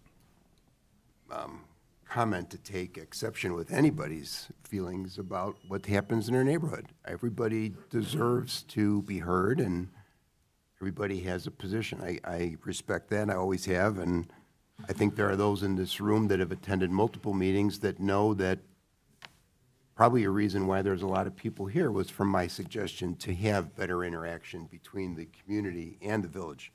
comment to take exception with anybody's feelings about what happens in their neighborhood. Everybody deserves to be heard, and everybody has a position. I respect that, I always have, and I think there are those in this room that have attended multiple meetings that know that probably a reason why there's a lot of people here was from my suggestion to have better interaction between the community and the village.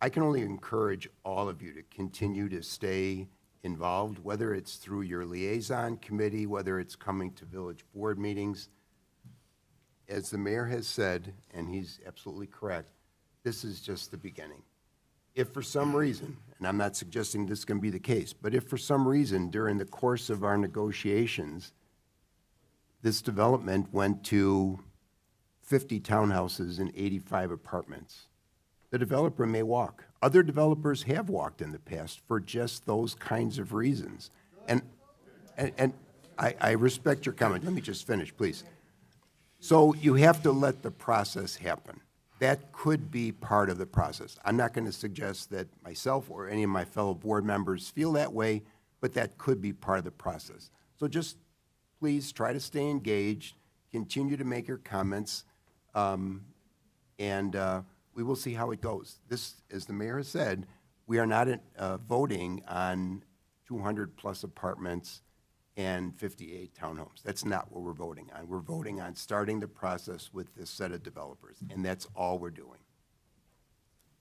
I can only encourage all of you to continue to stay involved, whether it's through your liaison committee, whether it's coming to village board meetings. As the mayor has said, and he's absolutely correct, this is just the beginning. If for some reason, and I'm not suggesting this can be the case, but if for some reason during the course of our negotiations, this development went to 50 townhouses and 85 apartments, the developer may walk. Other developers have walked in the past for just those kinds of reasons. And I respect your comment. Let me just finish, please. So you have to let the process happen. That could be part of the process. I'm not going to suggest that myself or any of my fellow board members feel that way, but that could be part of the process. So just please try to stay engaged, continue to make your comments, and we will see how it goes. This, as the mayor has said, we are not voting on 200-plus apartments and 58 townhomes. That's not what we're voting on. We're voting on starting the process with this set of developers, and that's all we're doing.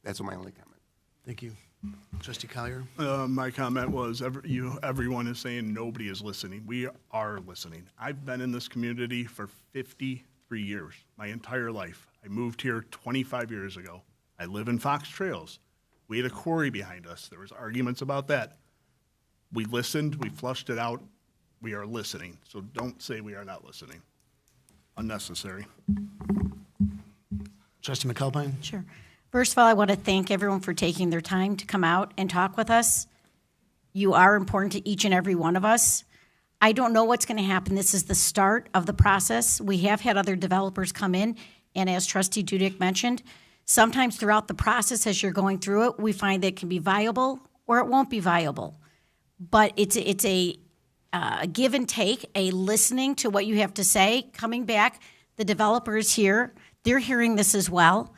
That's my only comment. Thank you. Trustee Collier? My comment was everyone is saying nobody is listening. We are listening. I've been in this community for 53 years, my entire life. I moved here 25 years ago. I live in Fox Trails. We had a quarry behind us. There was arguments about that. We listened. We flushed it out. We are listening. So don't say we are not listening. Unnecessary. Trustee McAlpine? Sure. First of all, I want to thank everyone for taking their time to come out and talk with us. You are important to each and every one of us. I don't know what's going to happen. This is the start of the process. We have had other developers come in, and as Trustee Dudek mentioned, sometimes throughout the process as you're going through it, we find that it can be viable or it won't be viable. But it's a give and take, a listening to what you have to say, coming back. The developer is here. They're hearing this as well.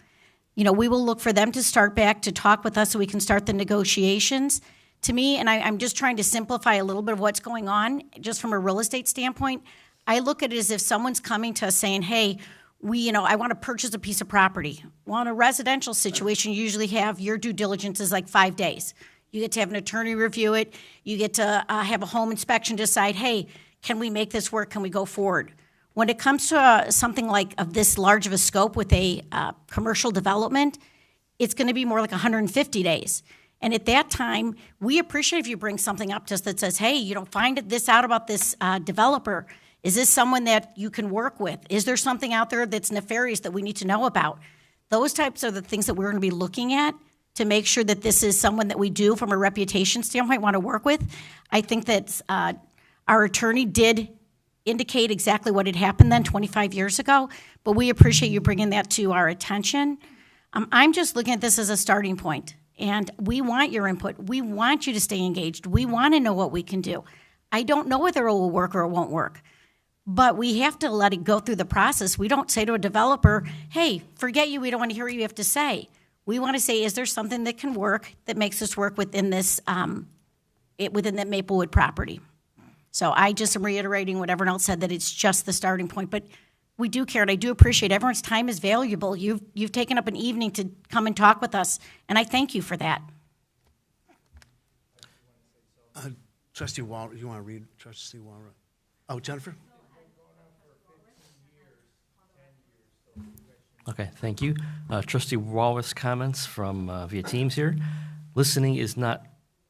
You know, we will look for them to start back to talk with us so we can start the negotiations. To me, and I'm just trying to simplify a little bit of what's going on, just from a real estate standpoint, I look at it as if someone's coming to us saying, hey, I want to purchase a piece of property. Well, in a residential situation, you usually have your due diligence is like 5 days. You get to have an attorney review it. You get to have a home inspection, decide, hey, can we make this work? Can we go forward? When it comes to something like of this large of a scope with a commercial development, it's going to be more like 150 days. And at that time, we appreciate if you bring something up to us that says, hey, find this out about this developer. Is this someone that you can work with? Is there something out there that's nefarious that we need to know about? Those types are the things that we're going to be looking at to make sure that this is someone that we do from a reputation standpoint want to work with. I think that our attorney did indicate exactly what had happened then 25 years ago, but we appreciate you bringing that to our attention. I'm just looking at this as a starting point, and we want your input. We want you to stay engaged. We want to know what we can do. I don't know whether it will work or it won't work, but we have to let it go through the process. We don't say to a developer, hey, forget you, we don't want to hear what you have to say. We want to say, is there something that can work that makes us work within this, within that Maplewood property? So I just am reiterating what everyone else said, that it's just the starting point. But we do care, and I do appreciate everyone's time is valuable. You've taken up an evening to come and talk with us, and I thank you for that. Trustee Wall, you want to read Trustee Wall? Oh, Jennifer? Okay, thank you. Trustee Walrus comments from via Teams here. Listening is not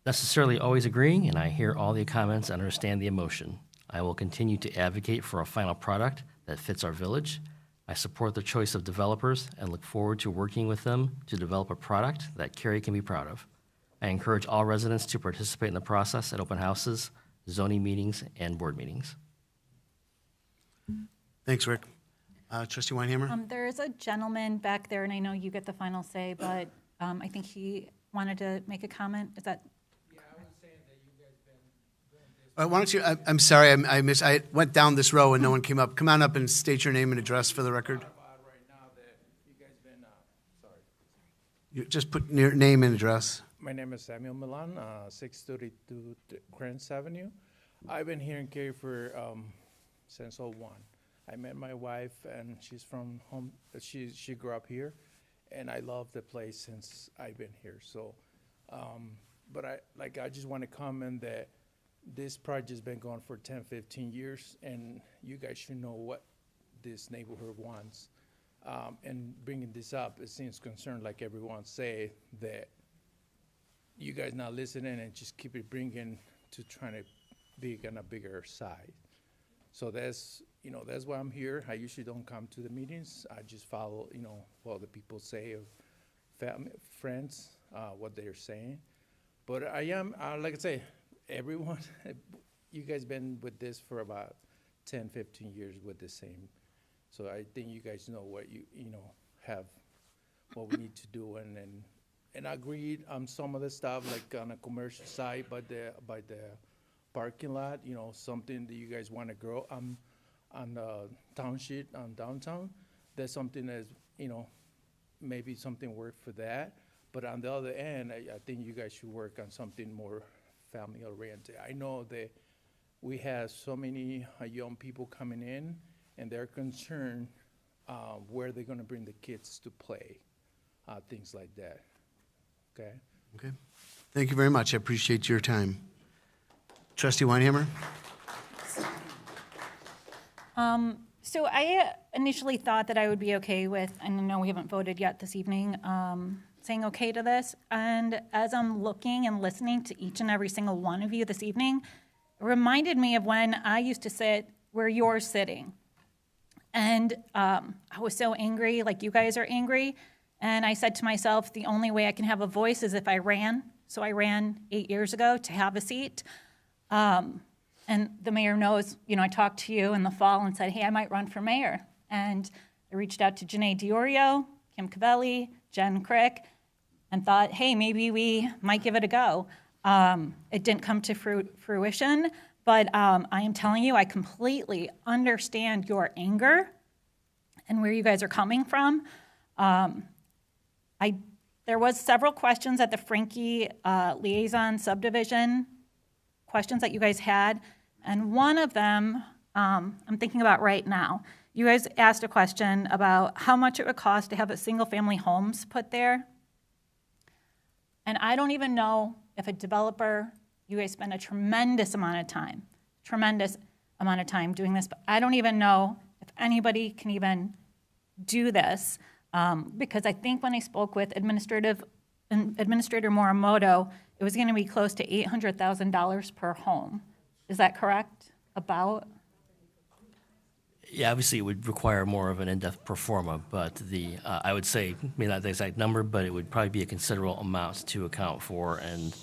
necessarily always agreeing, and I hear all the comments and understand the emotion. I will continue to advocate for a final product that fits our village. I support the choice of developers and look forward to working with them to develop a product that Cary can be proud of. I encourage all residents to participate in the process at open houses, zoning meetings, and board meetings. Thanks, Rick. Trustee Weinhammer? There is a gentleman back there, and I know you get the final say, but I think he wanted to make a comment. Is that? Why don't you, I'm sorry, I went down this row and no one came up. Come on up and state your name and address for the record. You just put your name and address. My name is Samuel Milan, 632 Krantz Avenue. I've been here in Cary for since '01. I met my wife, and she's from home. She grew up here, and I love the place since I've been here. So, but I just want to comment that this project's been going for 10, 15 years, and you guys should know what this neighborhood wants. And bringing this up, it seems concerned, like everyone say, that you guys not listening and just keep it bringing to trying to be on a bigger side. So that's why I'm here. I usually don't come to the meetings. I just follow, what the people say of family, friends, what they're saying. But I am, like I say, everyone, you guys been with this for about 10, 15 years with the same. So I think you guys know what have what we need to do, and I agreed on some of the stuff, like on a commercial side by the parking lot, something that you guys want to grow on the township, on downtown. There's something that's, maybe something work for that. But on the other end, I think you guys should work on something more family oriented. I know that we have so many young people coming in, and they're concerned where they're going to bring the kids to play, things like that. Okay? Okay. Thank you very much. I appreciate your time. Trustee Weinhammer? So I initially thought that I would be okay with, and I know we haven't voted yet this evening, saying okay to this. And as I'm looking and listening to each and every single one of you this evening, it reminded me of when I used to sit where you're sitting. And I was so angry, like you guys are angry. And I said to myself, the only way I can have a voice is if I ran. So I ran 8 years ago to have a seat. And the mayor knows, I talked to you in the fall and said, hey, I might run for mayor. And I reached out to Janae DiOrio, Kim Cavelli, Jen Crick, and thought, hey, maybe we might give it a go. It didn't come to fruition. But I am telling you, I completely understand your anger and where you guys are coming from. There was several questions at the Frankie liaison subdivision, questions that you guys had. And one of them I'm thinking about right now. You guys asked a question about how much it would cost to have a single-family homes put there. And I don't even know if a developer, you guys spend a tremendous amount of time doing this, but I don't even know if anybody can even do this, because I think when I spoke with Administrator Morimoto, it was going to be close to $800,000 per home. Is that correct? About? Yeah, obviously it would require more of an in-depth pro forma, but I would say, maybe not the exact number, but it would probably be a considerable amount to account for and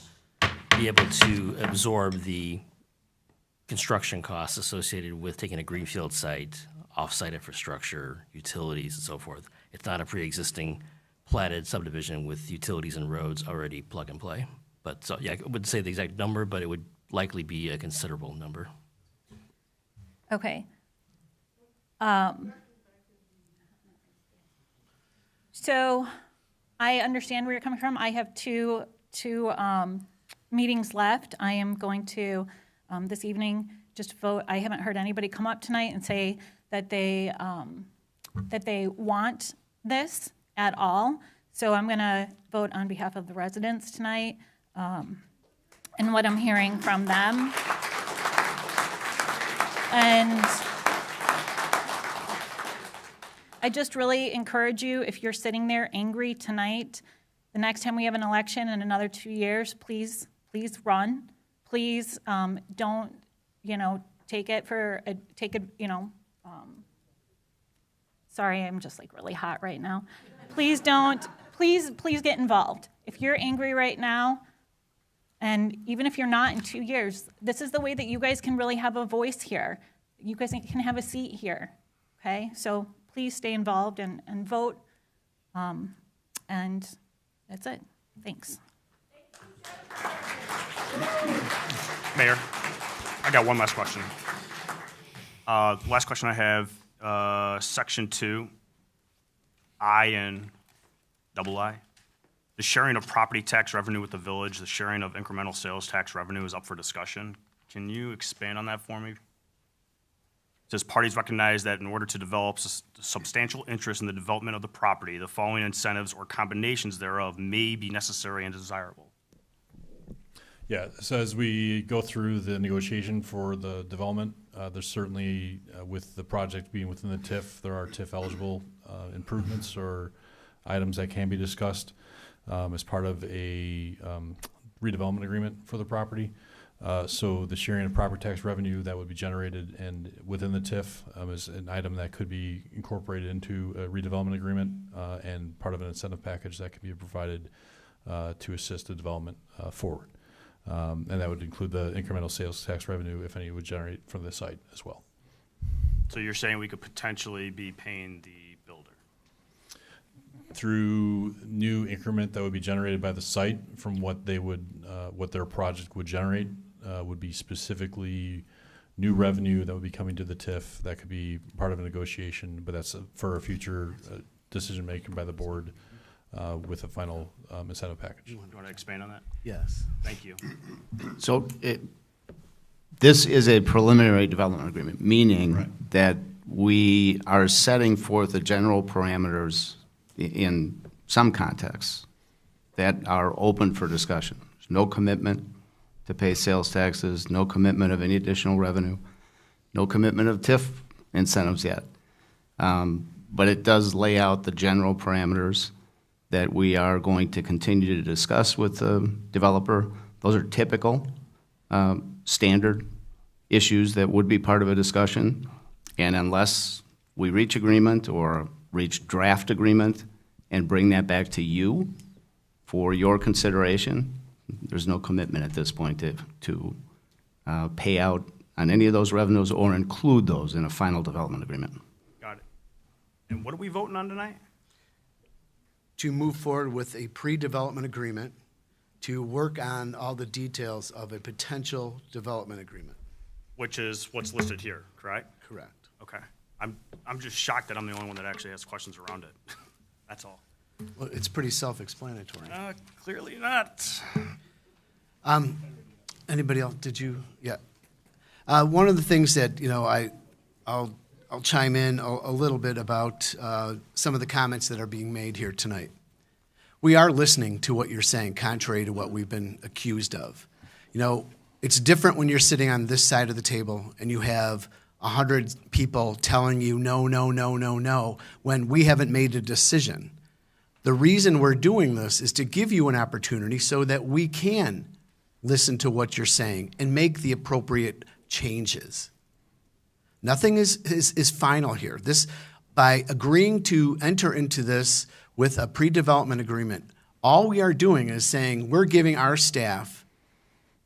be able to absorb the construction costs associated with taking a greenfield site, off-site infrastructure, utilities, and so forth. It's not a pre-existing platted subdivision with utilities and roads already plug and play. But so, yeah, I wouldn't say the exact number, but it would likely be a considerable number. Okay. So I understand where you're coming from. I have two meetings left. I am going to, this evening, just vote. I haven't heard anybody come up tonight and say that they want this at all. So I'm going to vote on behalf of the residents tonight and what I'm hearing from them. And I just really encourage you, if you're sitting there angry tonight, the next time we have an election in another 2 years, please run. Please don't, sorry, I'm just like really hot right now. Please get involved. If you're angry right now, and even if you're not in 2 years, this is the way that you guys can really have a voice here. You guys can have a seat here, okay? So please stay involved and vote, and that's it. Thanks. Mayor. I got one last question. The last question I have, section 2, I and double I. The sharing of property tax revenue with the village, the sharing of incremental sales tax revenue is up for discussion. Can you expand on that for me? It says parties recognize that in order to develop substantial interest in the development of the property, the following incentives or combinations thereof may be necessary and desirable. Yeah, so as we go through the negotiation for the development, there's certainly, with the project being within the TIF, there are TIF-eligible improvements or items that can be discussed as part of a redevelopment agreement for the property. So the sharing of property tax revenue that would be generated and within the TIF is an item that could be incorporated into a redevelopment agreement and part of an incentive package that could be provided to assist the development forward. And that would include the incremental sales tax revenue, if any, would generate from the site as well. So you're saying we could potentially be paying the builder? Through new increment that would be generated by the site from what they would, what their project would generate, would be specifically new revenue that would be coming to the TIF. That could be part of a negotiation, but that's for a future decision making by the board with a final incentive package. Do you want to expand on that? Yes. Thank you. So this is a preliminary development agreement, meaning that we are setting forth the general parameters in some contexts that are open for discussion. There's no commitment to pay sales taxes, no commitment of any additional revenue, no commitment of TIF incentives yet. But it does lay out the general parameters that we are going to continue to discuss with the developer. Those are typical, standard issues that would be part of a discussion. And unless we reach agreement or reach draft agreement and bring that back to you for your consideration, there's no commitment at this point to pay out on any of those revenues or include those in a final development agreement. Got it. And what are we voting on tonight? To move forward with a pre-development agreement to work on all the details of a potential development agreement. Which is what's listed here, correct? Correct. Okay. I'm just shocked that I'm the only one that actually has questions around it. That's all. Well, it's pretty self-explanatory. Clearly not. Anybody else? Did you? Yeah. One of the things that, you know, I'll chime in a little bit about some of the comments that are being made here tonight. We are listening to what you're saying, contrary to what we've been accused of. You know, it's different when you're sitting on this side of the table and you have 100 people telling you no, no, no, no, no, when we haven't made a decision. The reason we're doing this is to give you an opportunity so that we can listen to what you're saying and make the appropriate changes. Nothing is final here. This, by agreeing to enter into this with a pre-development agreement, all we are doing is saying we're giving our staff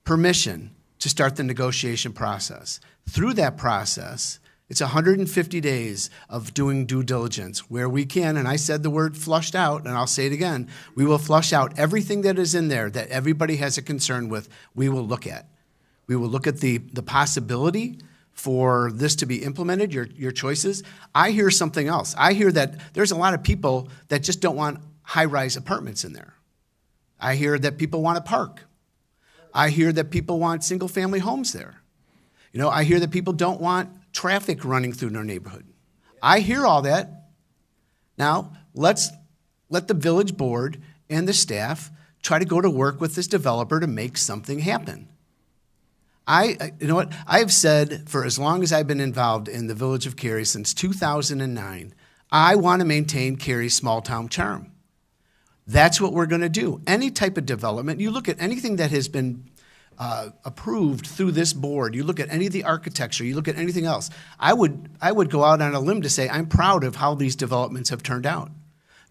permission to start the negotiation process. Through that process, it's 150 days of doing due diligence where we can, and I said the word flushed out, and I'll say it again, we will flush out everything that is in there that everybody has a concern with, we will look at. We will look at the possibility for this to be implemented, your choices. I hear something else. I hear that there's a lot of people that just don't want high-rise apartments in there. I hear that people want to park. I hear that people want single-family homes there. You know, I hear that people don't want traffic running through their neighborhood. I hear all that. Now, let's let the village board and the staff try to go to work with this developer to make something happen. You know what? I've said for as long as I've been involved in the village of Cary, since 2009, I want to maintain Cary's small-town charm. That's what we're going to do. Any type of development, you look at anything that has been approved through this board, you look at any of the architecture, you look at anything else, I would go out on a limb to say I'm proud of how these developments have turned out.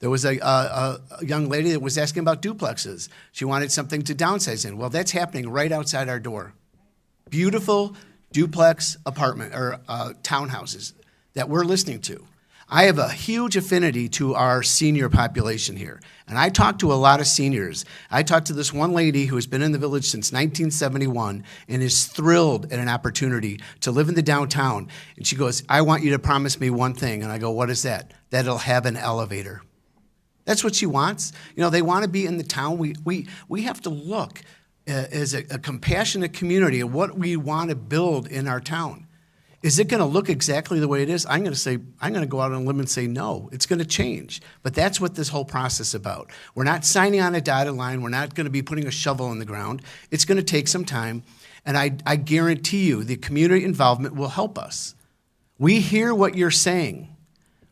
There was a young lady that was asking about duplexes. She wanted something to downsize in. Well, that's happening right outside our door. Beautiful duplex apartment or townhouses that we're listening to. I have a huge affinity to our senior population here. And I talk to a lot of seniors. I talked to this one lady who has been in the village since 1971 and is thrilled at an opportunity to live in the downtown. And she goes, I want you to promise me one thing. And I go, what is that? That it'll have an elevator. That's what she wants. You know, they want to be in the town. We have to look as a compassionate community at what we want to build in our town. Is it going to look exactly the way it is? I'm going to go out on a limb and say no. It's going to change. But that's what this whole process is about. We're not signing on a dotted line. We're not going to be putting a shovel in the ground. It's going to take some time. And I guarantee you the community involvement will help us. We hear what you're saying.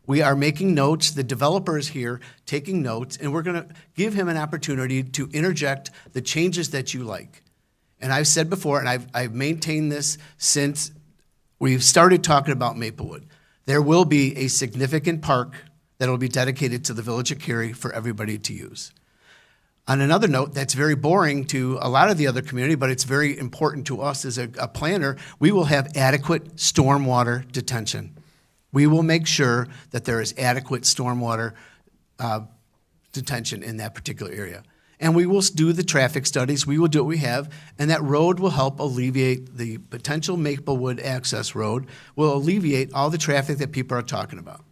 We are making notes. The developer is here taking notes. And we're going to give him an opportunity to interject the changes that you like. And I've said before, and I've maintained this since we've started talking about Maplewood. There will be a significant park that will be dedicated to the Village of Cary for everybody to use. On another note, that's very boring to a lot of the other community, but it's very important to us as a planner. We will have adequate stormwater detention. We will make sure that there is adequate stormwater detention in that particular area. And we will do the traffic studies, we will do what we have, and that road will help alleviate the potential Maplewood access road, will alleviate all the traffic that people are talking about.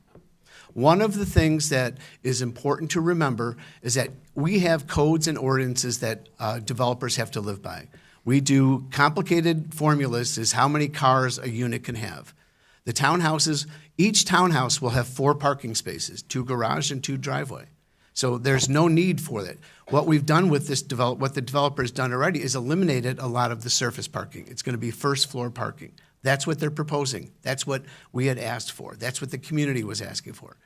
One of the things that is important to remember is that we have codes and ordinances that developers have to live by. We do complicated formulas as how many cars a unit can have. The townhouses, each townhouse will have 4 parking spaces, 2 garage and 2 driveway. So there's no need for that. What we've done with this what the developer has done already is eliminated a lot of the surface parking. It's going to be first floor parking. That's what they're proposing. That's what we had asked for. That's what the community was asking for.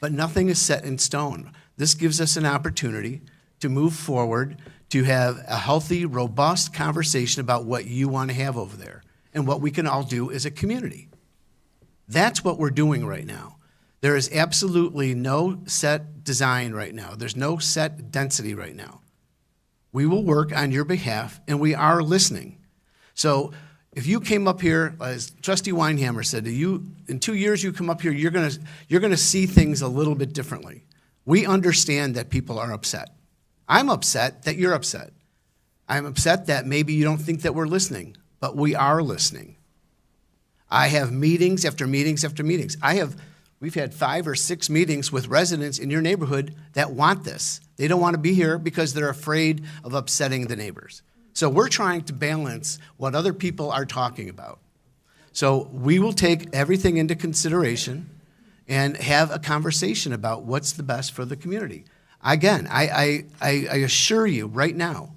But nothing is set in stone. This gives us an opportunity to move forward, to have a healthy, robust conversation about what you want to have over there and what we can all do as a community. That's what we're doing right now. There is absolutely no set design right now. There's no set density right now. We will work on your behalf, and we are listening. So if you came up here, as Trustee Weinhammer said, in 2 years you come up here, you're gonna see things a little bit differently. We understand that people are upset. I'm upset that you're upset. I'm upset that maybe you don't think that we're listening, but we are listening. I have meetings after meetings after meetings. We've had 5 or 6 meetings with residents in your neighborhood that want this. They don't want to be here because they're afraid of upsetting the neighbors. So we're trying to balance what other people are talking about. So we will take everything into consideration and have a conversation about what's the best for the community. Again, I assure you right now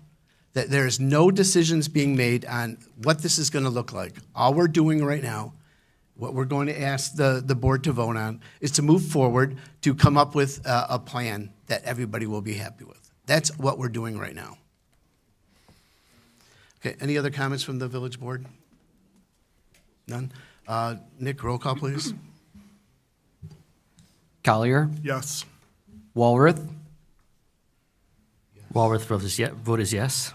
that there's no decisions being made on what this is going to look like. All we're doing right now, what we're going to ask the board to vote on, is to move forward to come up with a plan that everybody will be happy with. That's what we're doing right now. Okay, any other comments from the village board? None? Nick, roll call, please. Collier? Yes. Walworth? Walworth vote is yes.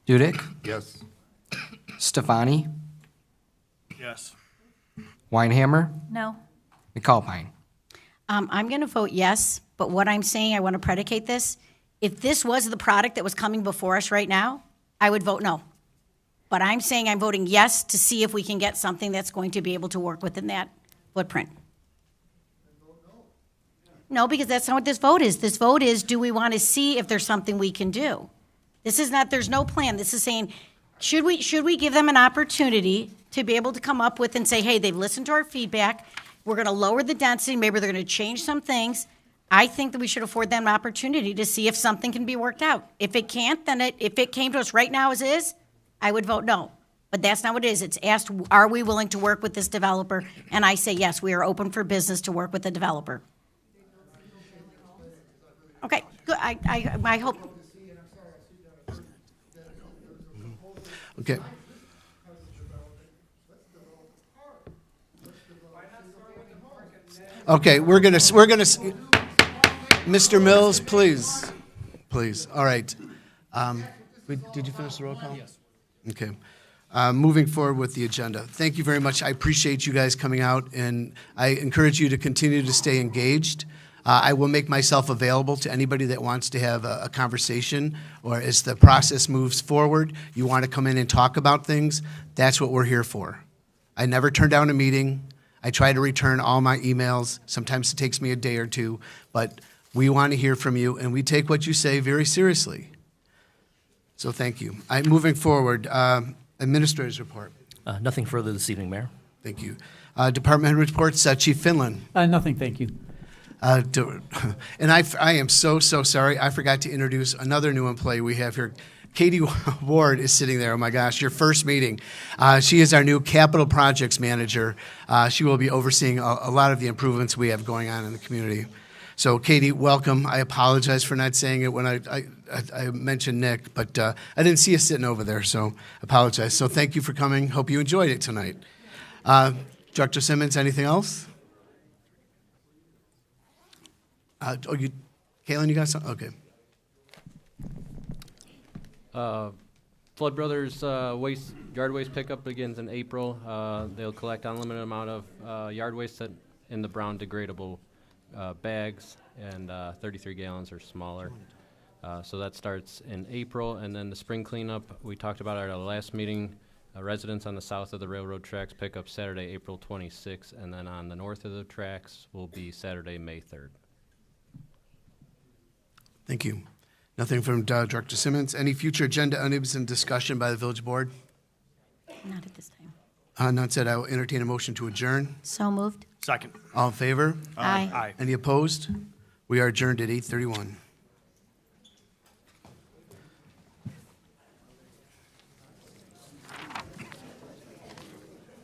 Dudek? Yes. Stefani? Yes. Weinhammer? No. McAlpine? I'm going to vote yes, but what I'm saying, I want to predicate this. If this was the product that was coming before us right now, I would vote no. But I'm saying I'm voting yes to see if we can get something that's going to be able to work within that footprint. No, because that's not what this vote is. This vote is, do we want to see if there's something we can do? This is not, there's no plan. This is saying, should we give them an opportunity to be able to come up with and say, hey, they've listened to our feedback. We're going to lower the density. Maybe they're going to change some things. I think that we should afford them an opportunity to see if something can be worked out. If it can't, then if it came to us right now as is, I would vote no. But that's not what it is. It's asked, are we willing to work with this developer? And I say yes, we are open for business to work with the developer. Okay, good. I hope. Okay. Okay, we're gonna. Mr. Mills, please. All right. Did you finish the roll call? Yes. Okay. Moving forward with the agenda. Thank you very much. I appreciate you guys coming out, and I encourage you to continue to stay engaged. I will make myself available to anybody that wants to have a conversation, or as the process moves forward, you want to come in and talk about things. That's what we're here for. I never turn down a meeting. I try to return all my emails. Sometimes it takes me a day or two, but we want to hear from you, and we take what you say very seriously. So thank you. Moving forward, Administrator's report. Nothing further this evening, Mayor. Thank you. Department head reports, Chief Finland. Nothing, thank you. And I am so sorry. I forgot to introduce another new employee we have here. Katie Ward is sitting there. Oh my gosh, your first meeting. She is our new capital projects manager. She will be overseeing a lot of the improvements we have going on in the community. So Katie, welcome. I apologize for not saying it when I mentioned Nick, but I didn't see you sitting over there, so apologize. So thank you for coming. Hope you enjoyed it tonight. Dr. Simmons, anything else? Kaylin, you got something? Okay. Flood Brothers yard waste pickup begins in April. They'll collect unlimited amount of yard waste in the brown degradable bags, and 33 gallons or smaller. So that starts in April, and then the spring cleanup, we talked about at our last meeting. Residents on the south of the railroad tracks pick up Saturday, April 26th, and then on the north of the tracks will be Saturday, May 3rd. Thank you. Nothing from Director Simmons. Any future agenda items and discussion by the village board? Not at this time. None said. I will entertain a motion to adjourn. So moved. Second. All in favor? Aye. Aye. Any opposed? We are adjourned at 8:31.